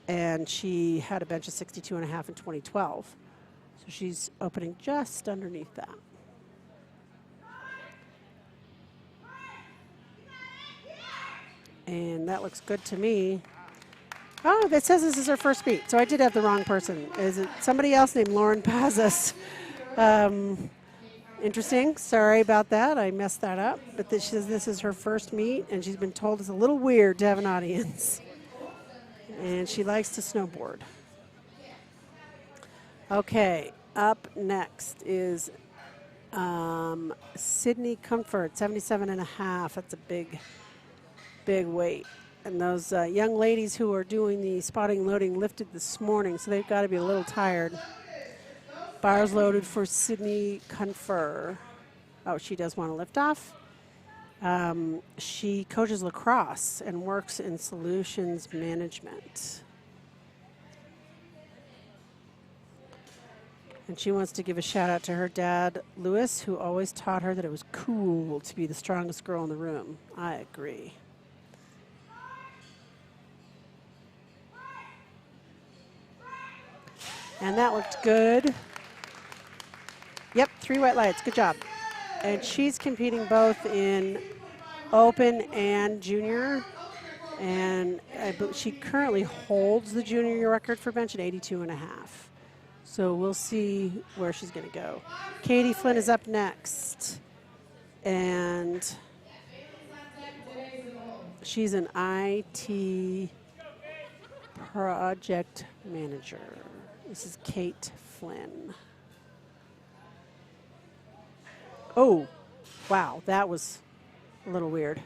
S1: and she had a bench of 62 and a half in 2012. So she's opening just underneath that. And that looks good to me. Oh, that says this is her first meet. So I did have the wrong person. Is it somebody else named Lauren Pazas? Interesting. Sorry about that. I messed that up. But she says this is her first meet, and she's been told it's a little weird to have an audience. And she likes to snowboard. Okay, up next is Sydney Comfort, 77 and a half. That's a big weight. And those young ladies who are doing the spotting loading lifted this morning, so they've got to be a little tired. Bars loaded for Sydney Confer. Oh, she does want to lift off. She coaches lacrosse and works in solutions management. And she wants to give a shout out to her dad, Lewis, who always taught her that it was cool to be the strongest girl in the room. I agree. And that looked good. Yep, 3 white lights. Good job. And she's competing both in open and junior. And she currently holds the junior record for bench at 82 and a half. So we'll see where she's going to go. Katie Flynn is up next. And she's an IT project manager. This is Kate Flynn. Oh, wow, that was a little weird.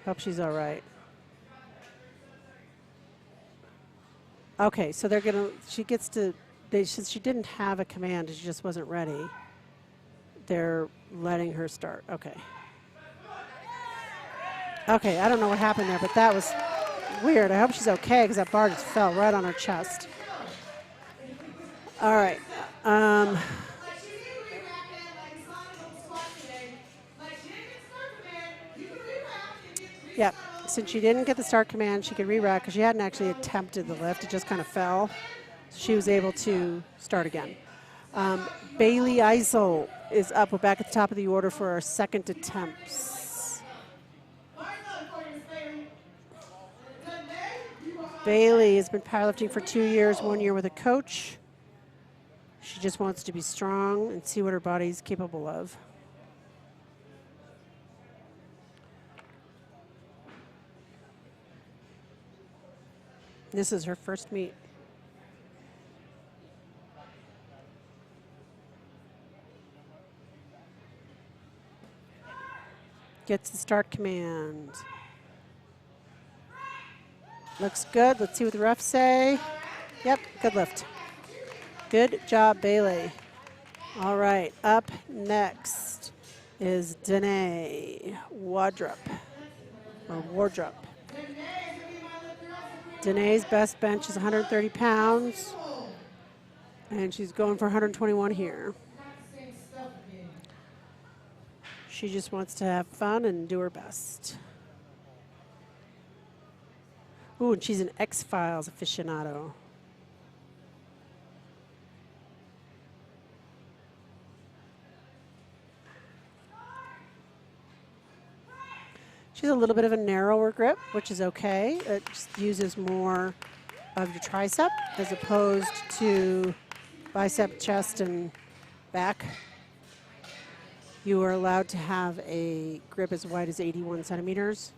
S1: Hope she's all right. Okay, so they're gonna, she gets to, she didn't have a command, she just wasn't ready. They're letting her start, okay. Okay, I don't know what happened there, but that was weird. I hope she's okay, because that bar just fell right on her chest. All right. Yeah, since she didn't get the start command, she could re-rack because she hadn't actually attempted the lift. It just kind of fell. So she was able to start again. Bailey Eisel is up. We're back at the top of the order for our second attempts. Bailey has been powerlifting for 2 years, 1 year with a coach. She just wants to be strong and see what her body's capable of. This is her first meet. Gets the start command. Looks good. Let's see what the refs say. Yep, good lift. Good job, Bailey. All right, up next is Danae Wadrup, or Wardrop. Danae's best bench is 130 pounds, and she's going for 121 here. She just wants to have fun and do her best. Ooh, and she's an X-Files aficionado. She's a little bit of a narrower grip, which is okay. It just uses more of your tricep as opposed to bicep, chest, and back. You are allowed to have a grip as wide as 81 centimeters.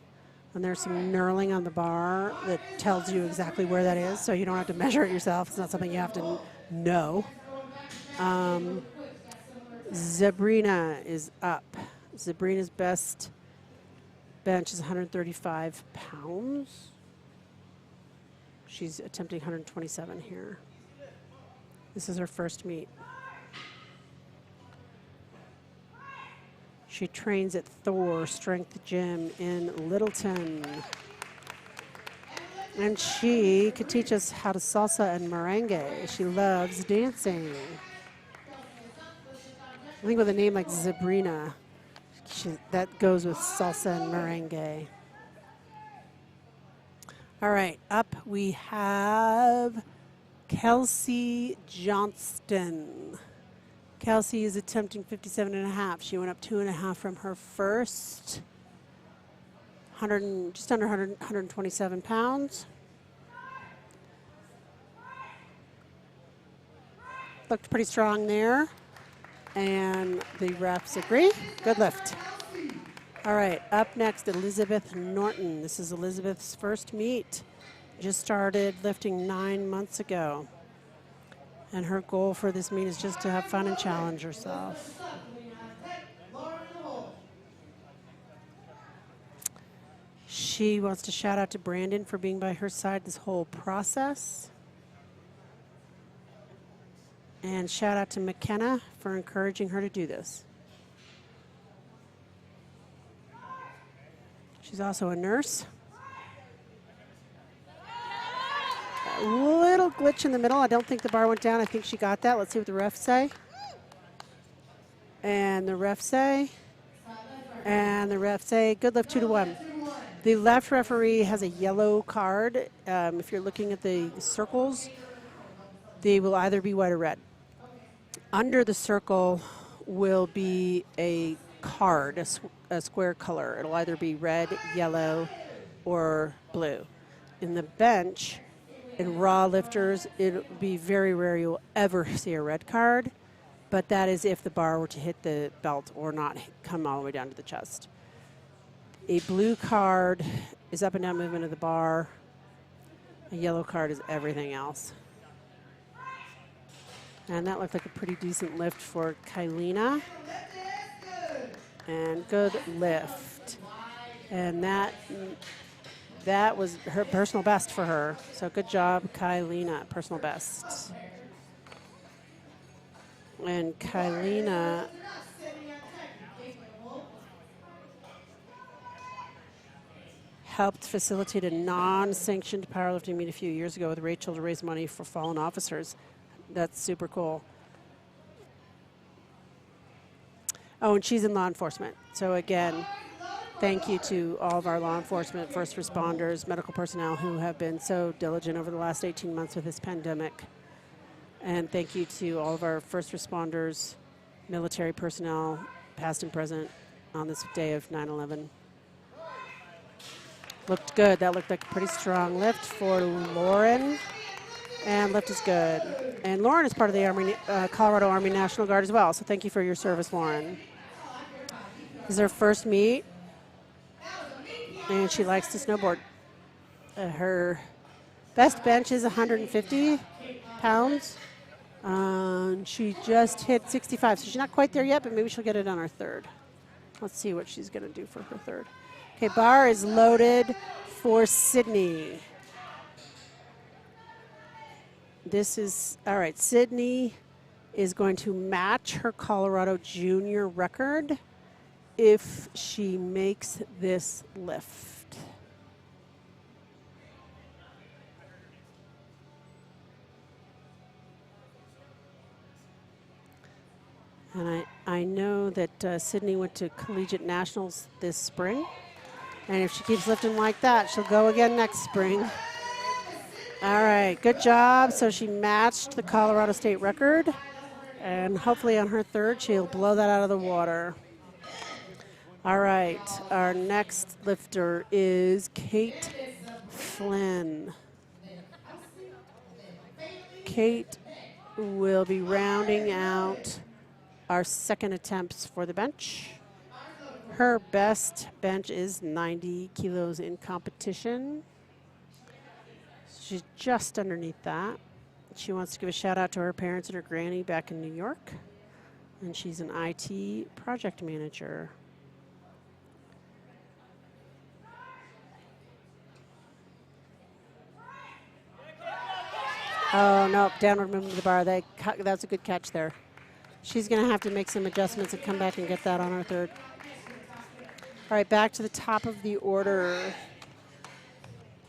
S1: And there's some knurling on the bar that tells you exactly where that is, so you don't have to measure it yourself. It's not something you have to know. Zabrina is up. Zabrina's best bench is 135 pounds. She's attempting 127 here. This is her first meet. She trains at Thor Strength Gym in Littleton. And she could teach us how to salsa and merengue. She loves dancing. I think with a name like Zabrina, that goes with salsa and merengue. All right, up we have Kelsey Johnston. Kelsey is attempting 57.5. She went up 2.5 from her first. Just under 127 pounds. Looked pretty strong there. And the refs agree. Good lift. All right, up next, Elizabeth Norton. This is Elizabeth's first meet. Just started lifting 9 months ago. And her goal for this meet is just to have fun and challenge herself. She wants to shout out to Brandon for being by her side this whole process. And shout out to McKenna for encouraging her to do this. She's also a nurse. A little glitch in the middle. I don't think the bar went down. I think she got that. Let's see what the refs say. And the refs say. And the refs say, good lift, 2-1. The left referee has a yellow card. If you're looking at the circles, they will either be white or red. Under the circle will be a card, a square color. It'll either be red, yellow, or blue. In the bench, in raw lifters, it'll be very rare you'll ever see a red card, but that is if the bar were to hit the belt or not come all the way down to the chest. A blue card is up and down movement of the bar. A yellow card is everything else. And that looked like a pretty decent lift for Kylina. And good lift. And that was her personal best for her. So good job, Kylina, personal best. And Kylina helped facilitate a non-sanctioned powerlifting meet a few years ago with Rachel to raise money for fallen officers. That's super cool. Oh, and she's in law enforcement. So again, thank you to all of our law enforcement, first responders, medical personnel who have been so diligent over the last 18 months with this pandemic. And thank you to all of our first responders, military personnel, past and present, on this day of 9/11. Looked good. That looked like a pretty strong lift for Lauren. And lift is good. And Lauren is part of the Army, Colorado Army National Guard as well. So thank you for your service, Lauren. This is her first meet. And she likes to snowboard. Her best bench is 150 pounds. She just hit 65. So she's not quite there yet, but maybe she'll get it on her third. Let's see what she's going to do for her third. Okay, bar is loaded for Sydney. This is, all right, Sydney is going to match her Colorado junior record if she makes this lift. And I know that Sydney went to Collegiate Nationals this spring. And if she keeps lifting like that, she'll go again next spring. All right, good job. So she matched the Colorado State record. And hopefully on her third, she'll blow that out of the water. All right, our next lifter is Kate Flynn. Kate will be rounding out our second attempts for the bench. Her best bench is 90 kilos in competition. She's just underneath that. She wants to give a shout out to her parents and her granny back in New York. And she's an IT project manager. Oh, no, downward movement of the bar. That's a good catch there. She's going to have to make some adjustments and come back and get that on her third. All right, back to the top of the order.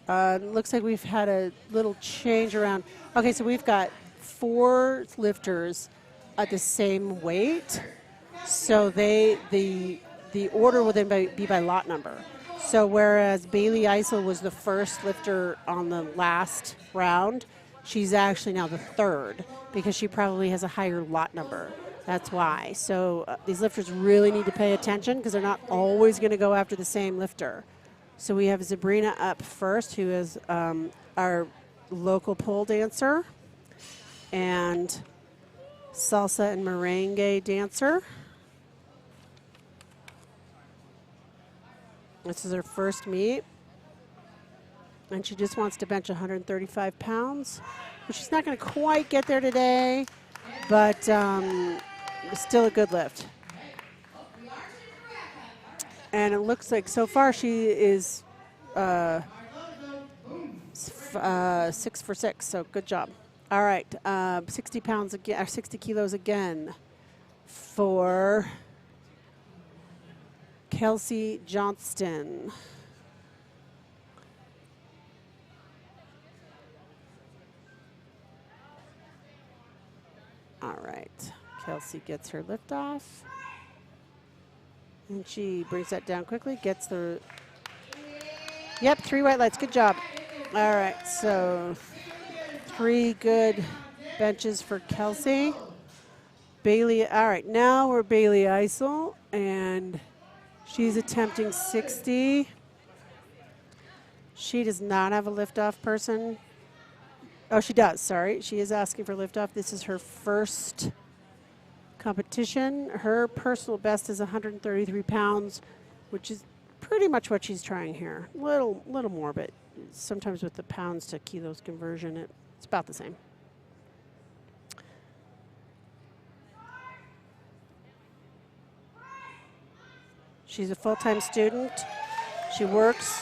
S1: Looks like we've had a little change around. Okay, so we've got 4 lifters at the same weight. So the order will then be by lot number. So whereas Bailey Eisel was the first lifter on the last round, she's actually now the third because she probably has a higher lot number. That's why. So these lifters really need to pay attention because they're not always going to go after the same lifter. So we have Sabrina up first, who is our local pole dancer and salsa and merengue dancer. This is her first meet. And she just wants to bench 135 pounds. But she's not going to quite get there today, but still a good lift. And it looks like so far she is 6 for 6, so good job. All right, 60 pounds again, or 60 kilos again for Kelsey Johnston. All right, Kelsey gets her lift off. And she brings that down quickly, gets the, yep, 3 white lights, good job. All right, so 3 good benches for Kelsey. Bailey, all right, now we're Bailey Eisel, and she's attempting 60. She does not have a liftoff person. Oh, she does, sorry. She is asking for liftoff. This is her first competition. Her personal best is 133 pounds, which is pretty much what she's trying here. Little more, but sometimes with the pounds to kilos conversion, it's about the same. She's a full-time student. She works,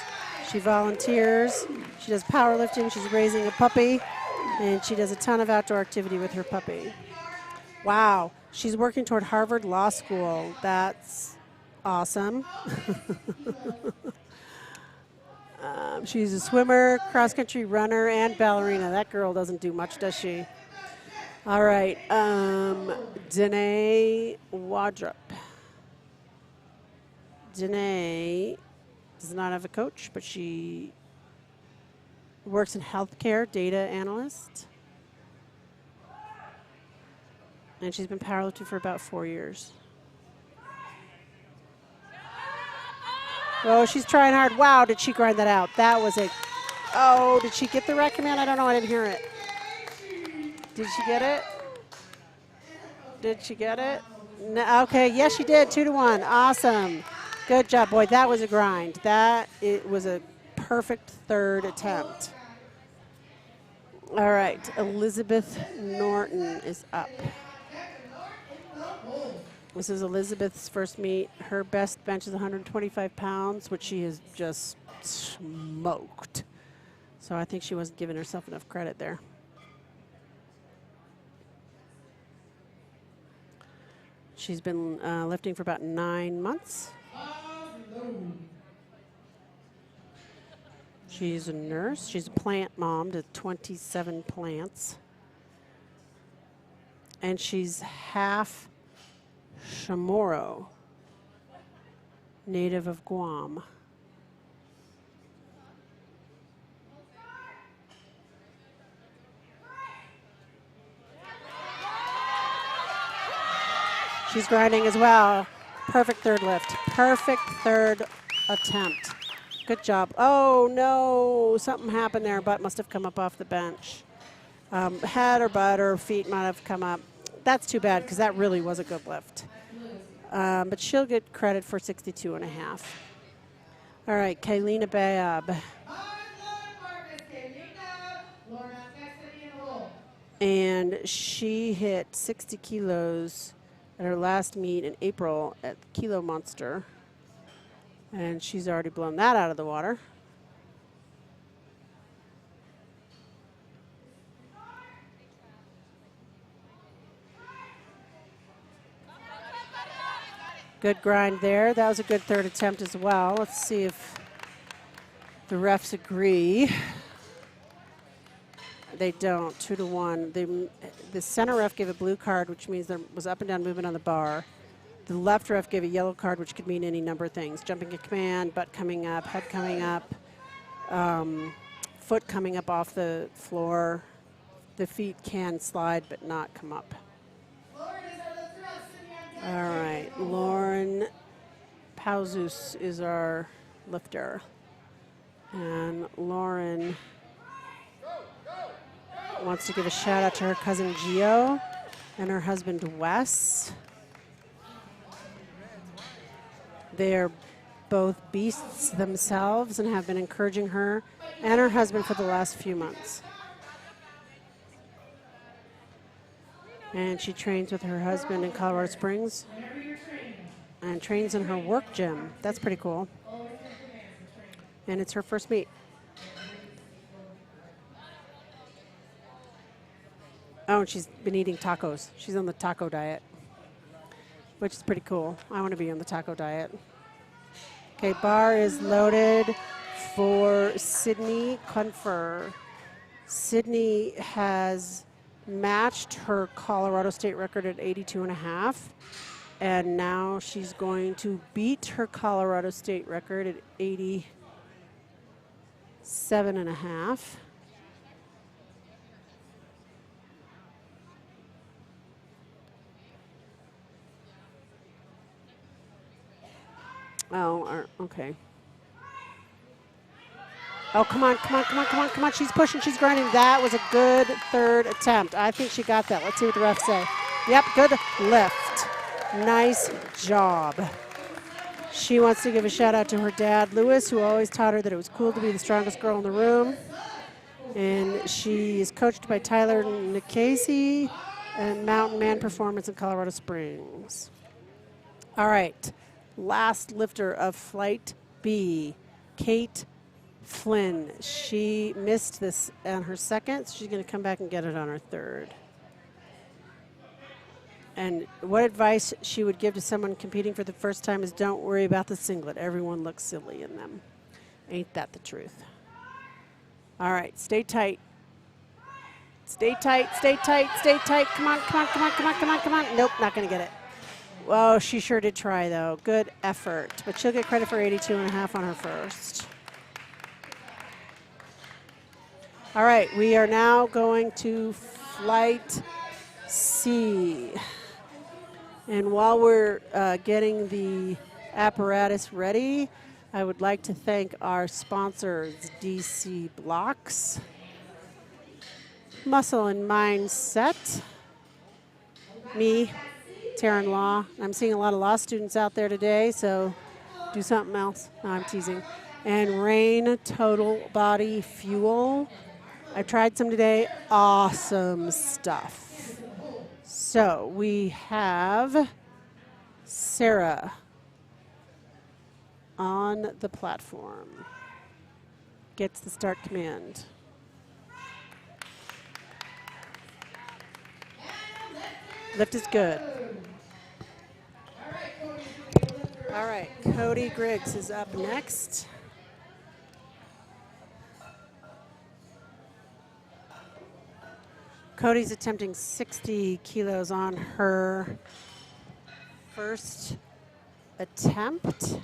S1: she volunteers, she does powerlifting, she's raising a puppy, and she does a ton of outdoor activity with her puppy. Wow, she's working toward Harvard Law School. That's awesome. She's a swimmer, cross-country runner, and ballerina. That girl doesn't do much, does she? All right, Danae Wadrup. Danae does not have a coach, but she works in healthcare, data analyst. And she's been powerlifting for about 4 years. Oh, she's trying hard. Wow, did she grind that out? That was a, oh, did she get the rec command? I don't know, I didn't hear it. Did she get it? Did she get it? No, okay, yes she did, 2-1, awesome. Good job, boy, that was a grind. It was a perfect third attempt. All right, Elizabeth Norton is up. This is Elizabeth's first meet. Her best bench is 125 pounds, which she has just smoked. So I think she wasn't giving herself enough credit there. She's been lifting for about 9 months. She's a nurse. She's a plant mom to 27 plants. And she's half Chamorro, native of Guam. She's grinding as well. Perfect third lift. Perfect third attempt. Good job. Oh, no. Something happened there. Her butt must have come up off the bench. Head or butt or feet might have come up. That's too bad because that really was a good lift. But she'll get credit for 62.5. All right, Kylina Babb. And she hit 60 kilos at her last meet in April at Kilo Monster. And she's already blown that out of the water. Good grind there. That was a good third attempt as well. Let's see if the refs agree. They don't, 2-1. The center ref gave a blue card, which means there was up and down movement on the bar. The left ref gave a yellow card, which could mean any number of things. Jumping a command, butt coming up, head coming up, foot coming up off the floor. The feet can slide but not come up. All right, Lauren Pauzus is our lifter. And Lauren wants to give a shout out to her cousin Gio and her husband Wes. They are both beasts themselves and have been encouraging her and her husband for the last few months. And she trains with her husband in Colorado Springs and trains in her work gym. That's pretty cool. And it's her first meet. Oh, and she's been eating tacos. She's on the taco diet, which is pretty cool. I want to be on the taco diet. Okay, bar is loaded for Sydney Confer. Sydney has matched her Colorado State record at 82.5, and now she's going to beat her Colorado State record at 87.5. Oh, okay. Oh, come on, come on, come on, come on, come on. She's pushing, she's grinding. That was a good third attempt. I think she got that. Let's see what the refs say. Yep, good lift. Nice job. She wants to give a shout out to her dad, Lewis, who always taught her that it was cool to be the strongest girl in the room. And she is coached by Tyler Nikasi and Mountain Man Performance in Colorado Springs. All right. Last lifter of Flight B, Kate Flynn. She missed this on her second, so she's going to come back and get it on her third. And what advice she would give to someone competing for the first time is don't worry about the singlet. Everyone looks silly in them. Ain't that the truth? All right, stay tight. Stay tight, stay tight, stay tight. Come on, come on, come on, come on, come on, come on. Nope, not going to get it. Well, she sure did try, though. Good effort. But she'll get credit for 82.5 on her first. All right, we are now going to Flight C. And while we're getting the apparatus ready, I would like to thank our sponsors, DC Blocks, Muscle and Mindset, me, Taryn Law. I'm seeing a lot of law students out there today, so do something else. No, I'm teasing. And Rain Total Body Fuel. I tried some today. Awesome stuff. So we have Sarah on the platform. Gets the start command. Lift is good. All right, Cody Griggs is up next. Cody's attempting 60 kilos on her first attempt.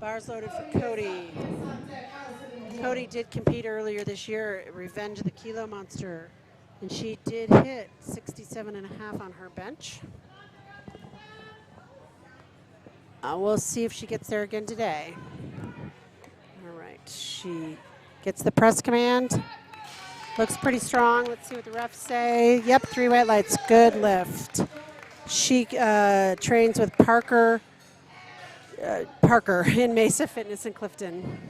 S1: Bars loaded for Cody. Cody did compete earlier this year at Revenge of the Kilo Monster, and she did hit 67.5 on her bench. We'll see if she gets there again today. All right, she gets the press command. Looks pretty strong. Let's see what the refs say. Yep, 3 white lights. Good lift. She trains with Parker in Mesa Fitness in Clifton.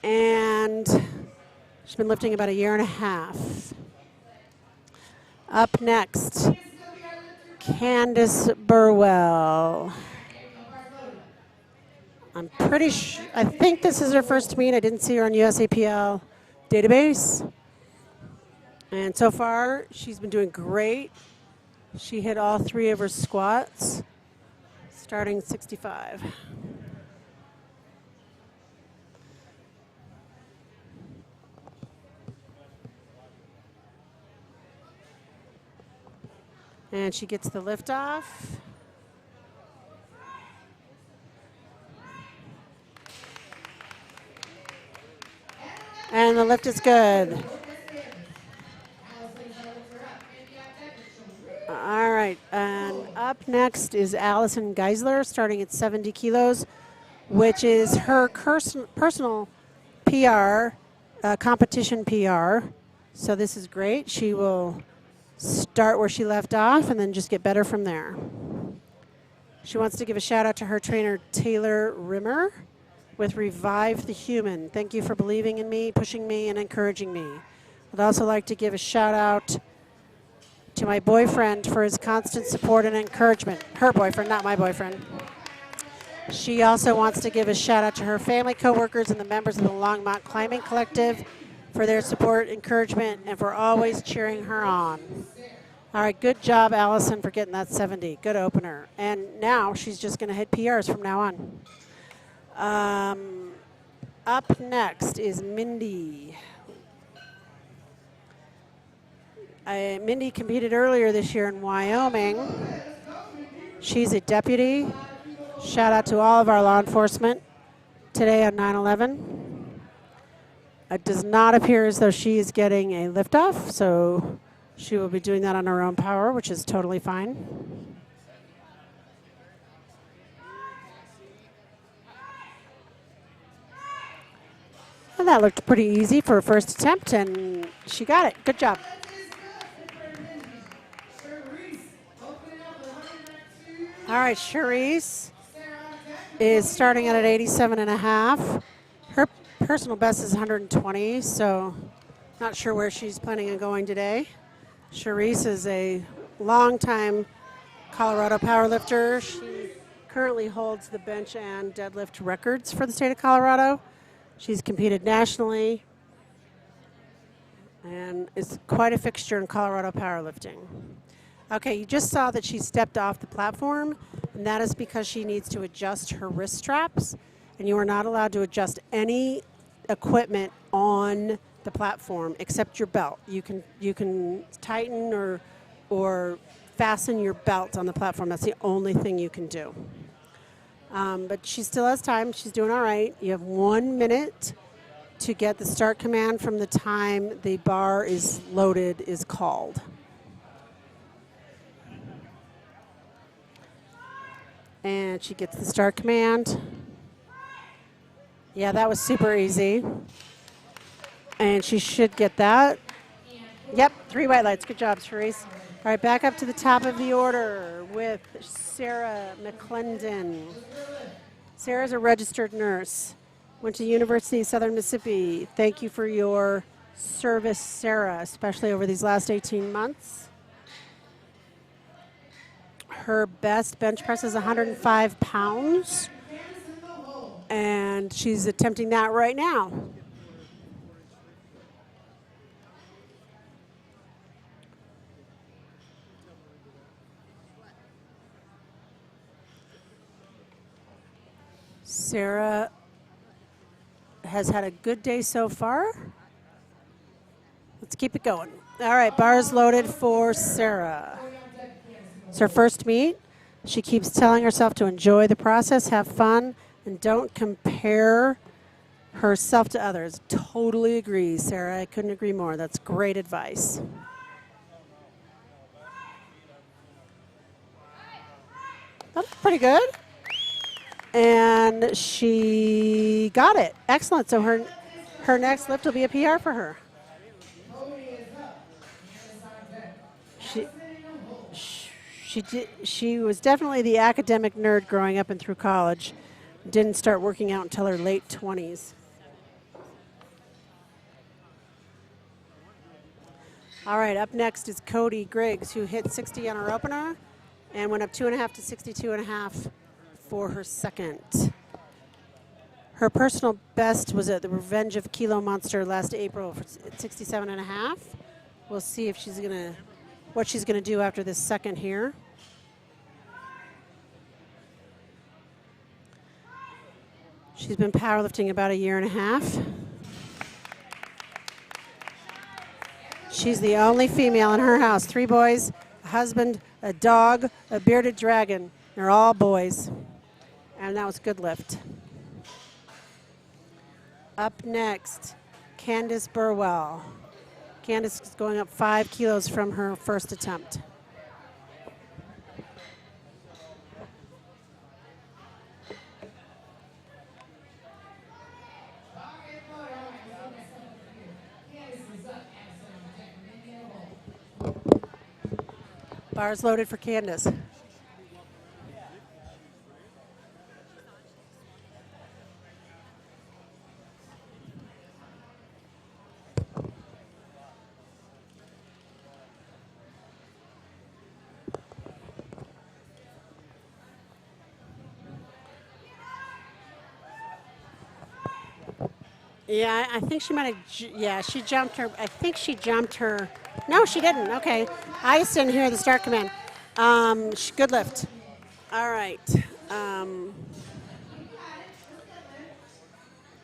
S1: And she's been lifting about 1.5 years. Up next, Candice Burwell. I'm pretty sure, I think this is her first meet. I didn't see her on USAPL database. And so far, she's been doing great. She hit all 3 of her squats. Let's starting 65. And she gets the lift off. And the lift is good. All right, and up next is Allison Geisler, starting at 70 kilos, which is her personal PR, competition PR. So this is great. She will start where she left off and then just get better from there. She wants to give a shout out to her trainer, Taylor Rimmer, with Revive the Human. Thank you for believing in me, pushing me, and encouraging me. I'd also like to give a shout out to my boyfriend for his constant support and encouragement. Her boyfriend, not my boyfriend. She also wants to give a shout out to her family, coworkers, and the members of the Longmont Climbing Collective for their support, encouragement, and for always cheering her on. All right, good job, Allison, for getting that 70. Good opener. And now she's just going to hit PRs from now on. Up next is Mindy. Mindy competed earlier this year in Wyoming. She's a deputy. Shout out to all of our law enforcement today on 9/11. It does not appear as though she is getting a liftoff, so she will be doing that on her own power, which is totally fine. And that looked pretty easy for her first attempt, and she got it. Good job. All right, Charisse is starting at 87.5. Her personal best is 120, so not sure where she's planning on going today. Charisse is a longtime Colorado powerlifter. She currently holds the bench and deadlift records for the state of Colorado. She's competed nationally and is quite a fixture in Colorado powerlifting. Okay, you just saw that she stepped off the platform, and that is because she needs to adjust her wrist straps, and you are not allowed to adjust any equipment on the platform except your belt. You can tighten or fasten your belt on the platform. That's the only thing you can do. But she still has time. She's doing all right. You have 1 minute to get the start command from the time the bar is loaded is called. And she gets the start command. Yeah, that was super easy. And she should get that. Yep, 3 white lights. Good job, Shreeves. All right, back up to the top of the order with Sarah Mcclendon. Sarah's a registered nurse. Went to University of Southern Mississippi. Thank you for your service, Sarah, especially over these last 18 months. Her best bench press is 105 pounds, and she's attempting that right now. Sarah has had a good day so far. Let's keep it going. All right, bars loaded for Sarah. It's her first meet. She keeps telling herself to enjoy the process, have fun, and don't compare herself to others. Totally agree, Sarah. I couldn't agree more. That's great advice. That's pretty good. And she got it. Excellent. So her next lift will be a PR for her. She was definitely the academic nerd growing up and through college. Didn't start working out until her late 20s. All right, up next is Cody Griggs, who hit 60 on her opener and went up 2.5 to 62.5 for her second. Her personal best was at the Revenge of Kilo Monster last April at 67.5. We'll see if what she's gonna do after this second here. She's been powerlifting about 1.5 years. She's the only female in her house. 3 boys, a husband, a dog, a bearded dragon. They're all boys. And that was a good lift. Up next, Candice Burwell. Candice is going up 5 kilos from her first attempt. Bars loaded for Candice. Yeah, I think she might have, yeah, she jumped her, I think she jumped her, no, she didn't, okay. I just didn't hear the start command. Good lift. All right.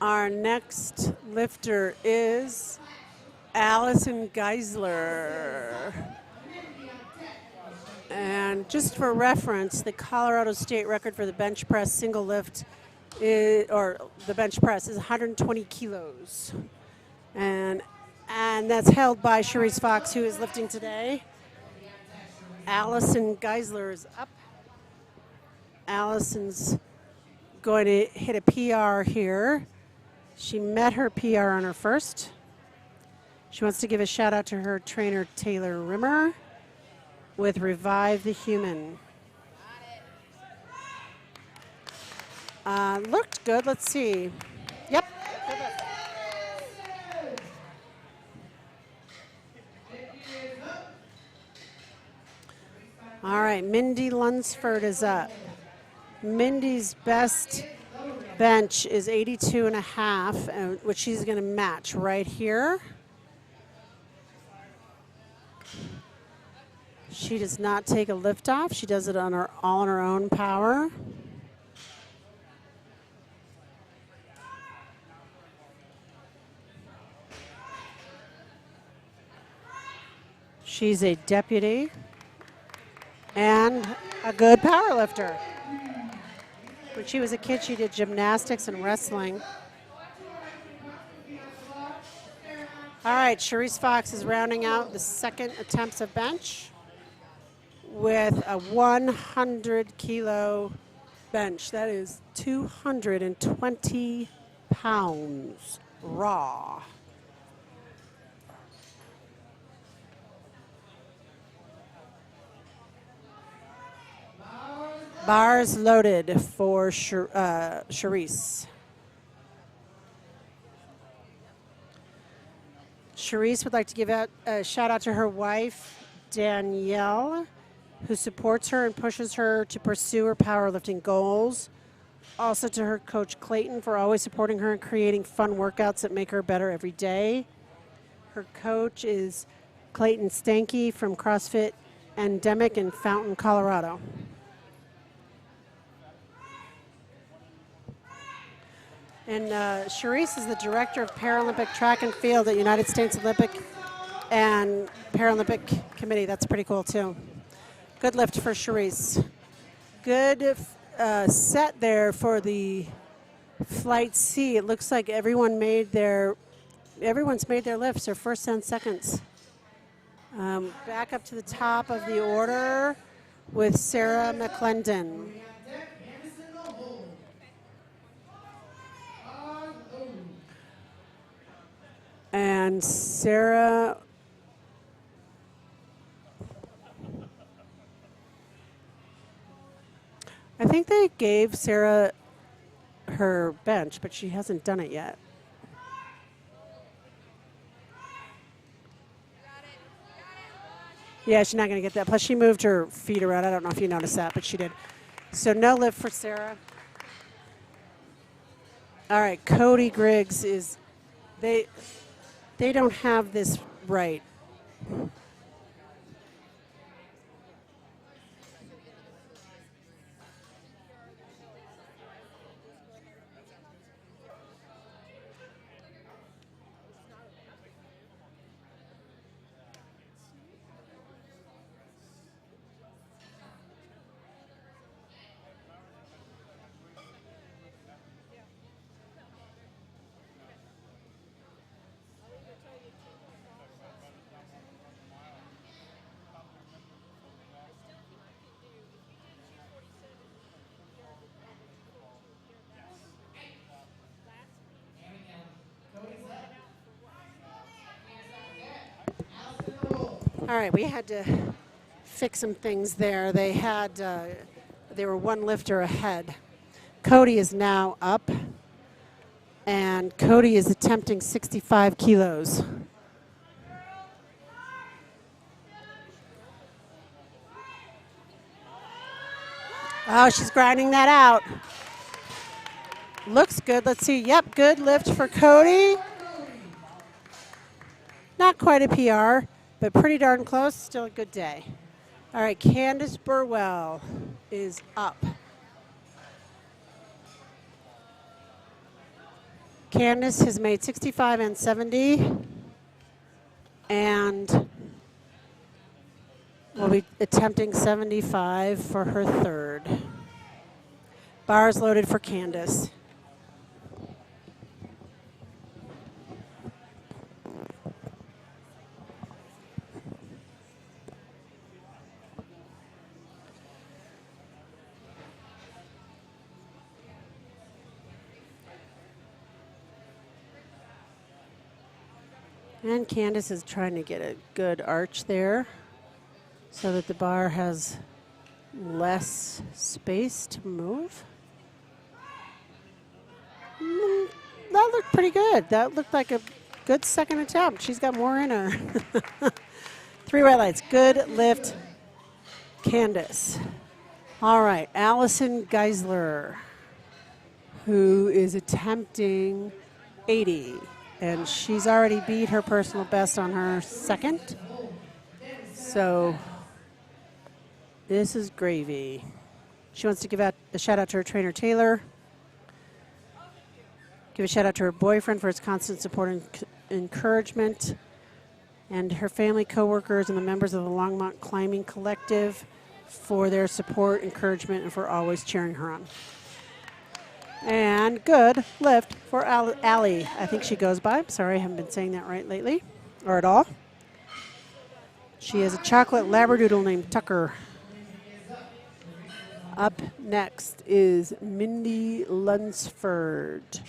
S1: Our next lifter is Allison Geisler. And just for reference, the Colorado State record for the bench press single lift or the bench press is 120 kilos. And that's held by Charisse Fox, who is lifting today. Allison Geisler is up. Allison's going to hit a PR here. She met her PR on her first. She wants to give a shout out to her trainer, Taylor Rimmer, with Revive the Human. Looked good. Let's see. Yep. All right, Mindy Lunsford is up. Mindy's best bench is 82.5, which she's going to match right here. She does not take a lift off. She does it all on her own power. She's a deputy and a good power lifter. When she was a kid, she did gymnastics and wrestling. All right, Charisse Fox is rounding out the second attempts of bench with a 100-kilo bench. That is 220 pounds raw. Bars loaded for Charisse. Charisse would like to give out a shout out to her wife, Danielle, who supports her and pushes her to pursue her powerlifting goals. Also to her coach, Clayton, for always supporting her and creating fun workouts that make her better every day. Her coach is Clayton Stanky from CrossFit Endemic in Fountain, Colorado. And Charisse is the director of Paralympic Track and Field at United States Olympic and Paralympic Committee. That's pretty cool, too. Good lift for Charisse. Good set there for the Flight C. It looks like everyone's made their lifts, their first and seconds. Back up to the top of the order with Sarah Mcclendon. And Sarah, I think they gave Sarah her bench, but she hasn't done it yet. Yeah, she's not going to get that. Plus, she moved her feet around. I don't know if you noticed that, but she did. So no lift for Sarah. All right, Cody Griggs is, they don't have this right. All right, we had to fix some things there. They were one lifter ahead. Cody is now up, and Cody is attempting 65 kilos. Oh, she's grinding that out. Looks good. Let's see. Yep, good lift for Cody. Not quite a PR, but pretty darn close. Still a good day. All right, Candace Burwell is up. Candace has made 65 and 70, and will be attempting 75 for her third. Bars loaded for Candace. And Candace is trying to get a good arch there so that the bar has less space to move. That looked pretty good. That looked like a good second attempt. She's got more in her. 3 red lights. Good lift, Candace. All right, Allison Geisler, who is attempting 80. And she's already beat her personal best on her second. So this is gravy. She wants to give out a shout out to her trainer, Taylor. Give a shout out to her boyfriend for his constant support and encouragement. And her family, coworkers, and the members of the Longmont Climbing Collective for their support, encouragement, and for always cheering her on. And good lift for Allie. I think she goes by. Sorry, I haven't been saying that right lately, or at all. She has a chocolate labradoodle named Tucker. Up next is Mindy Lunsford.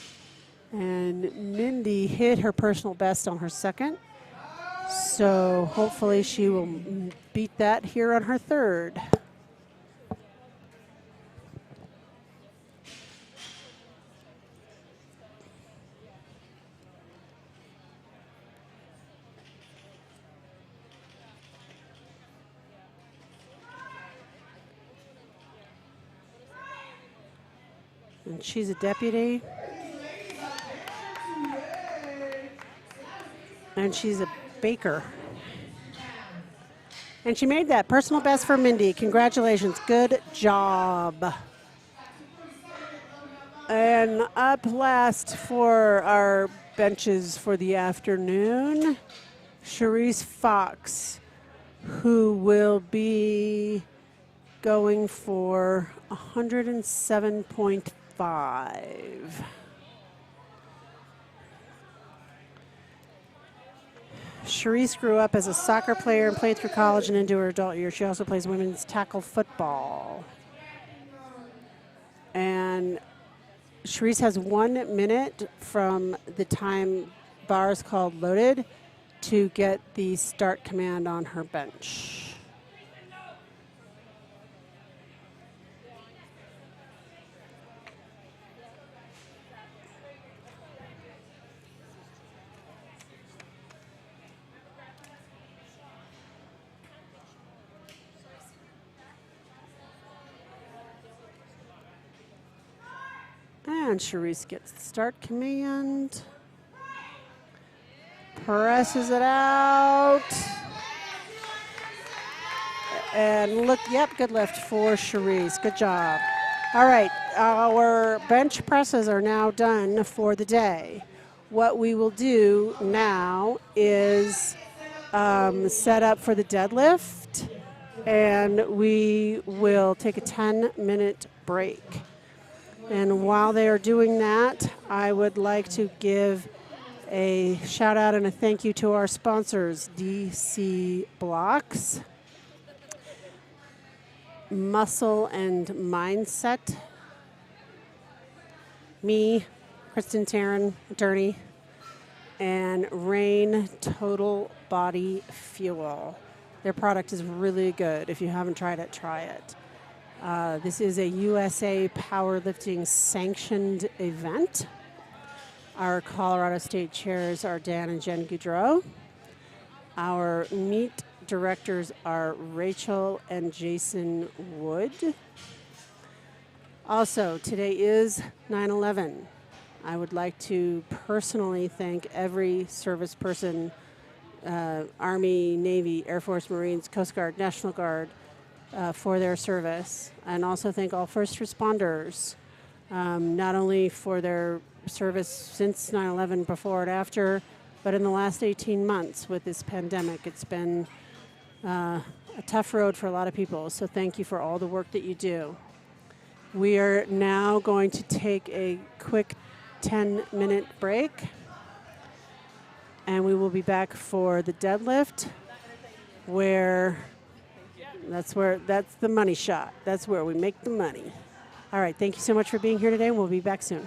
S1: And Mindy hit her personal best on her second. So hopefully she will beat that here on her third. And she's a deputy. And she's a baker. And she made that personal best for Mindy. Congratulations. Good job. And up last for our benches for the afternoon, Charisse Fox, who will be going for 107.5. Charisse grew up as a soccer player and played through college and into her adult years. She also plays women's tackle football. And Charisse has 1 minute from the time bar is called loaded to get the start command on her bench. And Charisse gets the start command. Presses it out. And look, yep, good lift for Charisse. Good job. All right, our bench presses are now done for the day. What we will do now is set up for the deadlift, and we will take a 10-minute break. And while they are doing that, I would like to give a shout out and a thank you to our sponsors, DC Blocks, Muscle and Mindset, me, Kristen Taryn, attorney, and Rain Total Body Fuel. Their product is really good. If you haven't tried it, try it. This is a USA Powerlifting sanctioned event. Our Colorado State chairs are Dan and Jen Goudreau. Our meet directors are Rachel and Jason Wood. Also, today is 9/11. I would like to personally thank every service person, Army, Navy, Air Force, Marines, Coast Guard, National Guard, for their service. And also thank all first responders, not only for their service since 9/11, before and after, but in the last 18 months with this pandemic. It's been a tough road for a lot of people, so thank you for all the work that you do. We are now going to take a quick 10-minute break, and we will be back for the deadlift, that's the money shot. That's where we make the money. All right, thank you so much for being here today, and we'll be back soon.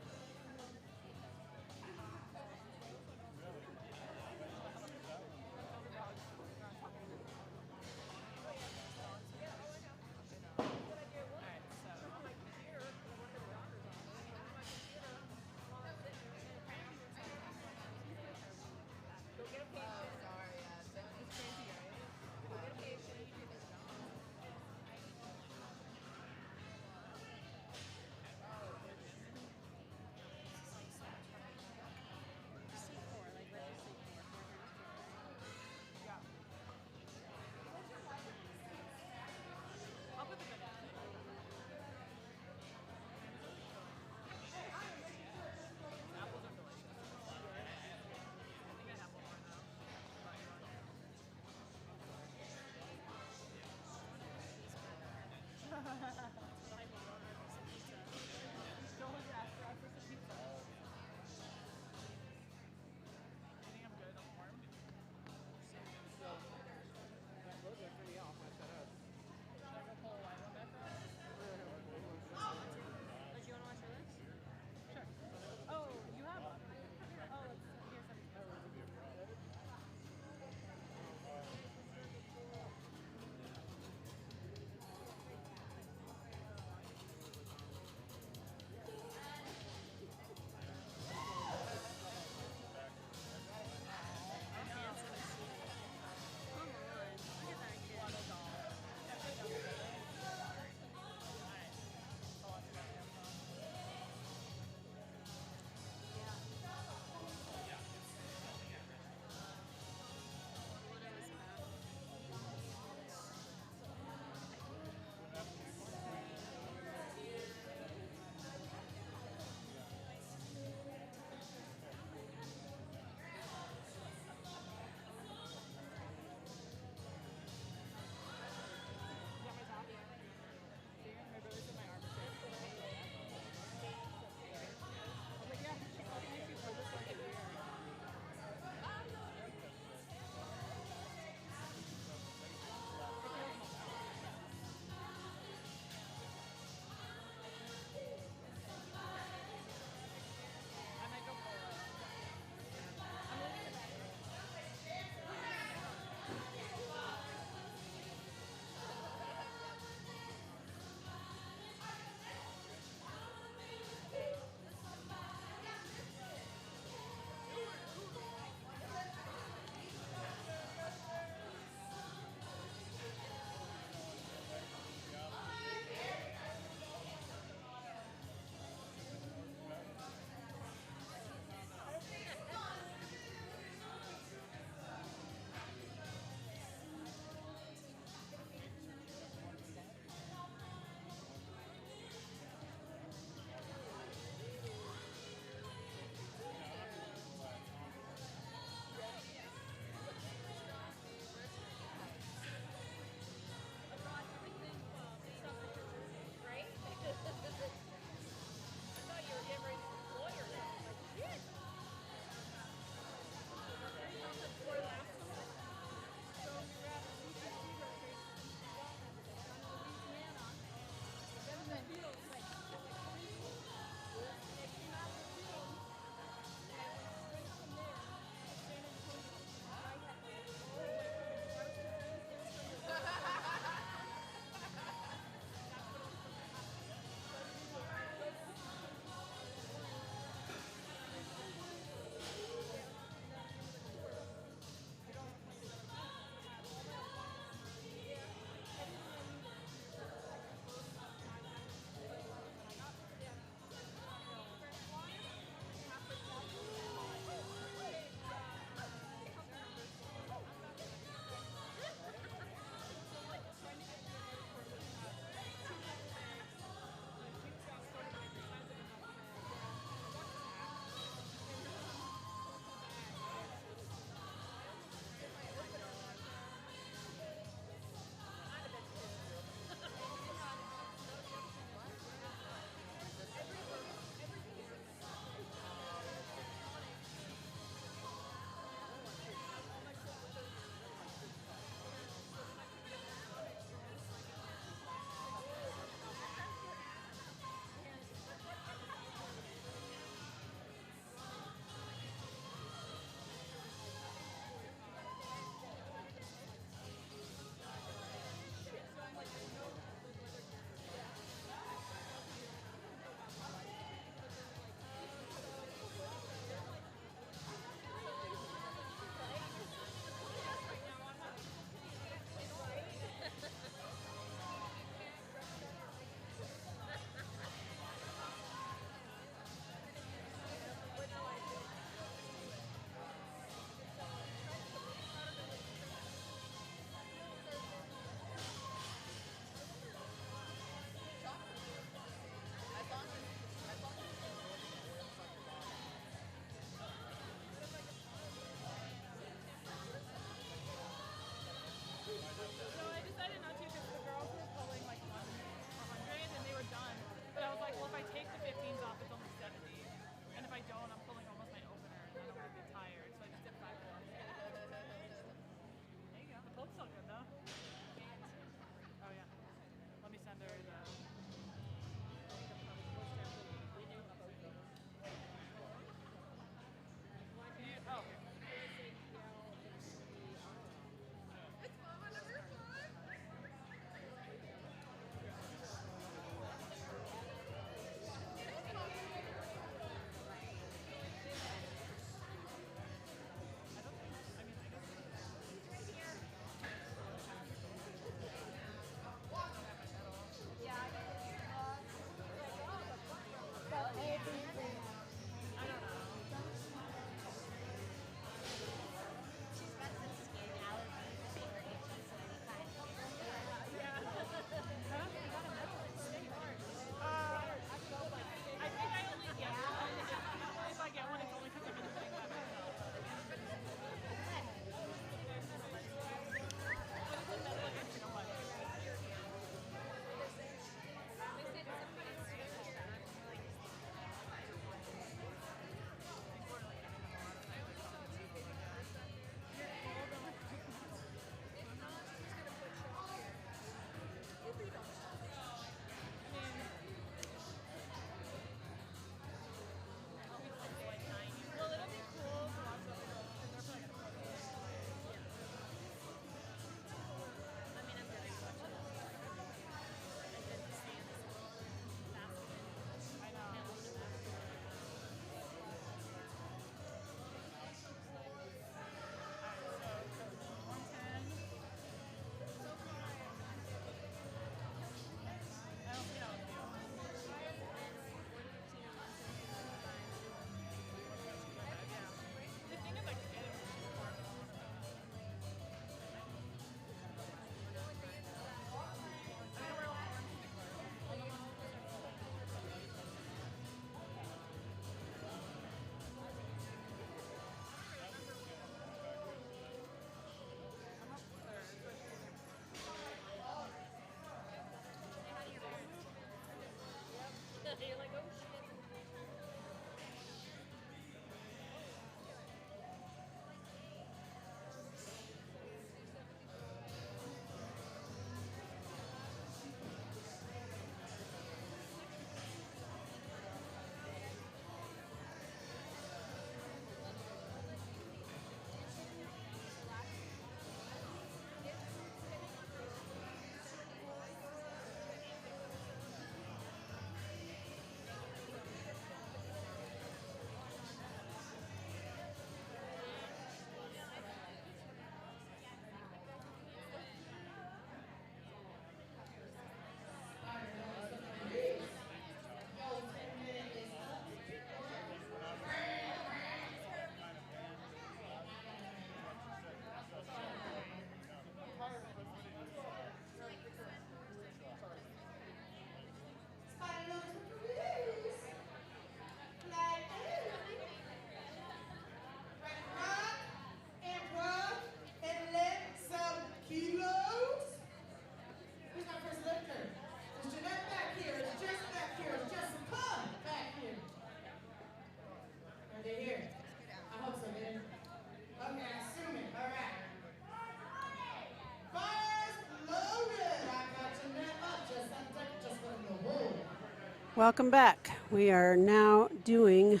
S1: Welcome back. We are now doing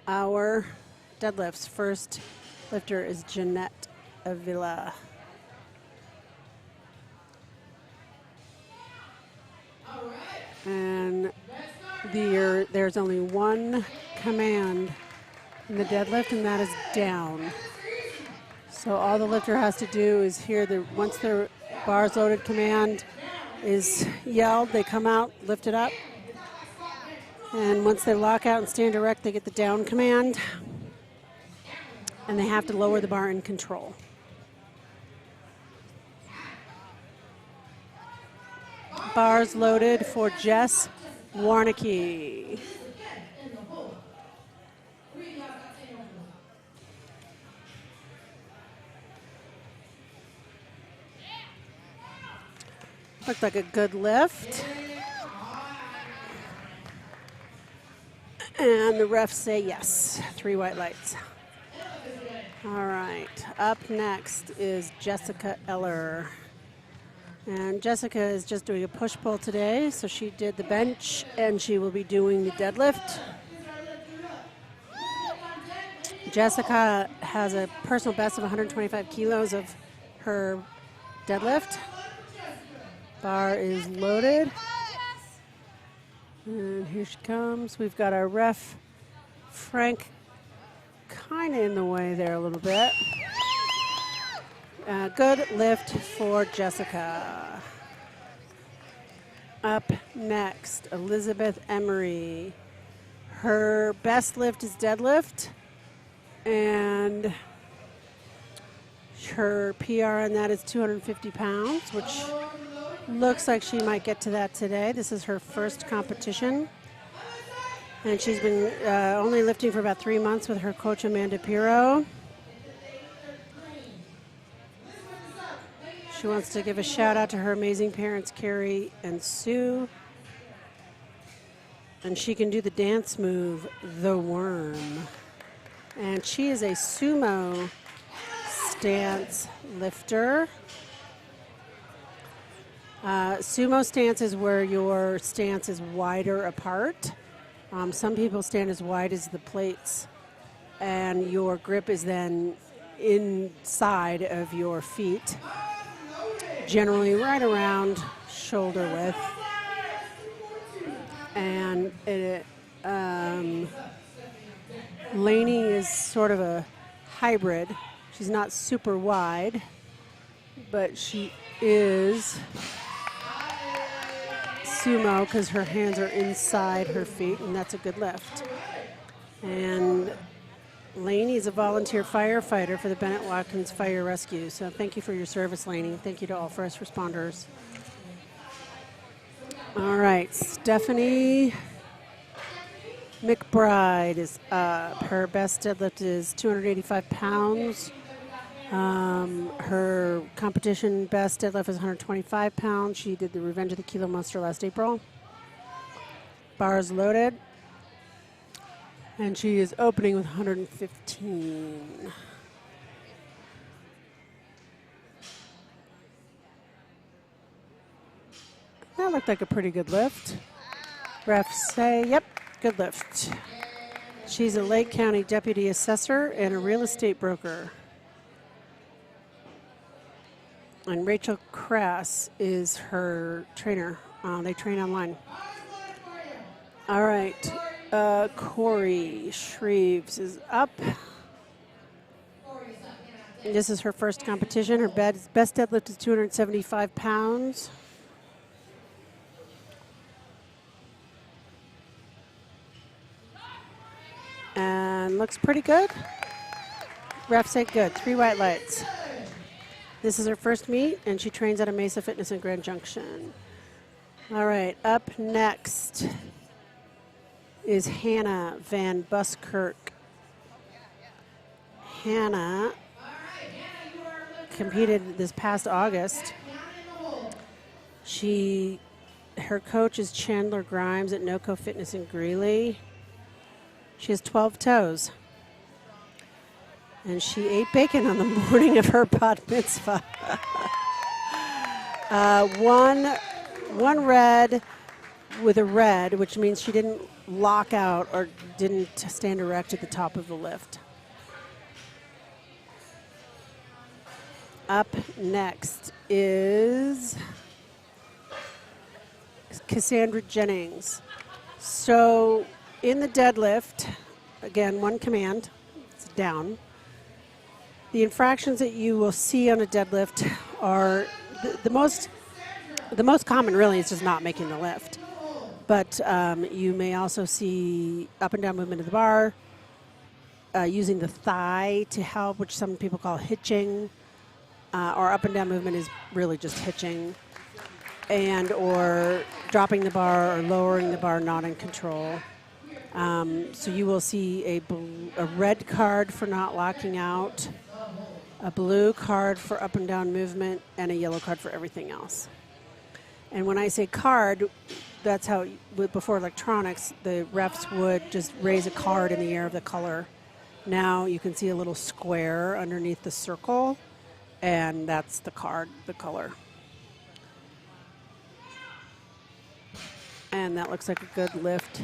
S1: our deadlifts. First lifter is Jeanette Avila. And there's only one command in the deadlift, and that is down. So all the lifter has to do is hear once the bars loaded command is yelled, they come out, lift it up. And once they lock out and stand erect, they get the down command. And they have to lower the bar in control. Bars loaded for Jess Warnicky. Looked like a good lift. And the refs say yes. 3 white lights. All right. Up next is Jessica Eller. And Jessica is just doing a push-pull today, so she did the bench, and she will be doing the deadlift. Jessica has a personal best of 125 kilos of her deadlift. Bar is loaded. And here she comes. We've got our ref, Frank, kind of in the way there a little bit. Good lift for Jessica. Up next, Elizabeth Emery. Her best lift is deadlift, and her PR on that is 250 pounds, which looks like she might get to that today. This is her first competition, and she's been only lifting for about 3 months with her coach, Amanda Pirro. She wants to give a shout out to her amazing parents, Carrie and Sue. And she can do the dance move, the worm. And she is a sumo stance lifter. Sumo stance is where your stance is wider apart. Some people stand as wide as the plates, and your grip is then inside of your feet, generally right around shoulder width. And Laney is sort of a hybrid. She's not super wide, but she is sumo because her hands are inside her feet, and that's a good lift. And Laney is a volunteer firefighter for the Bennett Watkins Fire Rescue. So thank you for your service, Laney. Thank you to all first responders. All right, Stephanie Mcbride is up. Her best deadlift is 285 pounds. Her competition best deadlift is 125 pounds. She did the Revenge of the Kilo Monster last April. Bars loaded. And she is opening with 115. That looked like a pretty good lift. Refs say, yep, good lift. She's a Lake County Deputy Assessor and a real estate broker. And Rachel Crass is her trainer. They train online. All right. Courtney Shreves is up. This is her first competition. Her best deadlift is 275 pounds. And looks pretty good. Ref said good. 3 white lights. This is her first meet, and she trains at a Mesa Fitness in Grand Junction. All right, up next is Hannah Van Buskirk. Hannah competed this past August. Her coach is Chandler Grimes at NoCo Fitness in Greeley. She has 12 toes. And she ate bacon on the morning of her bat mitzvah. One red, with a red, which means she didn't lock out or didn't stand erect at the top of the lift. Up next is Cassandra Jennings. So in the deadlift, again, one command, it's down. The infractions that you will see on a deadlift are the most common really is just not making the lift. But you may also see up and down movement of the bar, using the thigh to help, which some people call hitching, or up and down movement is really just hitching, and or dropping the bar or lowering the bar not in control. So you will see a red card for not locking out, a blue card for up and down movement, and a yellow card for everything else. And when I say card, that's how, before electronics, the refs would just raise a card in the air of the color. Now you can see a little square underneath the circle, and that's the card, the color. And that looks like a good lift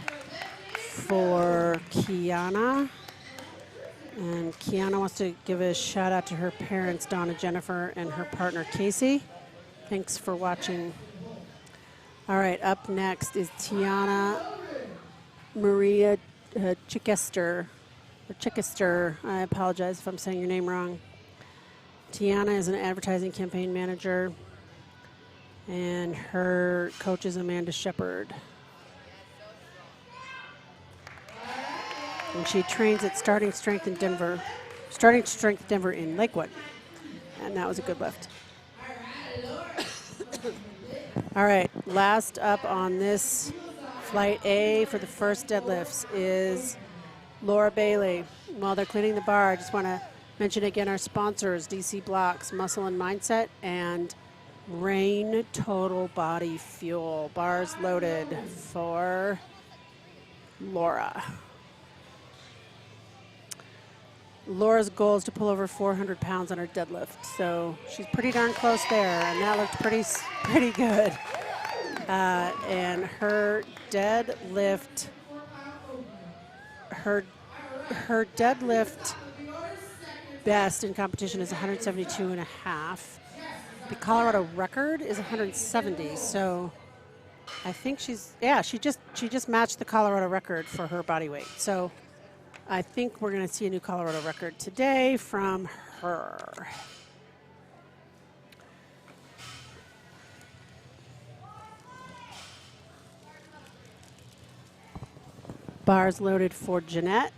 S1: for Kiana. And Kiana wants to give a shout out to her parents, Donna Jennifer, and her partner, Casey. Thanks for watching. All right, up next is Tanya Marie Chickister. I apologize if I'm saying your name wrong. Tiana is an advertising campaign manager, and her coach is Amanda Shepard. And she trains at Starting Strength Denver in Lakewood. And that was a good lift. All right, last up on this flight A for the first deadlifts is Laura Bailey. While they're cleaning the bar, I just want to mention again our sponsors, DC Blocks, Muscle and Mindset, and Rain Total Body Fuel. Bars loaded for Laura. Laura's goal is to pull over 400 pounds on her deadlift, so she's pretty darn close there, and that looked pretty good. And her deadlift, her deadlift best in competition is 172 and a half. The Colorado record is 170, so I think she just matched the Colorado record for her body weight. So I think we're going to see a new Colorado record today from her. Bars loaded for Jeanette.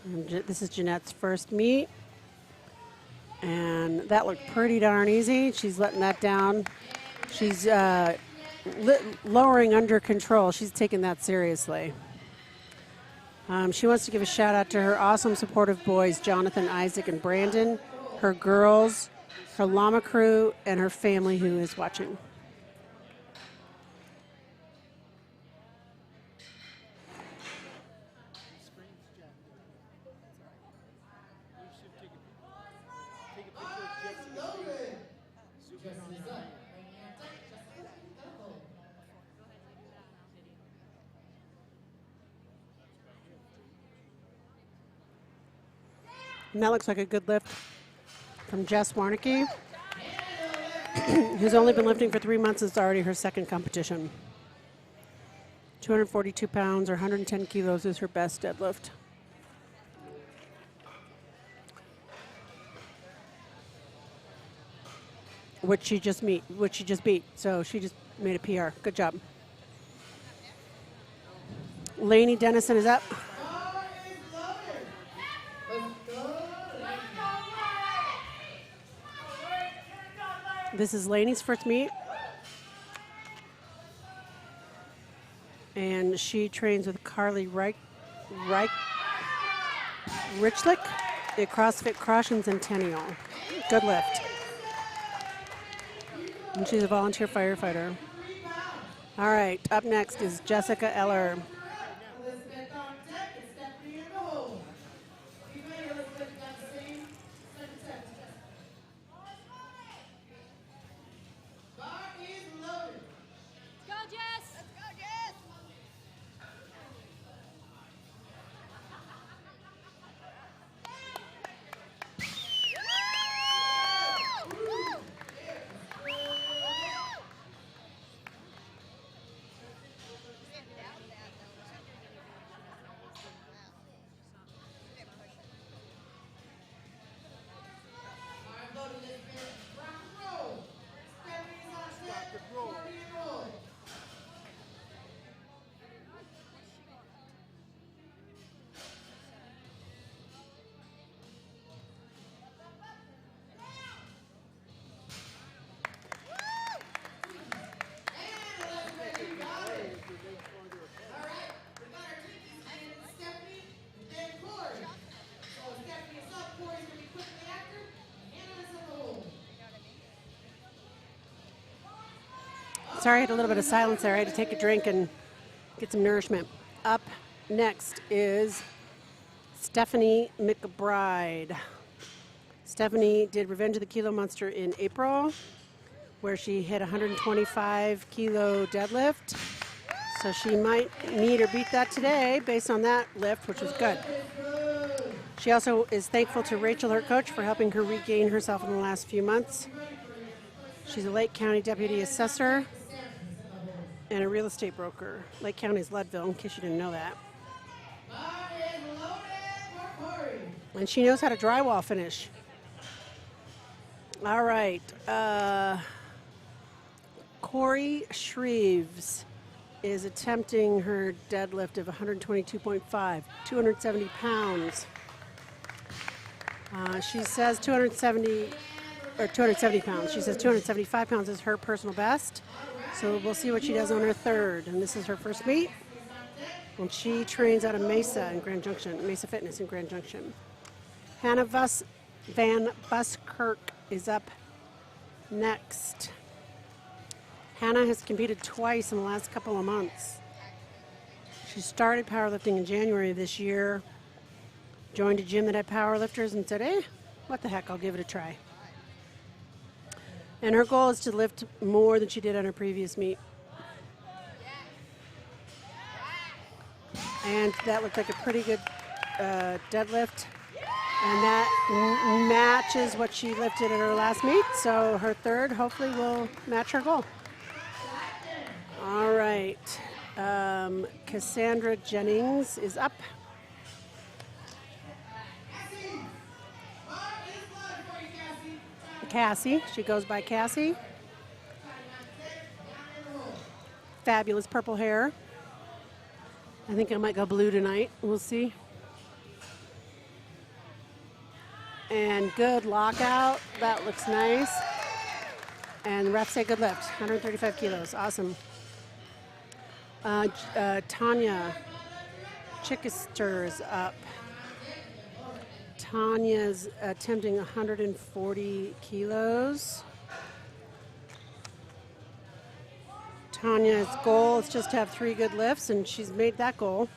S1: And this is Jeanette's first meet. And that looked pretty darn easy. She's letting that down. She's lowering under control. She's taking that seriously. She wants to give a shout out to her awesome supportive boys, Jonathan, Isaac, and Brandon, her girls, her llama crew, and her family who is watching. And that looks like a good lift from Jess Warnicky, who's only been lifting for 3 months. It's already her second competition. 242 pounds or 110 kilos is her best deadlift. Which she just beat. So she just made a PR. Good job. Laney Dennison is up. This is Laney's first meet. And she trains with Carly Richlick at CrossFit Cross Centennial. Good lift. And she's a volunteer firefighter. All right, up next is Jessica Eller. sorry, I had a little bit of silence there. I had to take a drink and get some nourishment. Up next is Stephanie Mcbride. Stephanie did Revenge of the Kilo Monster in April, where she hit 125 kilo deadlift. So she might meet or beat that today based on that lift, which was good. She also is thankful to Rachel, her coach, for helping her regain herself in the last few months. She's a Lake County Deputy Assessor and a real estate broker. Lake County's Leadville, in case you didn't know that. And she knows how to drywall finish. All right. Courtney Shreves is attempting her deadlift of 122.5, 270 pounds. She says 270 pounds. She says 275 pounds is her personal best. So we'll see what she does on her third. And this is her first meet. And she trains out of Mesa in Grand Junction, Mesa Fitness in Grand Junction. Hannah Van Buskirk is up next. Hannah has competed twice in the last couple of months. She started powerlifting in January of this year, joined a gym that had powerlifters and said, hey, what the heck, I'll give it a try. And her goal is to lift more than she did on her previous meet. And that looked like a pretty good deadlift. And that matches what she lifted at her last meet. So her third hopefully will match her goal. All right. Cassandra Jennings is up. Cassie. She goes by Cassie. Fabulous purple hair. I think I might go blue tonight. We'll see. And good lockout. That looks nice. And the ref say good lift. 135 kilos. Awesome. Tanya Chickister is up. Tanya's attempting 140 kilos. Tanya's goal is just to have 3 good lifts, and she's made that goal.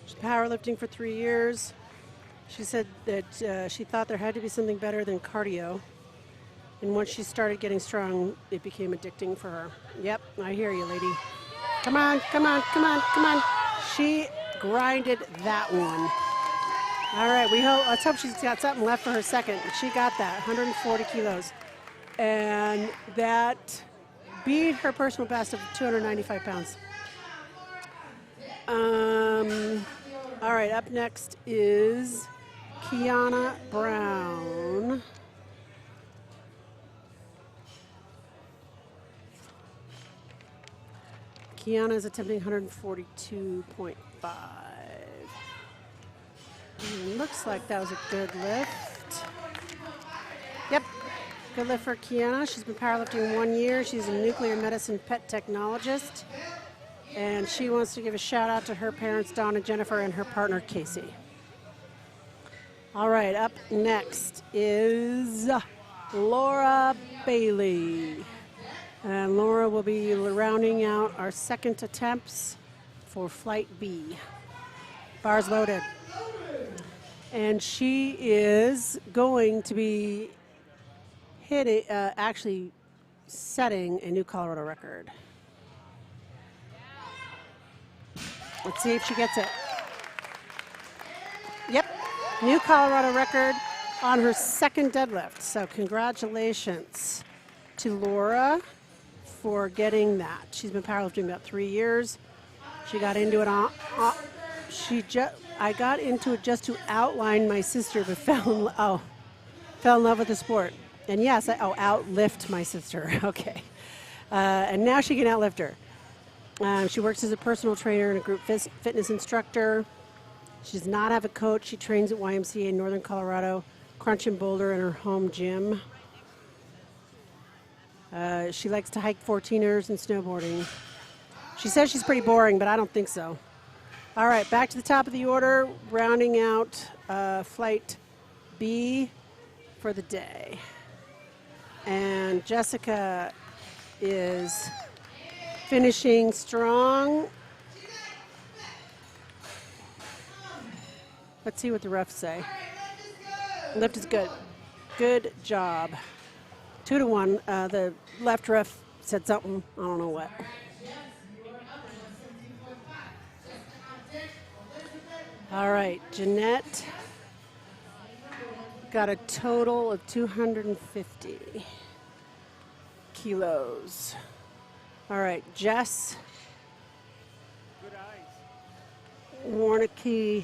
S1: She's powerlifting for 3 years. She said that she thought there had to be something better than cardio. And once she started getting strong, it became addicting for her. Yep, I hear you, lady. Come on, come on, come on, come on. She grinded that one. All right, let's hope she's got something left for her second. She got that, 140 kilos. And that beat her personal best of 295 pounds. All right, up next is Kiana Brown. Kiana is attempting 142.5. Looks like that was a good lift. Yep, good lift for Kiana. She's been powerlifting 1 year. She's a nuclear medicine pet technologist. And she wants to give a shout out to her parents, Dawn and Jennifer, and her partner, Casey. All right, up next is Laura Bailey. And Laura will be rounding out our second attempts for Flight B. Bars loaded. And she is going to be hitting, actually setting a new Colorado record. Let's see if she gets it. Yep, new Colorado record on her second deadlift. So congratulations to Laura for getting that. She's been powerlifting about 3 years. She got into it I got into it just to outline my sister, but fell in love with the sport. And yes, outlift my sister. Okay. And now she can outlift her. She works as a personal trainer and a group fitness instructor. She does not have a coach. She trains at YMCA in Northern Colorado, Crunch and Boulder in her home gym. She likes to hike 14ers and snowboarding. She says she's pretty boring, but I don't think so. All right, back to the top of the order, rounding out Flight B for the day. And Jessica is finishing strong. Let's see what the refs say. Lift is good. Good job. 2-1. The left ref said something. I don't know what. All right, Jeanette got a total of 250 kilos. All right, Jess Warnicky.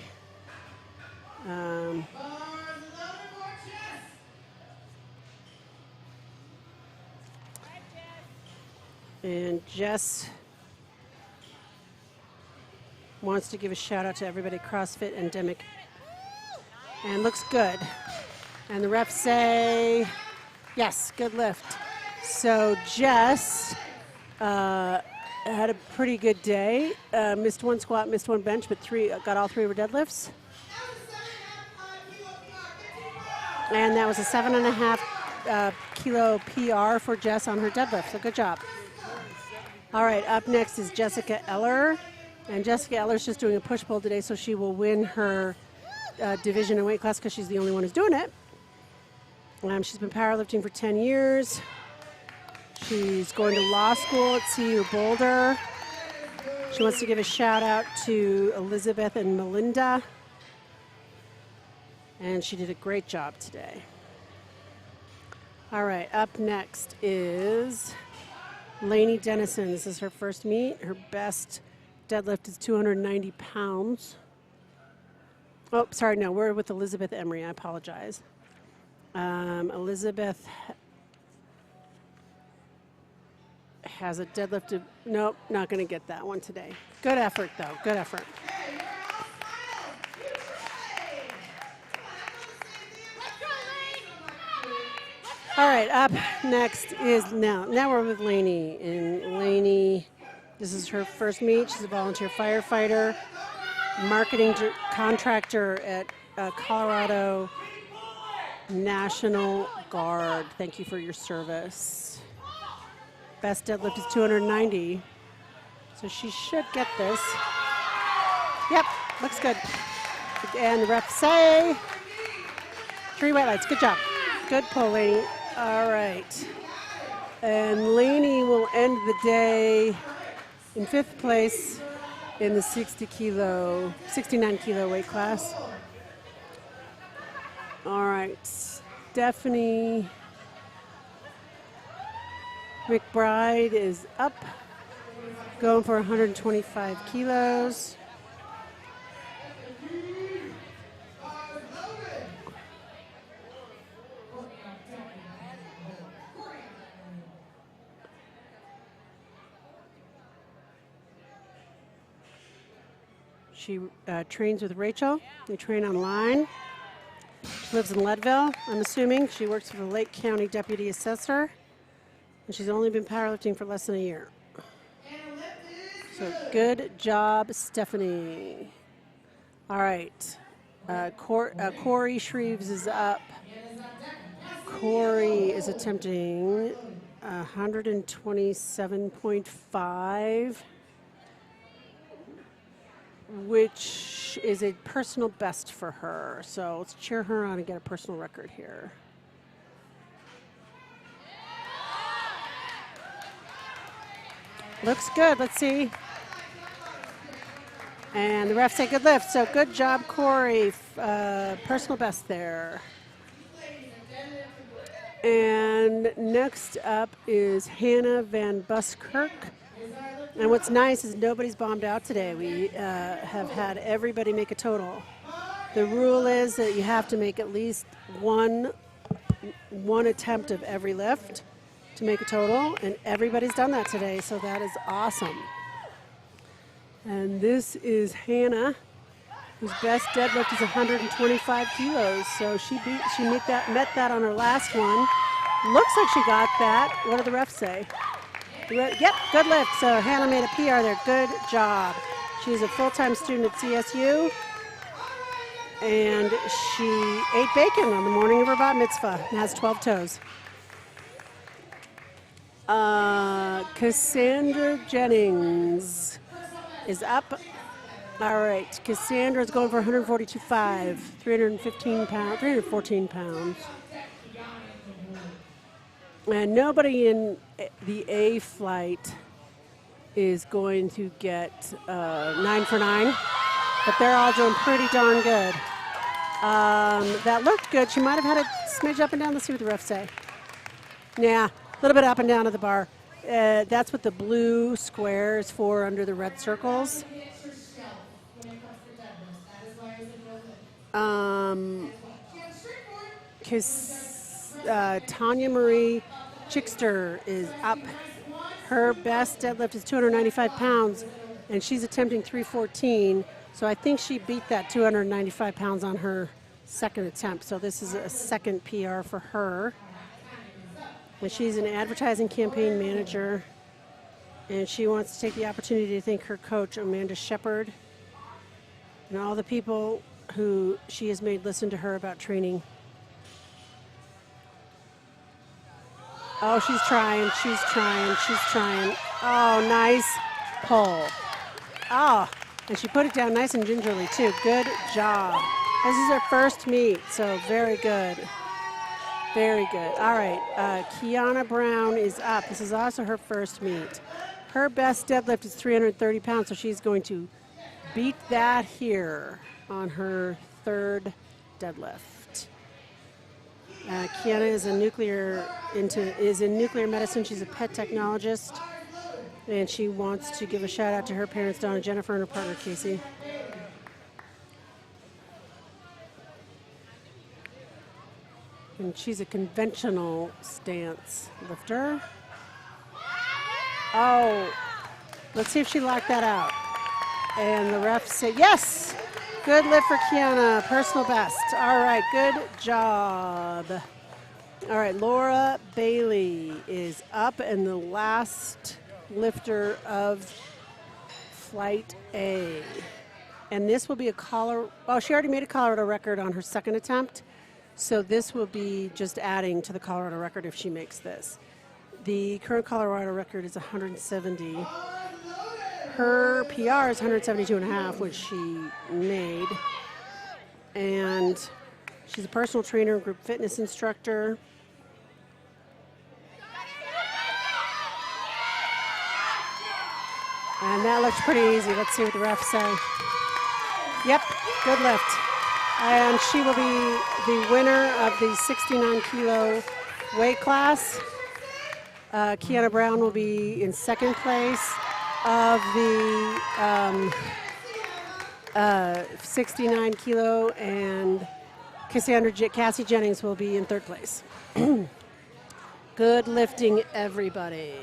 S1: And Jess wants to give a shout out to everybody at CrossFit Endemic. And looks good. And the refs say, yes, good lift. So Jess had a pretty good day. Missed one squat, missed one bench, but got all three of her deadlifts. And that was a 7.5 kilo PR for Jess on her deadlift, so good job. All right, up next is Jessica Eller. And Jessica Eller's just doing a push-pull today, so she will win her division and weight class because she's the only one who's doing it. She's been powerlifting for 10 years. She's going to law school at CU Boulder. She wants to give a shout out to Elizabeth and Melinda. And she did a great job today. All right, up next is Laney Dennison. This is her first meet. Her best deadlift is 290 pounds. Oh, sorry, no, we're with Elizabeth Emery. I apologize. Elizabeth has a deadlift of, nope, not going to get that one today. Good effort, though. Good effort. All right, up next is now we're with Laney. And Laney, this is her first meet. She's a volunteer firefighter, marketing contractor at Colorado National Guard. Thank you for your service. Best deadlift is 290. So she should get this. Yep, looks good. And the refs say 3 white lights. Good job. Good pull, Laney. All right. And Laney will end the day in 5th place in the 69 kilo weight class. All right, Stephanie Mcbride is up, going for 125 kilos. She trains with Rachel. They train online. She lives in Leadville, I'm assuming. She works for the Lake County Deputy Assessor. And she's only been powerlifting for less than a year. So good job, Stephanie. All right. Corey Shreeves is up. Corey is attempting 127.5. which is a personal best for her. So let's cheer her on and get a personal record here. Looks good. Let's see. And the refs say good lift. So good job, Corey. Personal best there. And next up is Hannah Van Buskirk. And what's nice is nobody's bombed out today. We have had everybody make a total. The rule is that you have to make at least one attempt of every lift to make a total, and everybody's done that today, so that is awesome. And this is Hannah, whose best deadlift is 125 kilos. So she met that on her last one. Looks like she got that. What do the refs say? Yep, good lift. So Hannah made a PR there. Good job. She's a full-time student at CSU, and she ate bacon on the morning of her bat mitzvah and has 12 toes. Cassandra Jennings is up. All right, Cassandra's going for 142.5, 315 pounds, 314 pounds. And nobody in the A flight is going to get 9 for 9, but they're all doing pretty darn good. That looked good. She might have had a smidge up and down. Let's see what the refs say. Yeah, a little bit up and down to the bar. That's what the blue square is for under the red circles. Tanya Marie Chickister is up. Her best deadlift is 295 pounds, and she's attempting 314. So I think she beat that 295 pounds on her second attempt. So this is a second PR for her. And she's an advertising campaign manager, and she wants to take the opportunity to thank her coach, Amanda Shepard, and all the people who she has made listen to her about training. Oh, she's trying. Oh, nice pull. Oh, and she put it down nice and gingerly, too. Good job. This is her first meet, so very good. Very good. All right, Kiana Brown is up. This is also her first meet. Her best deadlift is 330 pounds, so she's going to beat that here on her third deadlift. Kiana is in nuclear medicine. She's a pet technologist, and she wants to give a shout out to her parents, Dawn and Jennifer, and her partner, Casey. And she's a conventional stance lifter. Oh, let's see if she locked that out. And the ref said, yes, good lift for Kiana, personal best. All right, good job. All right, Laura Bailey is up, and the last lifter of Flight A. And this will be a Colorado, oh, she already made a Colorado record on her second attempt. So this will be just adding to the Colorado record if she makes this. The current Colorado record is 170. Her PR is 172.5, which she made. And she's a personal trainer, group fitness instructor. And that looks pretty easy. Let's see what the refs say. Yep, good lift. And she will be the winner of the 69 kilo weight class. Kiana Brown will be in second place of the 69 kilo, and Cassie Jennings will be in third place. Good lifting, everybody.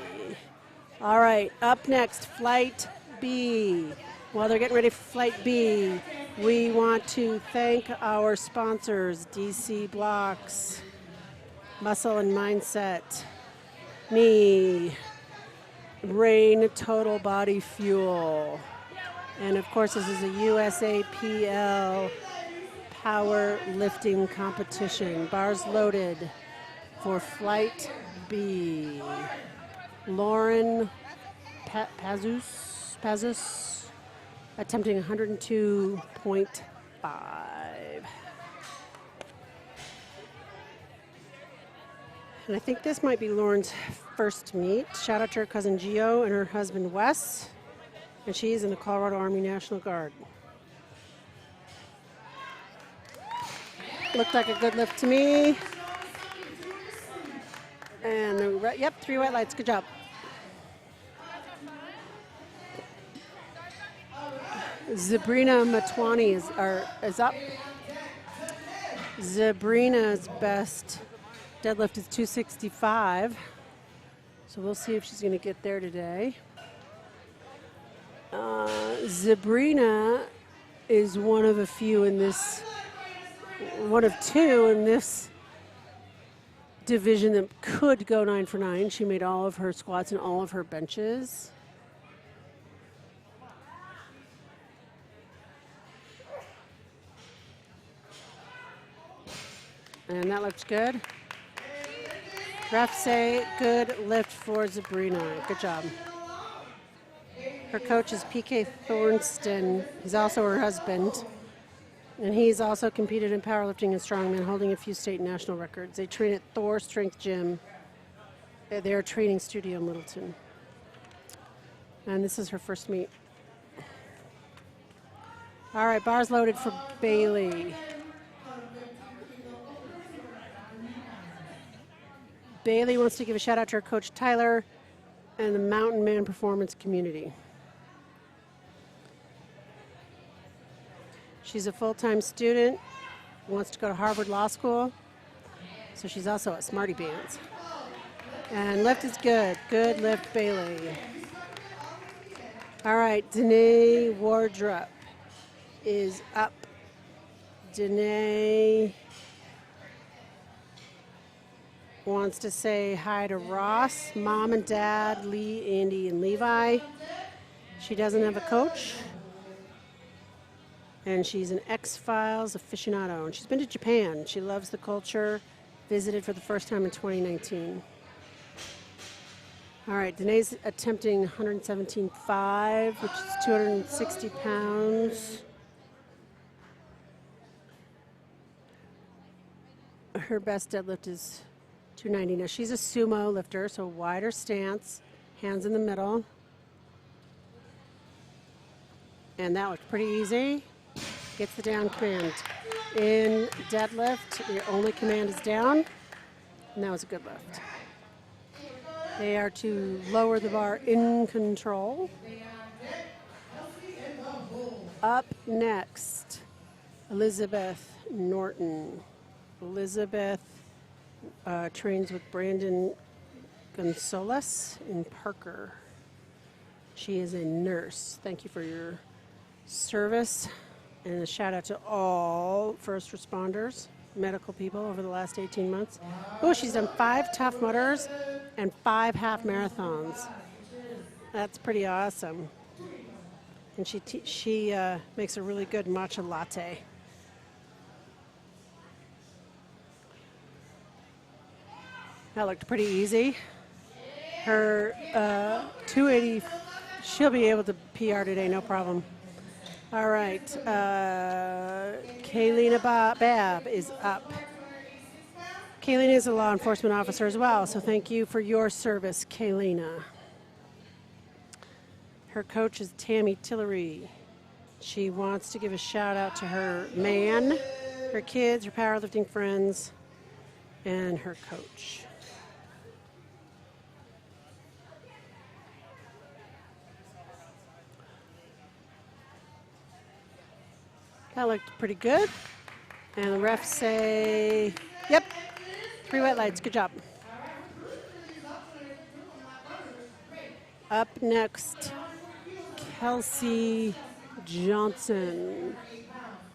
S1: All right, up next, Flight B. While they're getting ready for Flight B, we want to thank our sponsors, DC Blocks, Muscle and Mindset, me, Rain Total Body Fuel, and of course this is a USAPL power lifting competition. Bars loaded for Flight B. Lauren Pazus attempting 102.5. And I think this might be Lauren's first meet. Shout out to her cousin Gio and her husband Wes. And she is in the Colorado Army National Guard. Looked like a good lift to me. And yep, 3 white lights. Good job. Zabrina Matwani is up. Zabrina's best deadlift is 265. So we'll see if she's going to get there today. Zabrina is one of a few in this, one of two in this division that could go 9 for 9. She made all of her squats and all of her benches. And that looks good. Refs say good lift for Sabrina. Good job. Her coach is PK Thornston. He's also her husband. And he's also competed in powerlifting and strongman, holding a few state and national records. They train at Thor Strength Gym, their training studio in Littleton. And this is her first meet. All right, bars loaded for Bailey. Bailey wants to give a shout out to her coach Tyler and the Mountain Man Performance community. She's a full-time student, wants to go to Harvard Law School, so she's also at Smarty Bands. And lift is good. Good lift, Bailey. All right, Danae Wardrop is up. Danae wants to say hi to Ross, Mom and Dad, Lee, Andy, and Levi. She doesn't have a coach. And she's an X-Files aficionado. And she's been to Japan. She loves the culture. Visited for the first time in 2019. All right, Danae's attempting 117.5, which is 260 pounds. Her best deadlift is 290. Now, she's a sumo lifter, so wider stance, hands in the middle. And that was pretty easy. Gets the down command. In deadlift, your only command is down, and that was a good lift. They are to lower the bar in control. Up next, Elizabeth Norton. Elizabeth trains with Brandon Gonzalez in Parker. She is a nurse. Thank you for your service. And a shout out to all first responders, medical people over the last 18 months. Oh, she's done 5 Tough Mudders and 5 half marathons. That's pretty awesome. And she makes a really good matcha latte. That looked pretty easy. Her 280, she'll be able to PR today, no problem. All right, Kylina Babb is up. Kylina is a law enforcement officer as well, so thank you for your service, Kylina. Her coach is Tammy Tillery. She wants to give a shout out to her man, her kids, her powerlifting friends, and her coach. That looked pretty good. And the refs say, yep, 3 white lights, good job. Up next, Kelsey Johnson.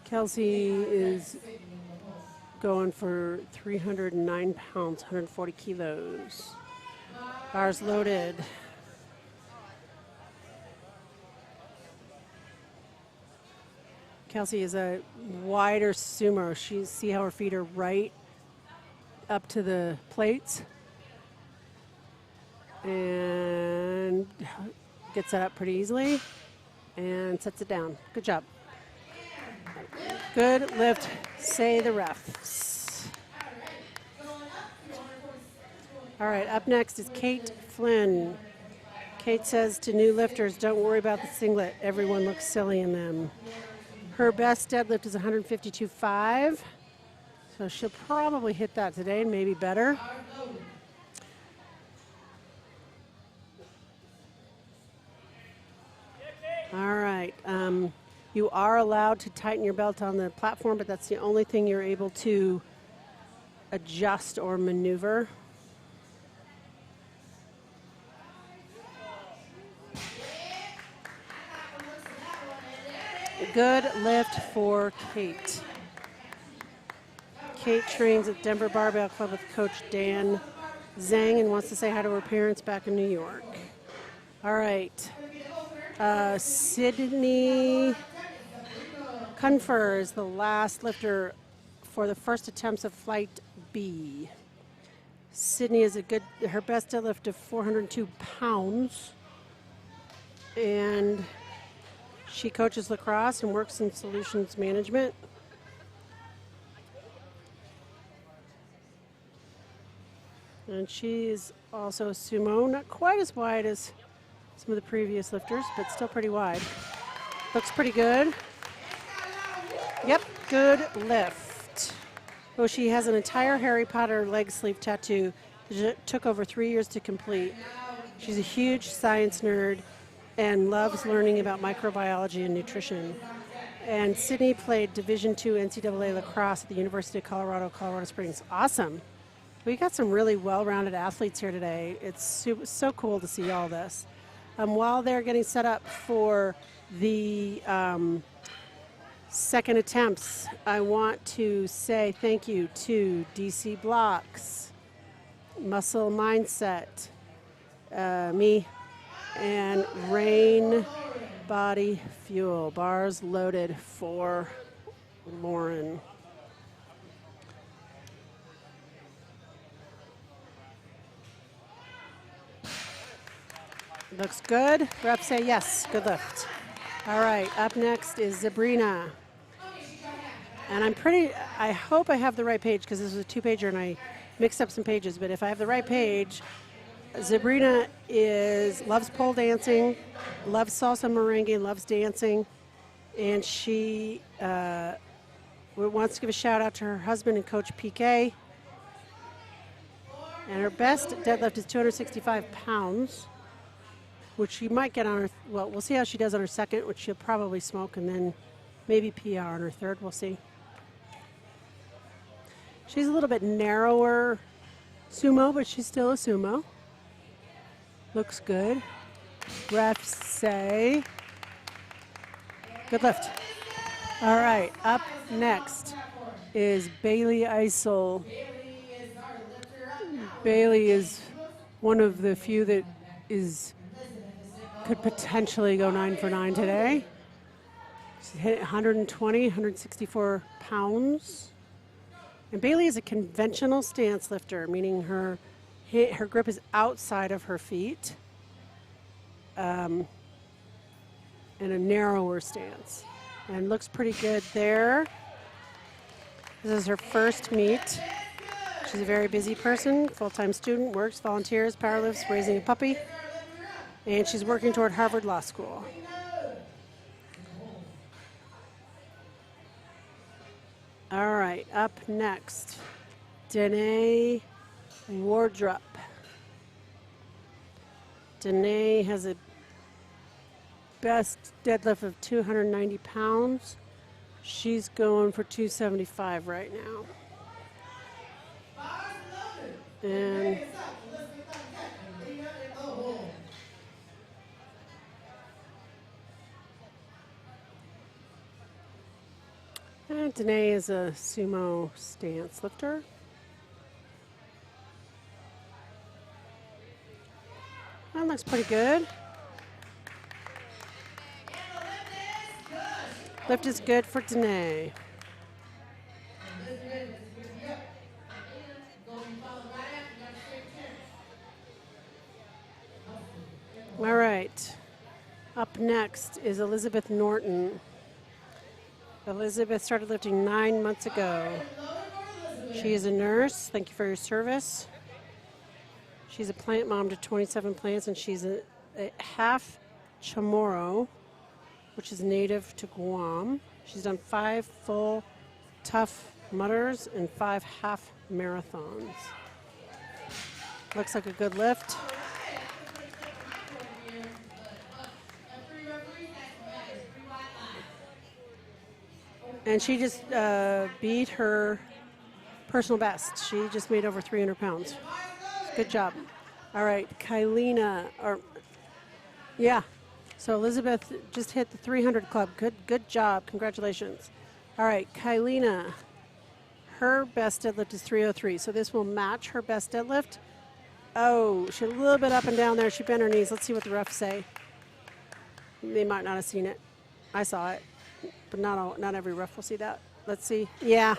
S1: Kelsey is going for 309 pounds, 140 kilos. Bars loaded. Kelsey is a wider sumo. See how her feet are right up to the plates? And gets that up pretty easily and sets it down. Good job. Good lift, say the refs. All right, up next is Kate Flynn. Kate says to new lifters, don't worry about the singlet. Everyone looks silly in them. Her best deadlift is 152.5, so she'll probably hit that today and maybe better. All right, you are allowed to tighten your belt on the platform, but that's the only thing you're able to adjust or maneuver. Good lift for Kate. Kate trains at Denver Barbell Club with Coach Dan Zhang and wants to say hi to her parents back in New York. All right. Sydney Confer is the last lifter for the first attempts of Flight B. Sydney is her best deadlift of 402 pounds. And she coaches lacrosse and works in solutions management. And she's also a sumo, not quite as wide as some of the previous lifters, but still pretty wide. Looks pretty good. Yep, good lift. Oh, she has an entire Harry Potter leg sleeve tattoo that took over 3 years to complete. She's a huge science nerd and loves learning about microbiology and nutrition. And Sydney played Division II NCAA lacrosse at the University of Colorado, Colorado Springs. Awesome. We got some really well-rounded athletes here today. It's so cool to see all this. While they're getting set up for the second attempts, I want to say thank you to DC Blocks, Muscle Mindset, me, and Rain Body Fuel. Bars loaded for Lauren. Looks good. Reps say yes. Good lift. All right. Up next is Sabrina. And I hope I have the right page because this was a two-pager and I mixed up some pages. But if I have the right page, Sabrina loves pole dancing, loves salsa merengue, loves dancing. And she wants to give a shout out to her husband and coach PK. And her best deadlift is 265 pounds. Which she might get on her, well, we'll see how she does on her second, which she'll probably smoke, and then maybe PR on her third. We'll see. She's a little bit narrower sumo, but she's still a sumo. Looks good. Refs say good lift. All right, up next is Bailey Eisel. Bailey is one of the few that could potentially go 9 for 9 today. She's hit 120, 164 pounds. And Bailey is a conventional stance lifter, meaning her grip is outside of her feet and a narrower stance. And looks pretty good there. This is her first meet. She's a very busy person, full-time student, works, volunteers, powerlifts, raising a puppy. And she's working toward Harvard Law School. All right, up next, Danae Wardrop. Danae has a best deadlift of 290 pounds. She's going for 275 right now. And Danae is a sumo stance lifter. That looks pretty good. Lift is good for Danae. All right. Up next is Elizabeth Norton. Elizabeth started lifting 9 months ago. She is a nurse. Thank you for your service. She's a plant mom to 27 plants, and she's a half Chamorro, which is native to Guam. She's done 5 full Tough Mudders and 5 half marathons. Looks like a good lift. And she just beat her personal best. She just made over 300 pounds. Good job. All right, Kylina, so Elizabeth just hit the 300 club. Good job. Congratulations. All right, Kylina, her best deadlift is 303. So this will match her best deadlift. Oh, she's a little bit up and down there. She bent her knees. Let's see what the refs say. They might not have seen it. I saw it. But not every ref will see that. Let's see. Yeah,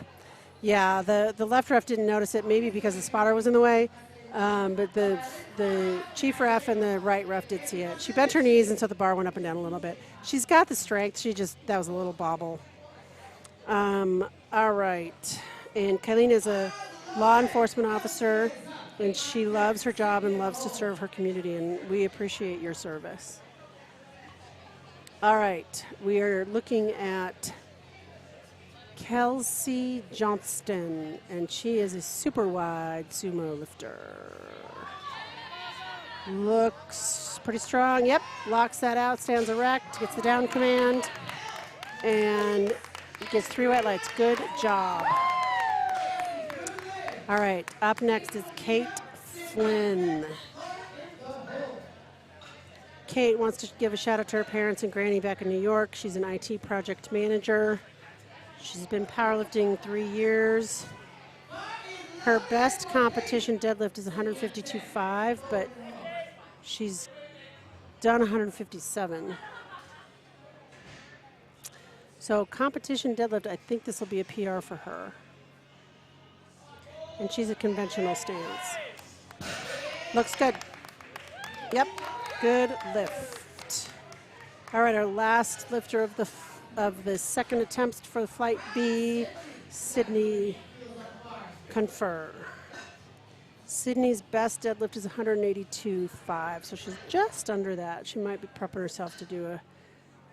S1: Yeah, the left ref didn't notice it, maybe because the spotter was in the way. But the chief ref and the right ref did see it. She bent her knees, and so the bar went up and down a little bit. She's got the strength. That was a little bobble. All right. And Kylina is a law enforcement officer, and she loves her job and loves to serve her community, and we appreciate your service. All right. We are looking at Kelsey Johnston, and she is a super wide sumo lifter. Looks pretty strong. Yep, locks that out, stands erect, gets the down command, and gets 3 white lights. Good job. All right, up next is Kate Flynn. Kate wants to give a shout out to her parents and granny back in New York. She's an IT project manager. She's been powerlifting 3 years. Her best competition deadlift is 152.5, but she's done 157. So competition deadlift, I think this will be a PR for her. And she's a conventional stance. Looks good. Yep, good lift. All right, our last lifter of the second attempt for Flight B, Sydney Confer. Sydney's best deadlift is 182.5, so she's just under that. She might be prepping herself to do a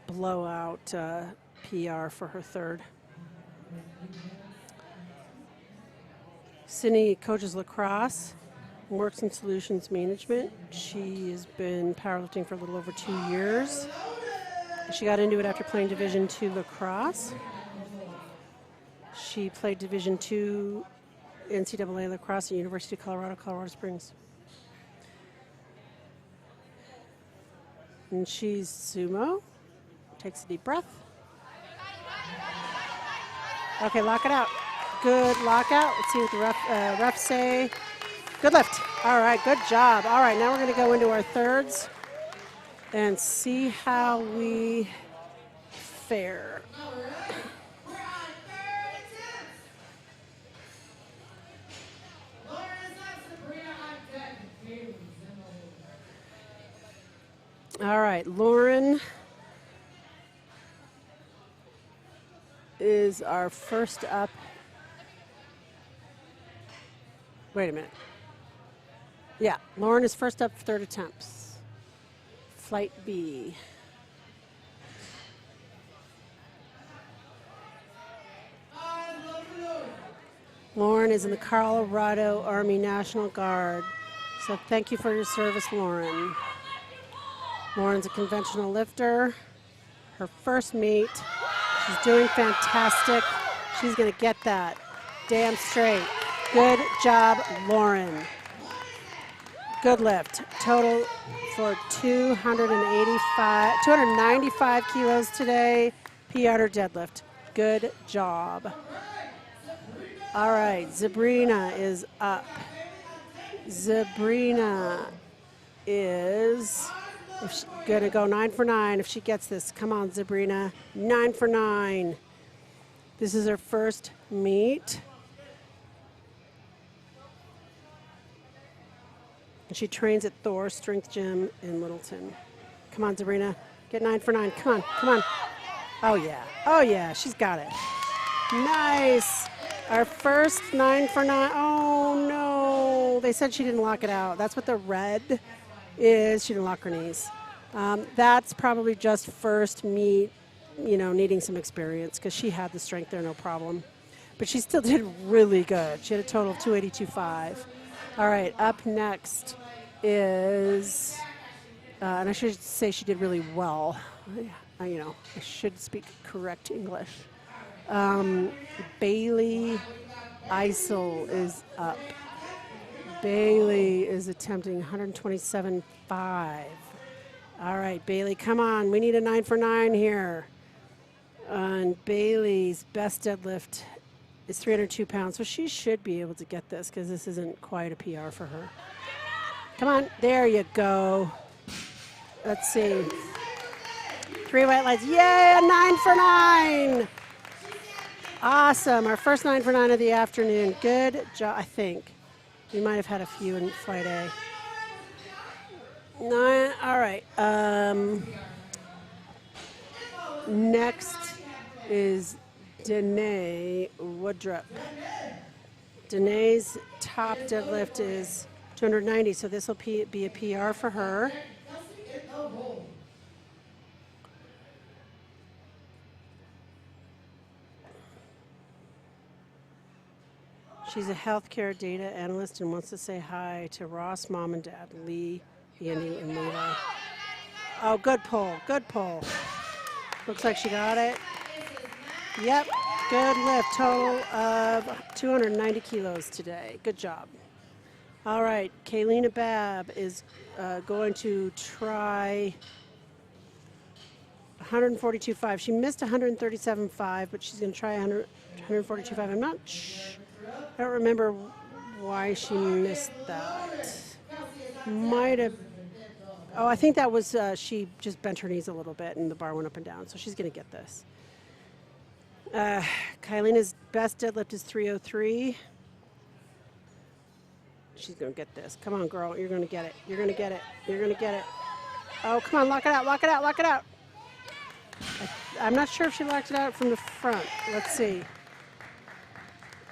S1: blowout PR for her third. Sydney coaches lacrosse, works in solutions management. She has been powerlifting for a little over 2 years. She got into it after playing Division II lacrosse. She played Division II NCAA lacrosse at University of Colorado Springs. And she's sumo. Takes a deep breath. Okay, lock it out. Good lockout. Let's see what the refs say. Good lift. All right, good job. All right, now we're going to go into our thirds and see how we fare. All right, Lauren is our first up. Wait a minute. Yeah, Lauren is first up, third attempts. Flight B. Lauren is in the Colorado Army National Guard. So thank you for your service, Lauren. Lauren's a conventional lifter. Her first meet. She's doing fantastic. She's going to get that damn straight. Good job, Lauren. Good lift. Total for 295 kilos today. PR or deadlift. Good job. All right, Zabrina is up. Zabrina is going to go 9 for 9 if she gets this. Come on, Zabrina. 9 for 9. This is her first meet. And she trains at Thor Strength Gym in Littleton. Come on, Zabrina. Get 9 for 9. Come on, come on. Oh, yeah. Oh, yeah. She's got it. Nice. Our first 9 for 9. Oh, no. They said she didn't lock it out. That's what the red is. She didn't lock her knees. That's probably just first meet, needing some experience because she had the strength there, no problem. But she still did really good. She had a total of 282.5. All right, up next is, and I should say she did really well. I should speak correct English. Bailey Eisel is up. Bailey is attempting 127.5. All right, Bailey, come on. We need a 9 for 9 here. And Bailey's best deadlift is 302 pounds, so she should be able to get this because this isn't quite a PR for her. Come on, there you go. Let's see. 3 white lights. Yay, a 9 for 9. Awesome. Our first 9 for 9 of the afternoon. Good job, I think. We might have had a few in Flight A. 9, all right. Next is Danae Wardrop. Danae's top deadlift is 290, so this will be a PR for her. She's a healthcare data analyst and wants to say hi to Ross, Mom, and Dad, Lee, Andy, and Levi. Oh, good pull, good pull. Looks like she got it. Yep, good lift. Total of 290 kilos today. Good job. All right, Kylina Babb is going to try 142.5. She missed 137.5, but she's going to try 142.5. I'm not sure. I don't remember why she missed that. Might have. Oh, I think that was she just bent her knees a little bit and the bar went up and down, so she's going to get this. Kylina's best deadlift is 303. She's going to get this. Come on, girl. You're going to get it. You're going to get it. You're going to get it. Oh, come on. Lock it out. Lock it out. Lock it out. I'm not sure if she locked it out from the front. Let's see.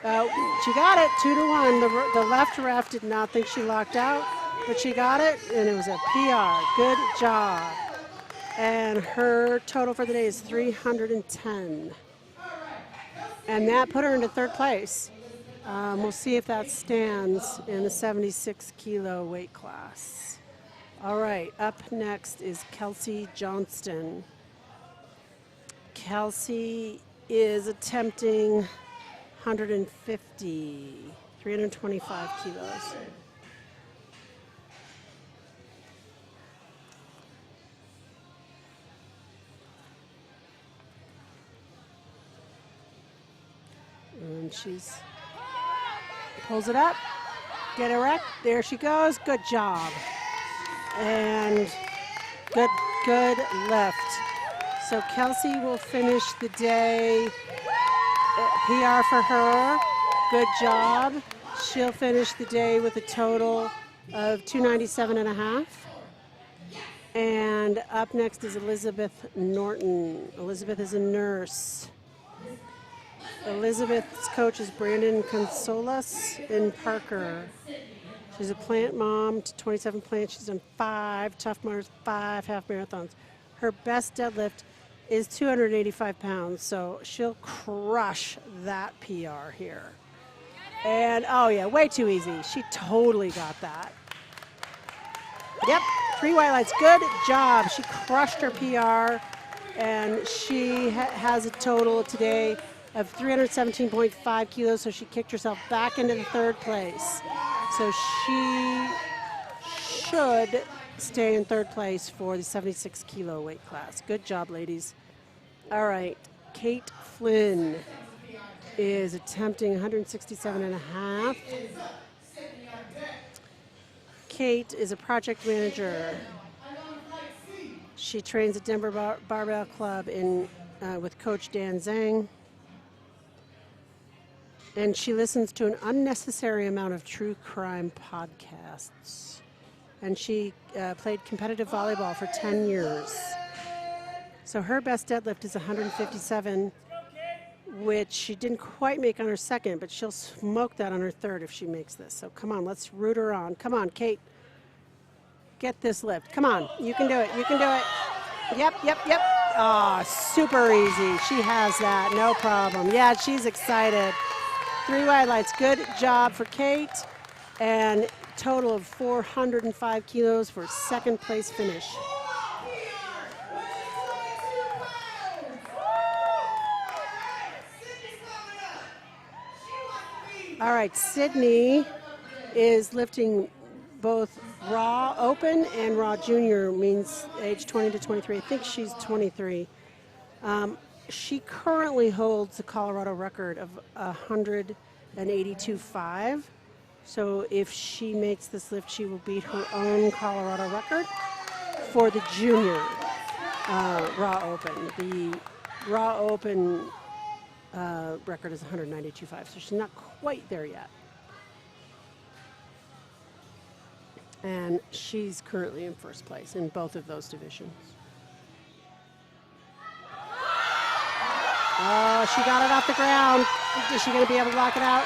S1: She got it, 2-1. The left ref did not think she locked out, but she got it, and it was a PR. Good job. And her total for the day is 310. And that put her into third place. We'll see if that stands in the 76 kilo weight class. All right, up next is Kelsey Johnston. Kelsey is attempting 150, 325 kilos. And she's pulls it up, get erect. There she goes. Good job. And good lift. So Kelsey will finish the day. PR for her. Good job. She'll finish the day with a total of 297.5. And up next is Elizabeth Norton. Elizabeth is a nurse. Elizabeth's coach is Brandon Consolas in Parker. She's a plant mom to 27 plants. She's done 5 Tough Mudders, 5 half marathons. Her best deadlift is 285 pounds, so she'll crush that PR here. And, oh yeah, way too easy. She totally got that. Yep, 3 white lights. Good job. She crushed her PR, and she has a total today of 317.5 kilos, so she kicked herself back into the third place. So she should stay in third place for the 76 kilo weight class. Good job, ladies. All right, Kate Flynn is attempting 167.5. Kate is a project manager. She trains at Denver Barbell Club with Coach Dan Zhang. And she listens to an unnecessary amount of true crime podcasts. And she played competitive volleyball for 10 years. So her best deadlift is 157, which she didn't quite make on her second, but she'll smoke that on her third if she makes this. So come on, let's root her on. Come on, Kate. Get this lift. Come on, you can do it. You can do it. Yep. Ah, super easy. She has that, no problem. Yeah, she's excited. 3 white lights. Good job for Kate. And total of 405 kilos for second place finish. All right, Sydney is lifting both raw open and raw junior, means age 20 to 23. I think she's 23. She currently holds the Colorado record of 182.5. So if she makes this lift, she will beat her own Colorado record for the junior raw open. The raw open record is 192.5, so she's not quite there yet. And she's currently in first place in both of those divisions. Oh, she got it off the ground. Is she going to be able to lock it out?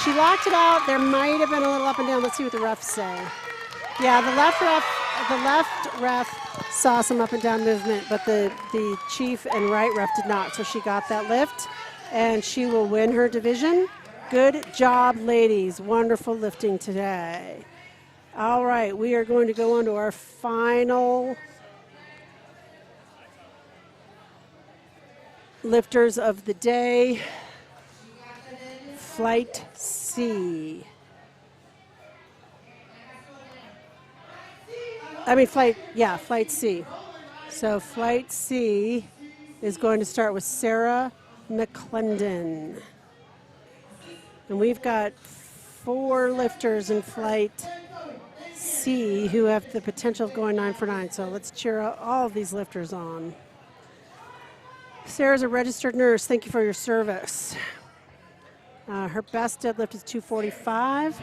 S1: She locked it out. There might have been a little up and down. Let's see what the refs say. Yeah, the left ref saw some up and down movement, but the chief and right ref did not. So she got that lift, and she will win her division. Good job, ladies. Wonderful lifting today. All right, we are going to go on to our final lifters of the day. Flight C. Flight C. So Flight C is going to start with Sarah Mcclendon. And we've got 4 lifters in Flight C who have the potential of going 9 for 9. So let's cheer all of these lifters on. Sarah's a registered nurse. Thank you for your service. Her best deadlift is 245.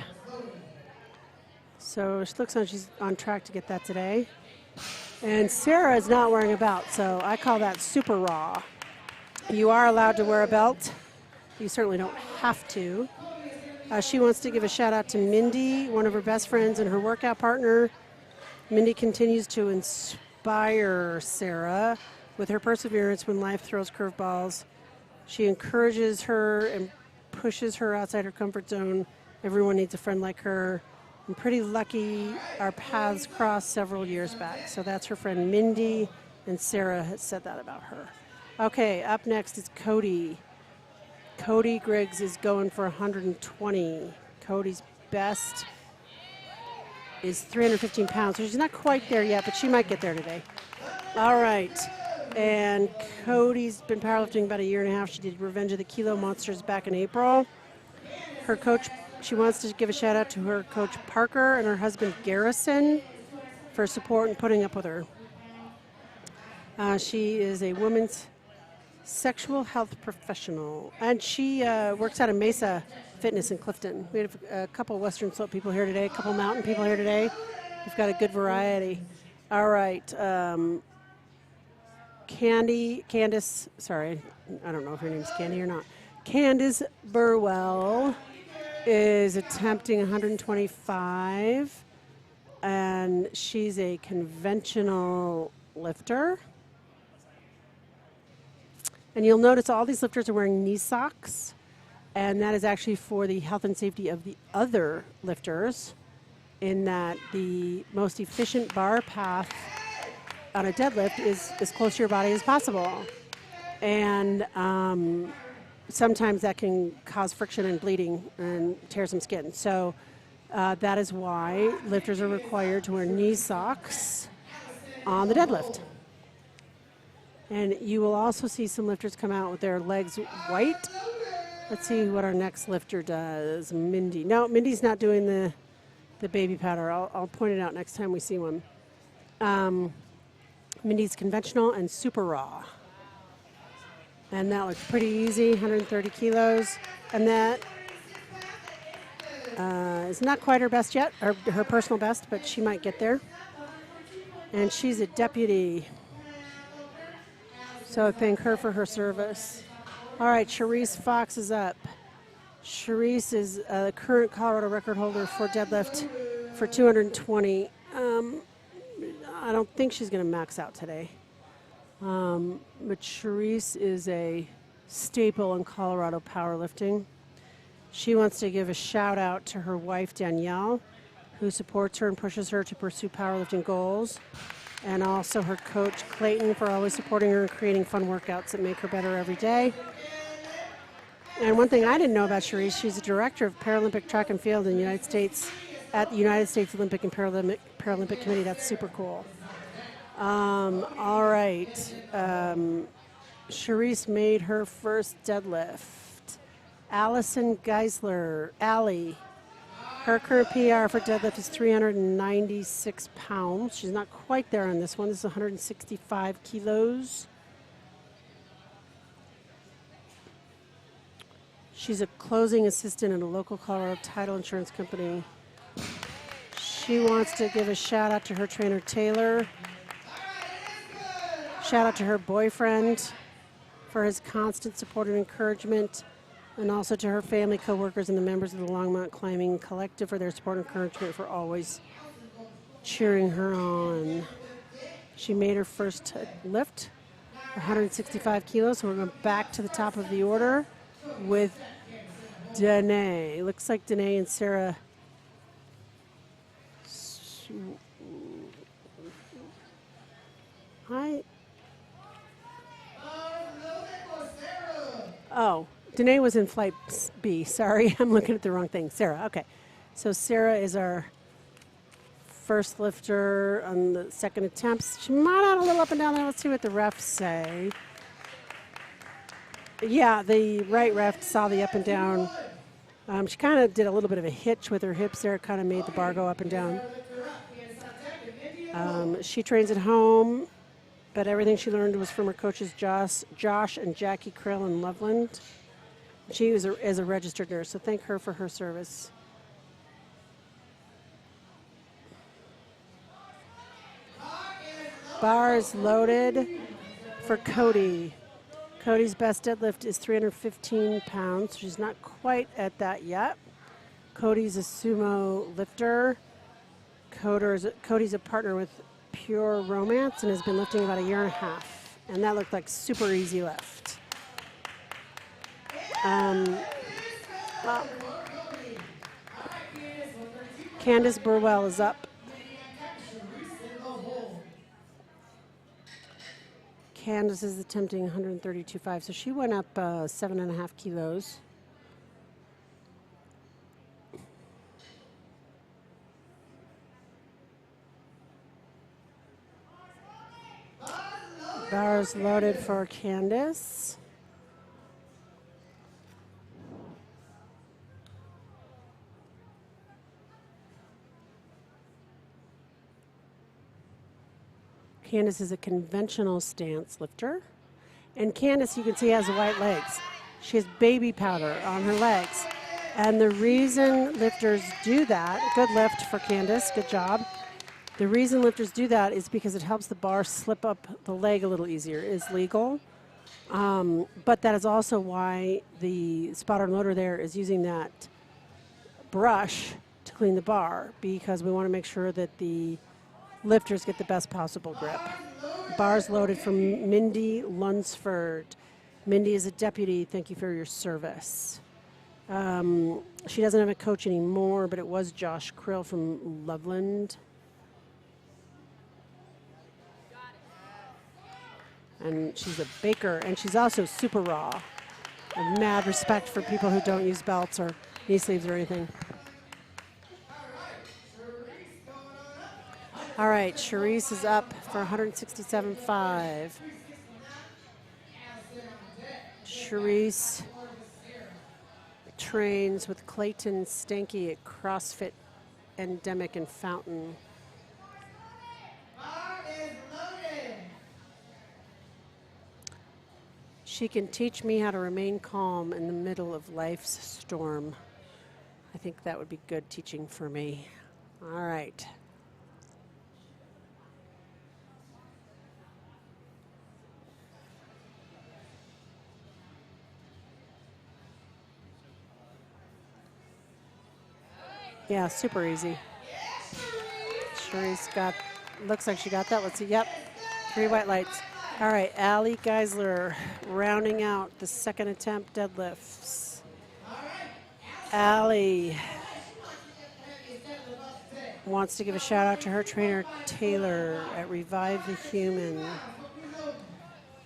S1: So it looks like she's on track to get that today. And Sarah is not wearing a belt, so I call that super raw. You are allowed to wear a belt. You certainly don't have to. She wants to give a shout out to Mindy, one of her best friends and her workout partner. Mindy continues to inspire Sarah with her perseverance when life throws curveballs. She encourages her and pushes her outside her comfort zone. Everyone needs a friend like her. I'm pretty lucky our paths crossed several years back. So that's her friend Mindy, and Sarah has said that about her. Okay, up next is Cody. Cody Griggs is going for 120. Cody's best is 315 pounds. So she's not quite there yet, but she might get there today. All right. And Cody's been powerlifting about 1.5 years. She did Revenge of the Kilo Monsters back in April. Her coach, she wants to give a shout out to her coach Parker and her husband Garrison for support and putting up with her. She is a women's sexual health professional, and she works out of Mesa Fitness in Clifton. We have a couple Western Slope people here today, a couple mountain people here today. We've got a good variety. All right. Candice, sorry, I don't know if her name's Candy or not. Candace Burwell is attempting 125, and she's a conventional lifter. And you'll notice all these lifters are wearing knee socks, and that is actually for the health and safety of the other lifters, in that the most efficient bar path on a deadlift is as close to your body as possible. And sometimes that can cause friction and bleeding and tear some skin. So that is why lifters are required to wear knee socks on the deadlift. And you will also see some lifters come out with their legs white. Let's see what our next lifter does. Mindy. No, Mindy's not doing the baby powder. I'll point it out next time we see one. Mindy's conventional and super raw. And that looks pretty easy, 130 kilos. And that is not quite her best yet, or her personal best, but she might get there. And she's a deputy. So I thank her for her service. All right, Charisse Fox is up. Charisse is the current Colorado record holder for deadlift for 220. I don't think she's going to max out today. But Charisse is a staple in Colorado powerlifting. She wants to give a shout out to her wife, Danielle, who supports her and pushes her to pursue powerlifting goals. And also her coach, Clayton, for always supporting her and creating fun workouts that make her better every day. And one thing I didn't know about Shreeves, she's a director of Paralympic track and field in the United States at the United States Olympic and Paralympic Committee. That's super cool. All right. Charisse made her first deadlift. Allison Geisler, Allie. Her current PR for deadlift is 396 pounds. She's not quite there on this one. This is 165 kilos. She's a closing assistant at a local Colorado title insurance company. She wants to give a shout out to her trainer, Taylor. Shout out to her boyfriend for his constant support and encouragement, and also to her family, coworkers, and the members of the Longmont Climbing Collective for their support and encouragement, for always cheering her on. She made her first lift, 165 kilos, so we're going back to the top of the order with Danae. Looks like Danae and Sarah. Hi. Oh, Danae was in flight B. Sorry, I'm looking at the wrong thing. Sarah, okay. So Sarah is our first lifter on the second attempt. She might have a little up and down there. Let's see what the refs say. Yeah, the right ref saw the up and down. She kind of did a little bit of a hitch with her hips there. Kind of made the bar go up and down. She trains at home, but everything she learned was from her coaches Josh and Jackie Krill in Loveland. She is a registered nurse, so thank her for her service. Bar is loaded for Cody. Cody's best deadlift is 315 pounds. She's not quite at that yet. Cody's a sumo lifter. Cody's a partner with Pure Romance and has been lifting about a year and a half. And that looked like super easy lift. Candice Burwell is up. Candice is attempting 132.5, so she went up 7.5 kilos. Bars loaded for Candice. Candice is a conventional stance lifter. And Candice, you can see, has white legs. She has baby powder on her legs. And the reason lifters do that, good lift for Candice, good job. The reason lifters do that is because it helps the bar slip up the leg a little easier. It's legal. But that is also why the spotter loader there is using that brush to clean the bar, because we want to make sure that the lifters get the best possible grip. Bars loaded from Mindy Lunsford. Mindy is a deputy. Thank you for your service. She doesn't have a coach anymore, but it was Josh Krill from Loveland. And she's a baker, and she's also super raw. I have mad respect for people who don't use belts or knee sleeves or anything. All right, Charisse is up for 167.5. Charisse trains with Clayton Stanky at CrossFit Endemic in Fountain. She can teach me how to remain calm in the middle of life's storm. I think that would be good teaching for me. All right. Yeah, super easy. Charisse got, looks like she got that. Let's see, yep, 3 white lights. All right, Allison Geisler rounding out the second attempt deadlifts. Allie wants to give a shout out to her trainer, Taylor, at Revive the Human.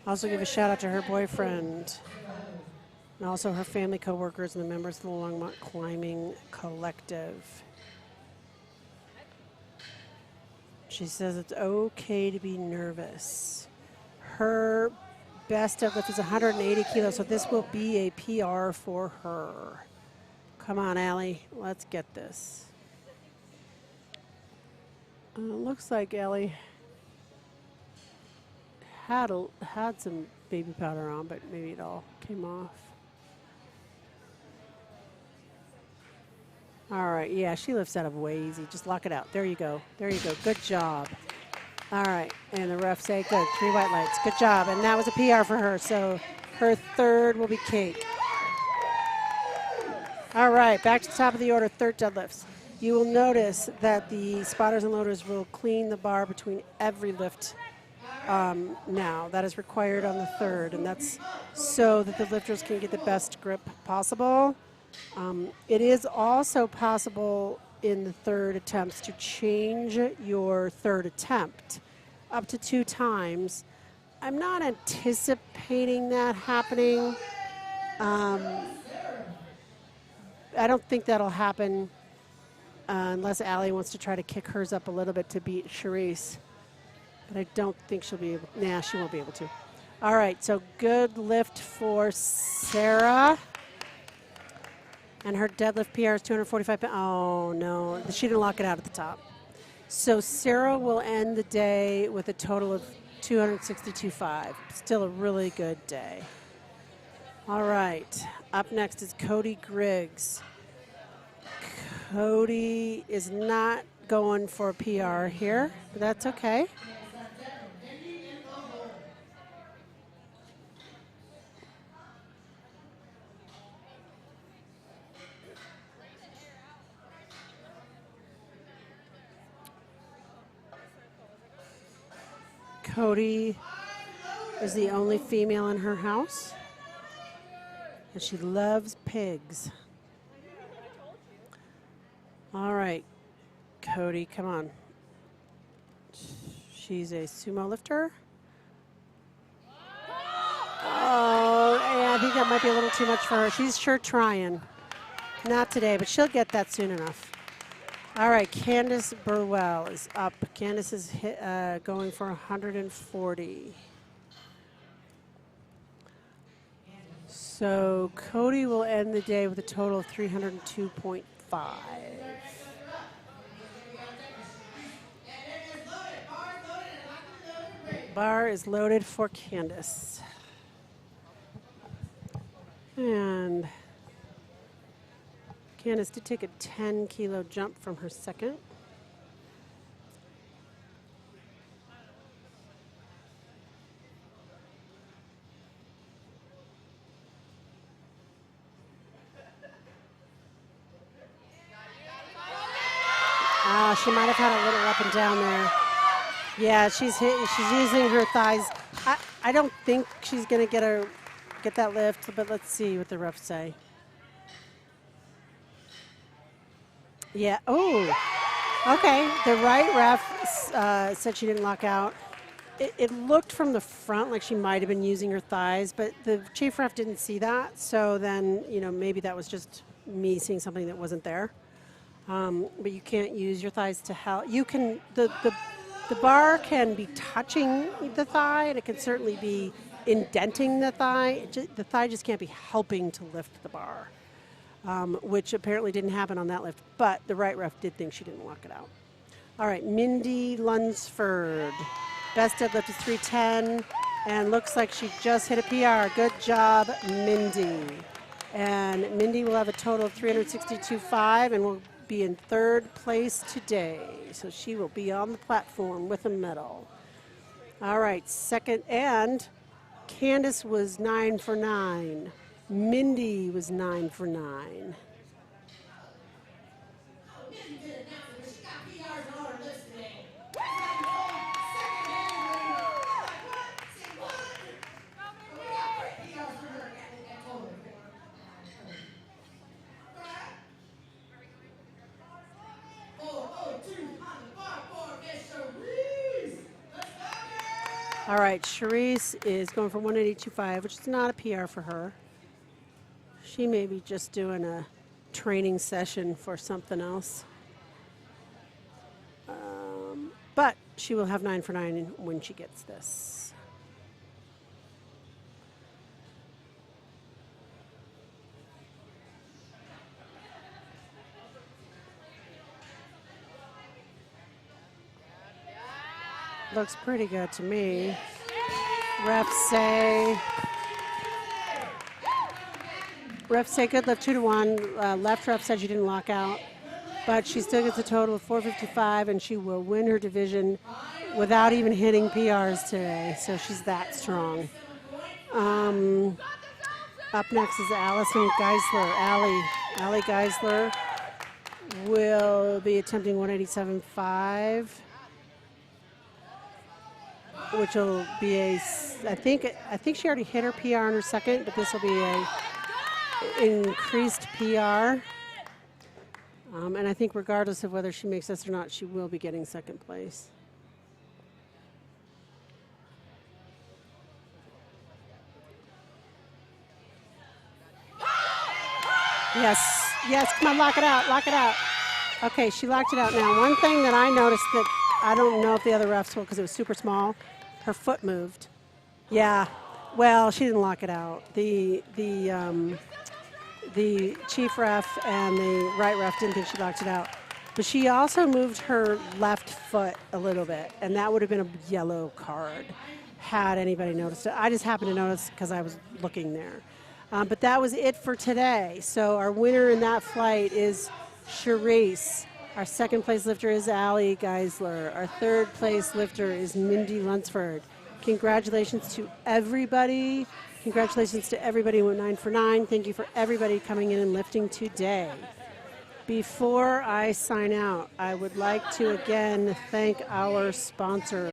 S1: Also give a shout out to her boyfriend, and also her family, coworkers, and the members of the Longmont Climbing Collective. She says it's okay to be nervous. Her best deadlift is 180 kilos, so this will be a PR for her. Come on, Allie, let's get this. Looks like Allie had some baby powder on, but maybe it all came off. All right, yeah, she lifts out of way easy. Just lock it out. There you go. There you go. Good job. All right, and the refs say, good, 3 white lights. Good job, and that was a PR for her, so her third will be cake. All right, back to the top of the order, third deadlifts. You will notice that the spotters and loaders will clean the bar between every lift now. That is required on the third, and that's so that the lifters can get the best grip possible. It is also possible in the third attempts to change your third attempt up to 2 times. I'm not anticipating that happening. I don't think that'll happen unless Allie wants to try to kick hers up a little bit to beat Charisse. But I don't think she'll be able, nah, she won't be able to. All right, so good lift for Sarah. And her deadlift PR is 245 pounds. Oh, no, she didn't lock it out at the top. So Sarah will end the day with a total of 262.5. Still a really good day. All right, up next is Cody Griggs. Cody is not going for a PR here, but that's okay. Cody is the only female in her house, and she loves pigs. All right, Cody, come on. She's a sumo lifter. Oh, yeah, I think that might be a little too much for her. She's sure trying. Not today, but she'll get that soon enough. All right, Candice Burwell is up. Candice is going for 140. So Cody will end the day with a total of 302.5. Bar is loaded for Candice. And Candice did take a 10-kilo jump from her second. She might have had a little up and down there. Yeah, she's using her thighs. I don't think she's going to get that lift, but let's see what the refs say. Yeah. Oh, okay. The right ref said she didn't lock out. It looked from the front like she might have been using her thighs, but the chief ref didn't see that. So then, maybe that was just me seeing something that wasn't there. But you can't use your thighs to help. You can, the bar can be touching the thigh, and it can certainly be indenting the thigh. The thigh just can't be helping to lift the bar, which apparently didn't happen on that lift. But the right ref did think she didn't lock it out. All right, Mindy Lunsford. Best deadlift is 310, and looks like she just hit a PR. Good job, Mindy. And Mindy will have a total of 362.5 and will be in third place today. So she will be on the platform with a medal. All right, second, and Candice was 9 for 9. Mindy was 9 for 9. All right, Charisse is going for 182.5, which is not a PR for her. She may be just doing a training session for something else. But she will have 9 for 9 when she gets this. Looks pretty good to me. Refs say good lift 2-1. Left ref said you didn't lock out. but she still gets a total of 455, and she will win her division without even hitting PRs today, so she's that strong. Up next is Allison Geisler. Allie Geisler will be attempting 187.5, which will be I think she already hit her PR in her second, but this will be a increased PR. And I think regardless of whether she makes this or not, she will be getting second place. Yes, come on, lock it out. Okay, she locked it out. Now, one thing that I noticed that I don't know if the other refs will, because it was super small, her foot moved. Yeah, well, she didn't lock it out. The chief ref and the right ref didn't think she locked it out. But she also moved her left foot a little bit, and that would have been a yellow card had anybody noticed it. I just happened to notice because I was looking there. But that was it for today. So our winner in that flight is Charisse. Our second place lifter is Allie Geisler. Our third place lifter is Mindy Lunsford. Congratulations to everybody. Congratulations to everybody who went 9 for 9. Thank you for everybody coming in and lifting today. Before I sign out, I would like to again thank our sponsor.